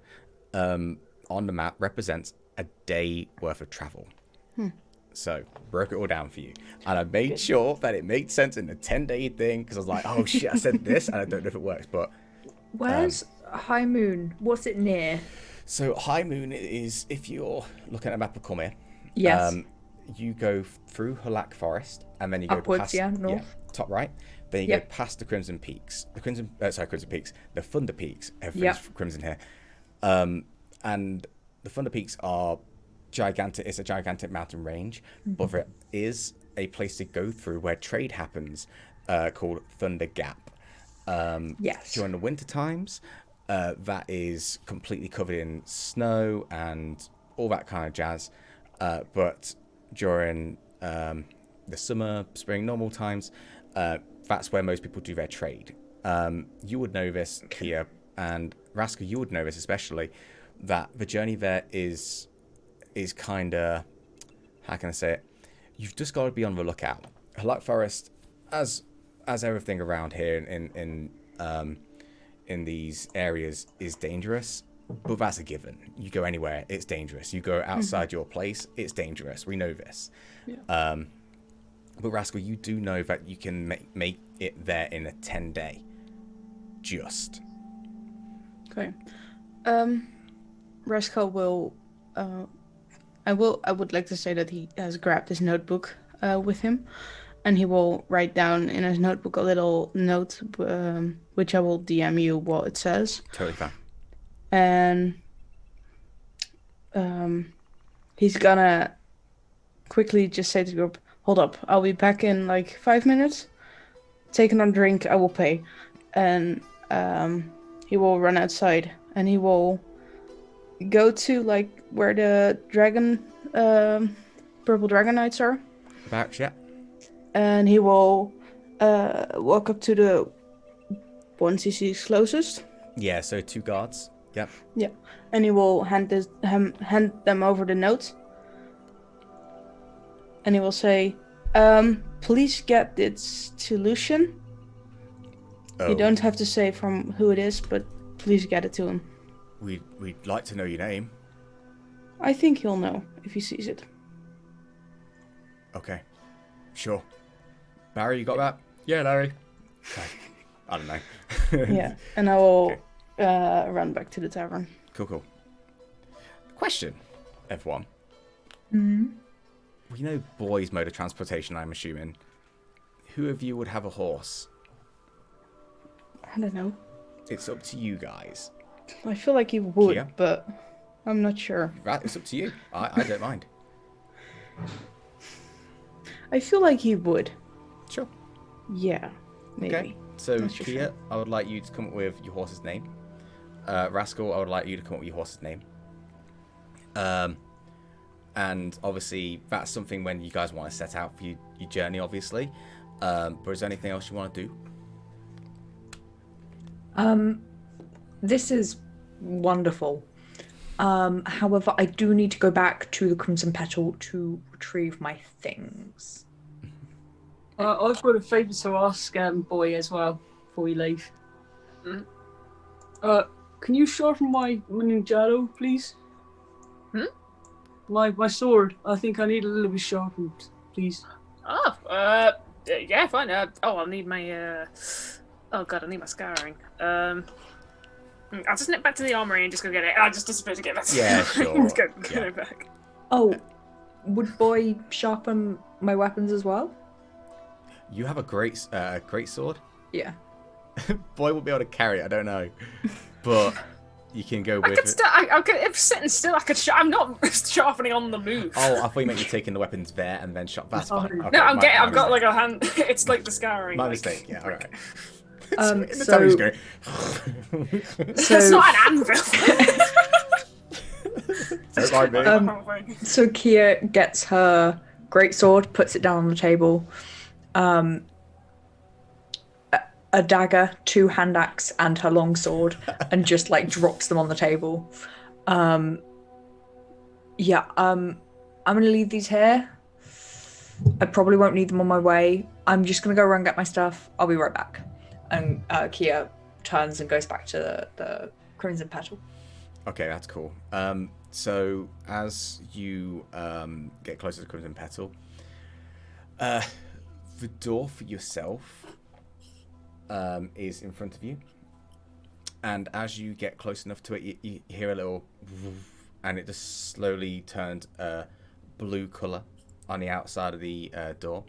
on the map represents a day worth of travel. So broke it all down for you, and I made sure that it made sense in the 10-day thing because I was like, oh shit, I said this, and I don't know if it works, but. Where's High Moon? What's it near? So High Moon is, if you're looking at a map of Cormier, Yes. You go through Hulak Forest, and then you go Upwards, past, north. top right. Then you go past the Crimson Peaks. Crimson Peaks. The Thunder Peaks. Everything's crimson here. And the Thunder Peaks are gigantic. It's a gigantic mountain range, but there is a place to go through where trade happens, called Thunder Gap. During the winter times, that is completely covered in snow and all that kind of jazz. But during the summer, spring, normal times, that's where most people do their trade. You would know this, Kia, and Raska, you would know this especially, that the journey there is kind of, how can I say it? You've just got to be on the lookout. Hulak Forest, as everything around here in these areas is dangerous, but that's a given. You go anywhere, it's dangerous. You go outside your place, it's dangerous. We know this. Yeah. But Rascal, you do know that you can make it there in a 10-day. Just. Okay. Rascal will. I would like to say that he has grabbed his notebook with him, and he will write down in his notebook a little note, which I will DM you what it says. Totally fine. And he's gonna quickly just say to the group, "Hold up, I'll be back in like 5 minutes. Take another drink, I will pay." And he will run outside, and he will go to like where the purple dragon knights are. About, yeah. And he will walk up to the ones he sees closest. Yeah, so 2 guards. Yep. Yeah, and he will hand them over the note. And he will say, "Please get this to Lucian." Oh. You don't have to say from who it is, but please get it to him. We'd like to know your name. I think he'll know if he sees it. Okay. Sure. Barry, you got that? Yeah, Larry. Okay. I don't know. Yeah, and I will run back to the tavern. Cool. Question, everyone. Mm-hmm. We know boys' mode of transportation, I'm assuming. Who of you would have a horse? I don't know. It's up to you guys. I feel like he would, Kia? but I'm not sure. Right, it's up to you. I don't mind. I feel like he would. Sure. Yeah, maybe. Okay. So, That's your Kia, shame. I would like you to come up with your horse's name. Rascal, I would like you to come up with your horse's name. And obviously, that's something when you guys want to set out for your journey, obviously. But is there anything else you want to do? This is wonderful. However, I do need to go back to the Crimson Petal to retrieve my things. I've got a favour to ask, boy, as well, before we leave. Can you sharpen my ninjalo, please? My sword. I think I need a little bit sharpened, please. Oh, yeah, fine. I'll need my, oh god, I need my scouring. I'll just nip back to the armory and just go get it. I'll just disappear to get that. Yeah, sure. Go back. Oh, would boy sharpen my weapons as well? You have a great sword. Yeah. Boy will be able to carry it. I don't know, but you can go with it. I could, if sitting still, I could. I'm not sharpening on the move. Oh, I thought you meant you're taking the weapons there and then shot. That's fine. Okay, No, I've got like a hand. It's like the scouring. My mistake. Yeah. All right. So It's not an anvil. Don't mind me. So Kia gets her greatsword, puts it down on the table. A dagger, 2 hand axe, and her long sword, and just like drops them on the table. I'm gonna leave these here. I probably won't need them on my way. I'm just gonna go around and get my stuff. I'll be right back. And Kia turns and goes back to the Crimson Petal. Okay, that's cool. So as you get closer to Crimson Petal, the door for yourself is in front of you, and as you get close enough to it, you hear a little and it just slowly turns a blue colour on the outside of the door.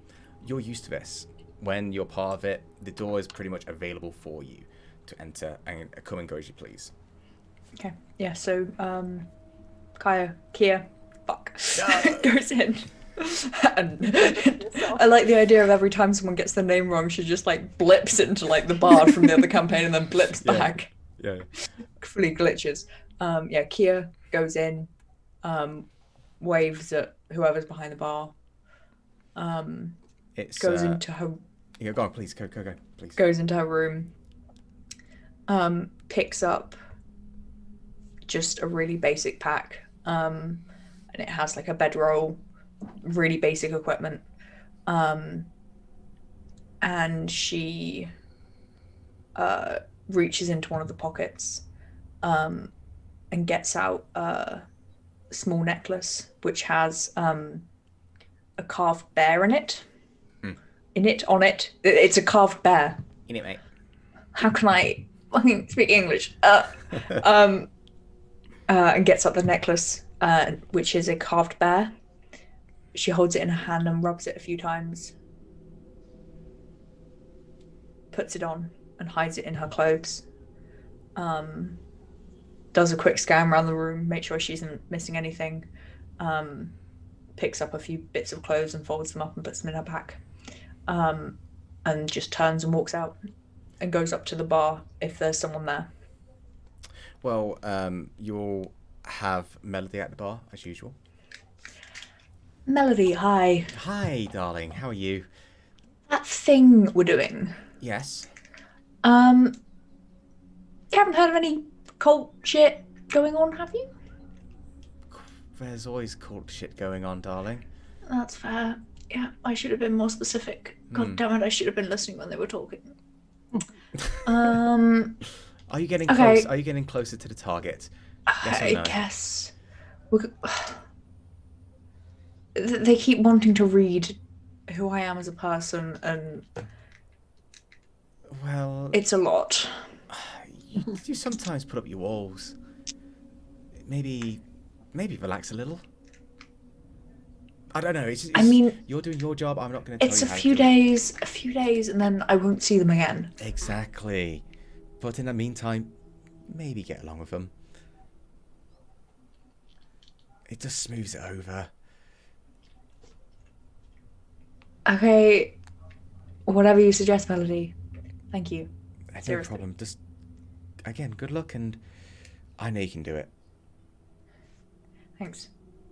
You're used to this. When you're part of it, the door is pretty much available for you to enter, and come and go as you please. Okay. Yeah, so Kia, goes in. And I like the idea of every time someone gets their name wrong, she just like blips into like the bard from the other campaign and then blips back. Yeah. Fully glitches. Kia goes in, waves at whoever's behind the bar. Goes into her. Yeah, go on, please. Go, please. Goes into her room. Picks up just a really basic pack. And it has like a bedroll, really basic equipment. And she reaches into one of the pockets and gets out a small necklace which has a carved bear in it. On it. It's a carved bear. In it, mate. How can I fucking speak English? And gets up the necklace, which is a carved bear. She holds it in her hand and rubs it a few times. Puts it on and hides it in her clothes. Does a quick scan around the room, make sure she isn't missing anything. Picks up a few bits of clothes and folds them up and puts them in her pack. And just turns and walks out and goes up to the bar if there's someone there. Well, you'll have Melody at the bar as usual. Melody, hi. Hi, darling. How are you? That thing we're doing. Yes. You haven't heard of any cult shit going on, have you? There's always cult shit going on, darling. That's fair. Yeah, I should have been more specific. God damn it, I should have been listening when they were talking. Are you getting close? Are you getting closer to the target? Yes or no? I guess. They keep wanting to read who I am as a person, and well, it's a lot. You sometimes put up your walls. Maybe relax a little. I don't know. I mean, you're doing your job. I'm not going to tell you. It's a few days, and then I won't see them again. Exactly. But in the meantime, maybe get along with them. It just smooths it over. Okay, whatever you suggest, Melody. Thank you. No problem. Just, again, good luck, and I know you can do it. Thanks.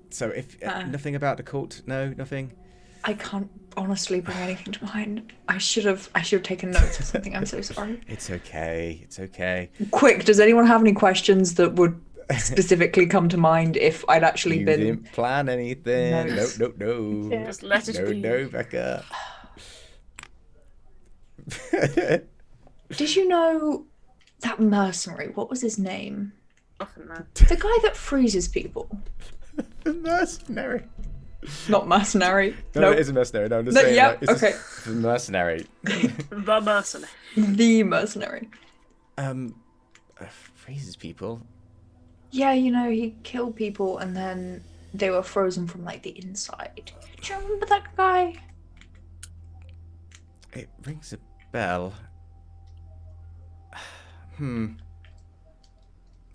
So if nothing about the cult, no, nothing. I can't honestly bring anything to mind. I should have taken notes or something. I'm so sorry. It's okay. It's okay. Quick, does anyone have any questions that would specifically come to mind if I'd actually you been? Didn't plan anything. Notes. No. Yeah. Just let it be. No, Becca. Did you know that mercenary? What was his name? Often that. The guy that freezes people. The mercenary. Not mercenary. No, nope. It is a mercenary. No, I'm just saying. Yeah, Like, it's okay. Just the mercenary. The mercenary. The mercenary. Freezes people. Yeah, you know, he killed people and then they were frozen from like the inside. Do you remember that guy? It rings a bell.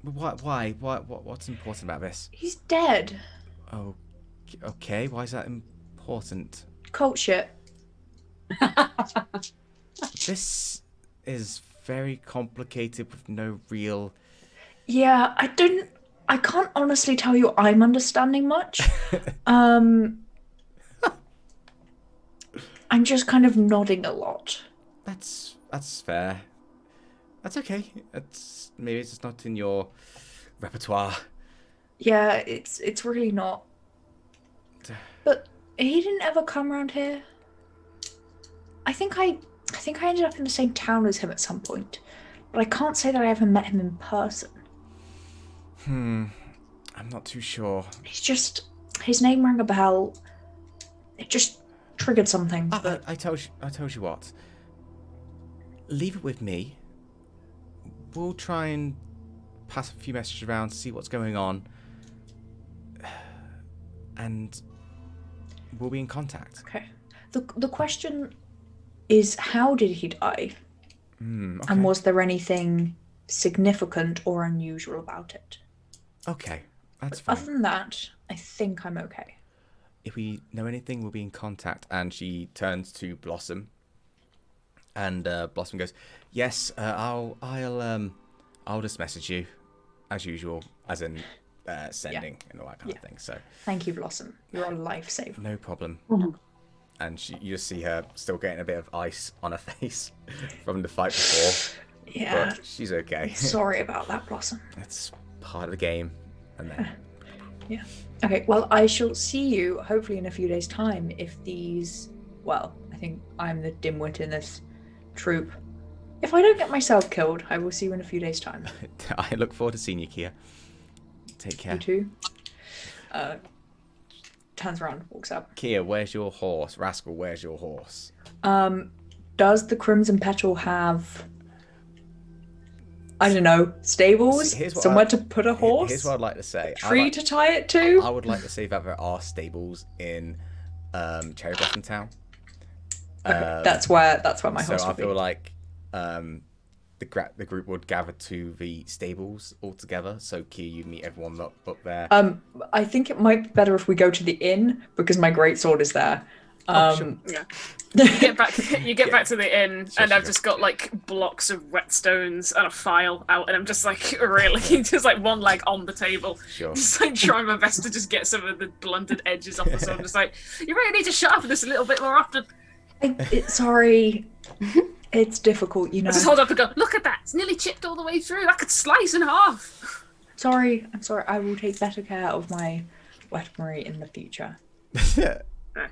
Why? What's important about this? He's dead. Oh, okay. Why is that important? Cult shit. This is very complicated with no real... Yeah, I can't honestly tell you I'm understanding much. I'm just kind of nodding a lot. That's fair. That's okay. Maybe it's just not in your repertoire. Yeah, it's really not. But he didn't ever come around here. I think I ended up in the same town as him at some point, but I can't say that I ever met him in person. I'm not too sure. It's just his name rang a bell. It just triggered something. But I told you what. Leave it with me. We'll try and pass a few messages around, see what's going on, and we'll be in contact. okay. The question is, how did he die? Okay. And was there anything significant or unusual about it? Okay, that's fine. Other than that, I think I'm okay. If we know anything, we'll be in contact. And she turns to Blossom, and Blossom goes, "Yes, I'll just message you, as usual, as in sending and all that kind of thing." So Thank you, Blossom. You're a lifesaver. no problem. And you just see her still getting a bit of ice on her face from the fight before. Yeah. But she's okay. Sorry about that, Blossom. It's part of the game. And then Yeah. Okay, well, I shall see you hopefully in a few days' time if these... Well, I think I'm the dimwit in this troop. If I don't get myself killed, I will see you in a few days' time. I look forward to seeing you, Kia. Take care. You too. Turns around, walks up. Kia, where's your horse? Rascal, where's your horse? Does the Crimson Petal have... I don't know, stables? Here's what Somewhere to put a horse? Here's what I'd like to say. Tree to tie it to? I would like to say that there are stables in Cherry Blossom Town. Okay, that's where my horse So I would be. feel like the group would gather to the stables all together. So Kia, you meet everyone up there. I think it might be better if we go to the inn because my greatsword is there. Sure. Yeah. You get back to the inn, and I've just got like blocks of whetstones and a file out, and I'm just like really just like one leg on the table, Sure. just like trying my best to just get some of the blunted edges off the sword. I'm just like, you really need to sharpen this a little bit more often. Sorry, it's difficult, you know. I just hold up and go, look at that, it's nearly chipped all the way through. I could slice in half. I'm sorry. I will take better care of my weaponry in the future.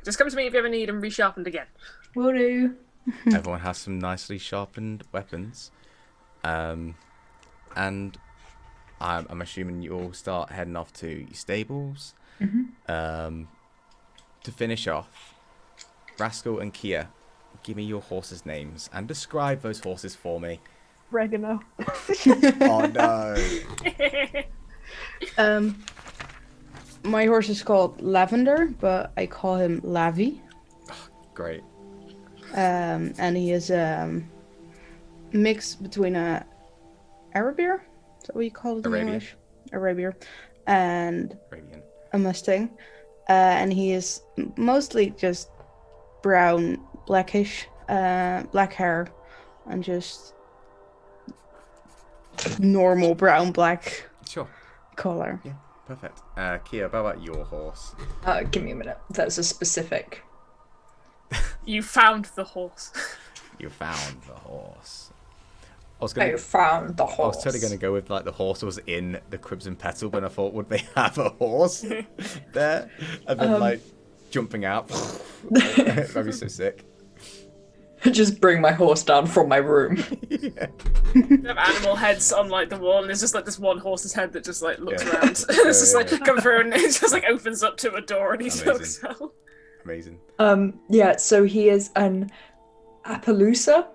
Just come to me if you ever need them resharpened again. Will do. Everyone has some nicely sharpened weapons. And I'm assuming you all start heading off to your stables. To finish off, Rascal and Kia, give me your horses' names and describe those horses for me. Oregano. Oh no. My horse is called Lavender, but I call him Lavi. Great. And he is a mix between a Arabier, is that what you call it in Arabian. English? Arabier, and Arabian. a Mustang. And he is mostly just brown, blackish, black hair, and just normal brown black Sure. color. Yeah. Perfect. Kia, how about your horse? Give me a minute. That's a specific. You found the horse. You found the horse. I was found the horse. I was totally going to go with like the horse was in the Crimson Petal, but I thought, would they have a horse there? And then like jumping out. That'd be so sick. Just bring my horse down from my room. Yeah. They have animal heads on like the wall, and there's just like this one horse's head that just like looks around. It's just like come through, and it just like opens up to a door, and he looks out. Amazing. Yeah. So he is an Appaloosa.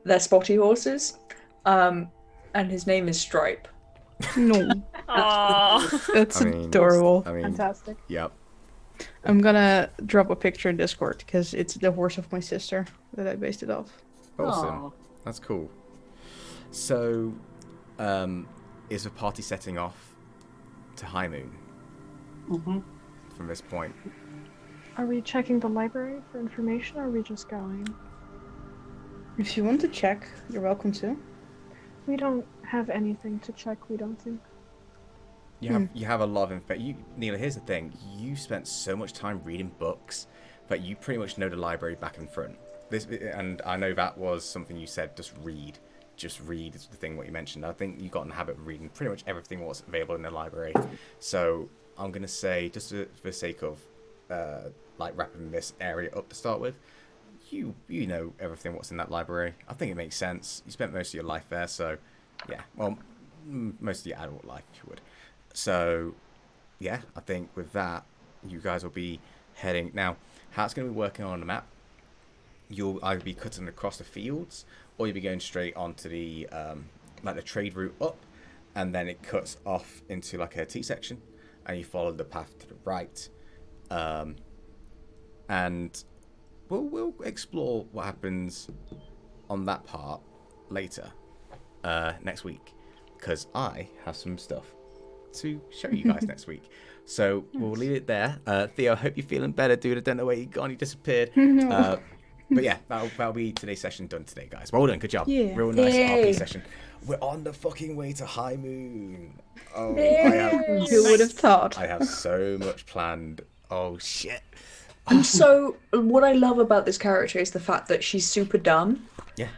They're spotty horses. And his name is Stripe. No, Aww. that's I mean, adorable. Fantastic. Yep. I'm gonna drop a picture in Discord because it's the horse of my sister that I based it off. Awesome. Aw. That's cool. So, is the party setting off to High Moon from this point? Are we checking the library for information, or are we just going? If you want to check, you're welcome to. We don't have anything to check, we don't think. You have a lot of information. Neela, here's the thing. You spent so much time reading books that you pretty much know the library back and front. And I know that was something you said, just read. Just read is the thing what you mentioned. I think you got in the habit of reading pretty much everything what's available in the library. So I'm going to say, just for the sake of like wrapping this area up to start with, you know everything what's in that library. I think it makes sense. You spent most of your life there, so yeah. Well, most of your adult life, if you would. So, yeah, I think with that, you guys will be heading now. How it's going to be working on the map? You'll either be cutting across the fields, or you'll be going straight onto the like the trade route up, and then it cuts off into like a T section, and you follow the path to the right, and we'll explore what happens on that part later next week, because I have some stuff to show you guys next week. So we'll leave it there. Theo, I hope you're feeling better, dude. I don't know where you gone. You disappeared. No. But yeah, that'll be today's session done today, guys. Well done. Good job. Yeah. Real nice Yay. RP session. We're on the fucking way to High Moon. Oh, Who would have thought? I have so much planned. Oh, shit. So what I love about this character is the fact that she's super dumb. Yeah.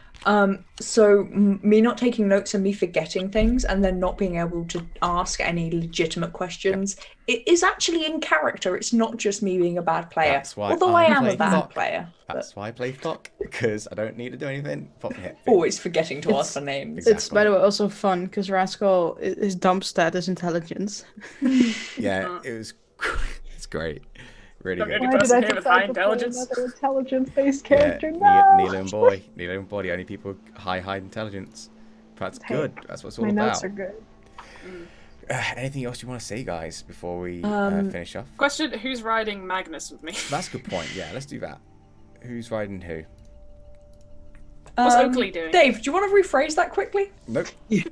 So me not taking notes and me forgetting things and then not being able to ask any legitimate questions, it is actually in character. It's not just me being a bad player. That's why Although I am play a bad Flock. player. That's why I play Flock, because I don't need to do anything. Pop my head. Always forgetting to ask for names. Exactly. It's, by the way, also fun because Rascal, his dump stat is intelligence. Yeah, it's great. Really Not good. really. Why did I Person here with decide high to play intelligence? another intelligence-based Yeah, character? No! Neil and Boy. Neil and Boy, the only people with high intelligence. That's Hey, good. That's what it's all My about. notes are good. Anything else you want to say, guys, before we finish off? Question: who's riding Magnus with me? That's a good point. Yeah, let's do that. Who's riding who? What's Oakley doing? Dave, do you want to rephrase that quickly? Nope. I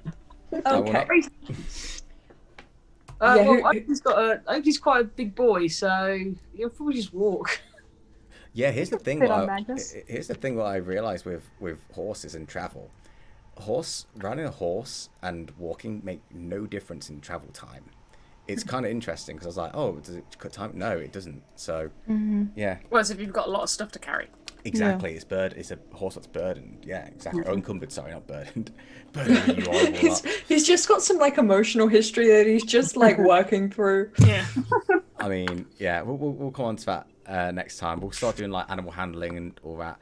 will Okay. not. Yeah, Well, Oakley's quite a big boy, so he'll probably just walk. Yeah, here's the thing. Fit on Magnus. Here's the thing. What I realized with horses and travel, riding a horse and walking make no difference in travel time. It's kind of interesting because I was like, oh, does it cut time? No, it doesn't. So yeah, Whereas if you've got a lot of stuff to carry. exactly. It's a horse that's burdened. Yeah, exactly. Or encumbered. Sorry, not burdened. Burdened. You horrible lot. He's just got some like emotional history that he's just like working through. Yeah. I mean, yeah, we'll come on to that next time. We'll start doing like animal handling and all that.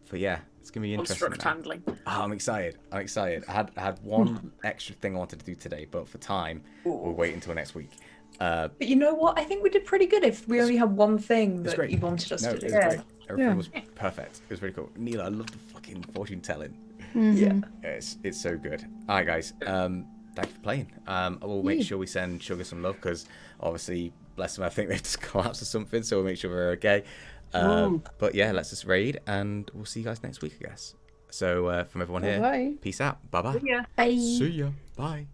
But yeah, it's gonna be interesting. Construct now. handling. Oh, I'm excited. I had one extra thing I wanted to do today, but for time, we'll wait until next week. But you know what? I think we did pretty good if we only had one thing It's that great. you wanted us No, to it do. was great. Everything was perfect. It was really cool. Neela, I love the fucking fortune telling. Yeah. It's so good. All right, guys. Thanks for playing. I will make sure we send Sugar some love because obviously, bless them, I think they've just collapsed or something. So we'll make sure we're okay. But yeah, let's just raid and we'll see you guys next week, I guess. So from everyone here, Bye. peace out. Bye bye. Yeah. Bye. See ya. Bye.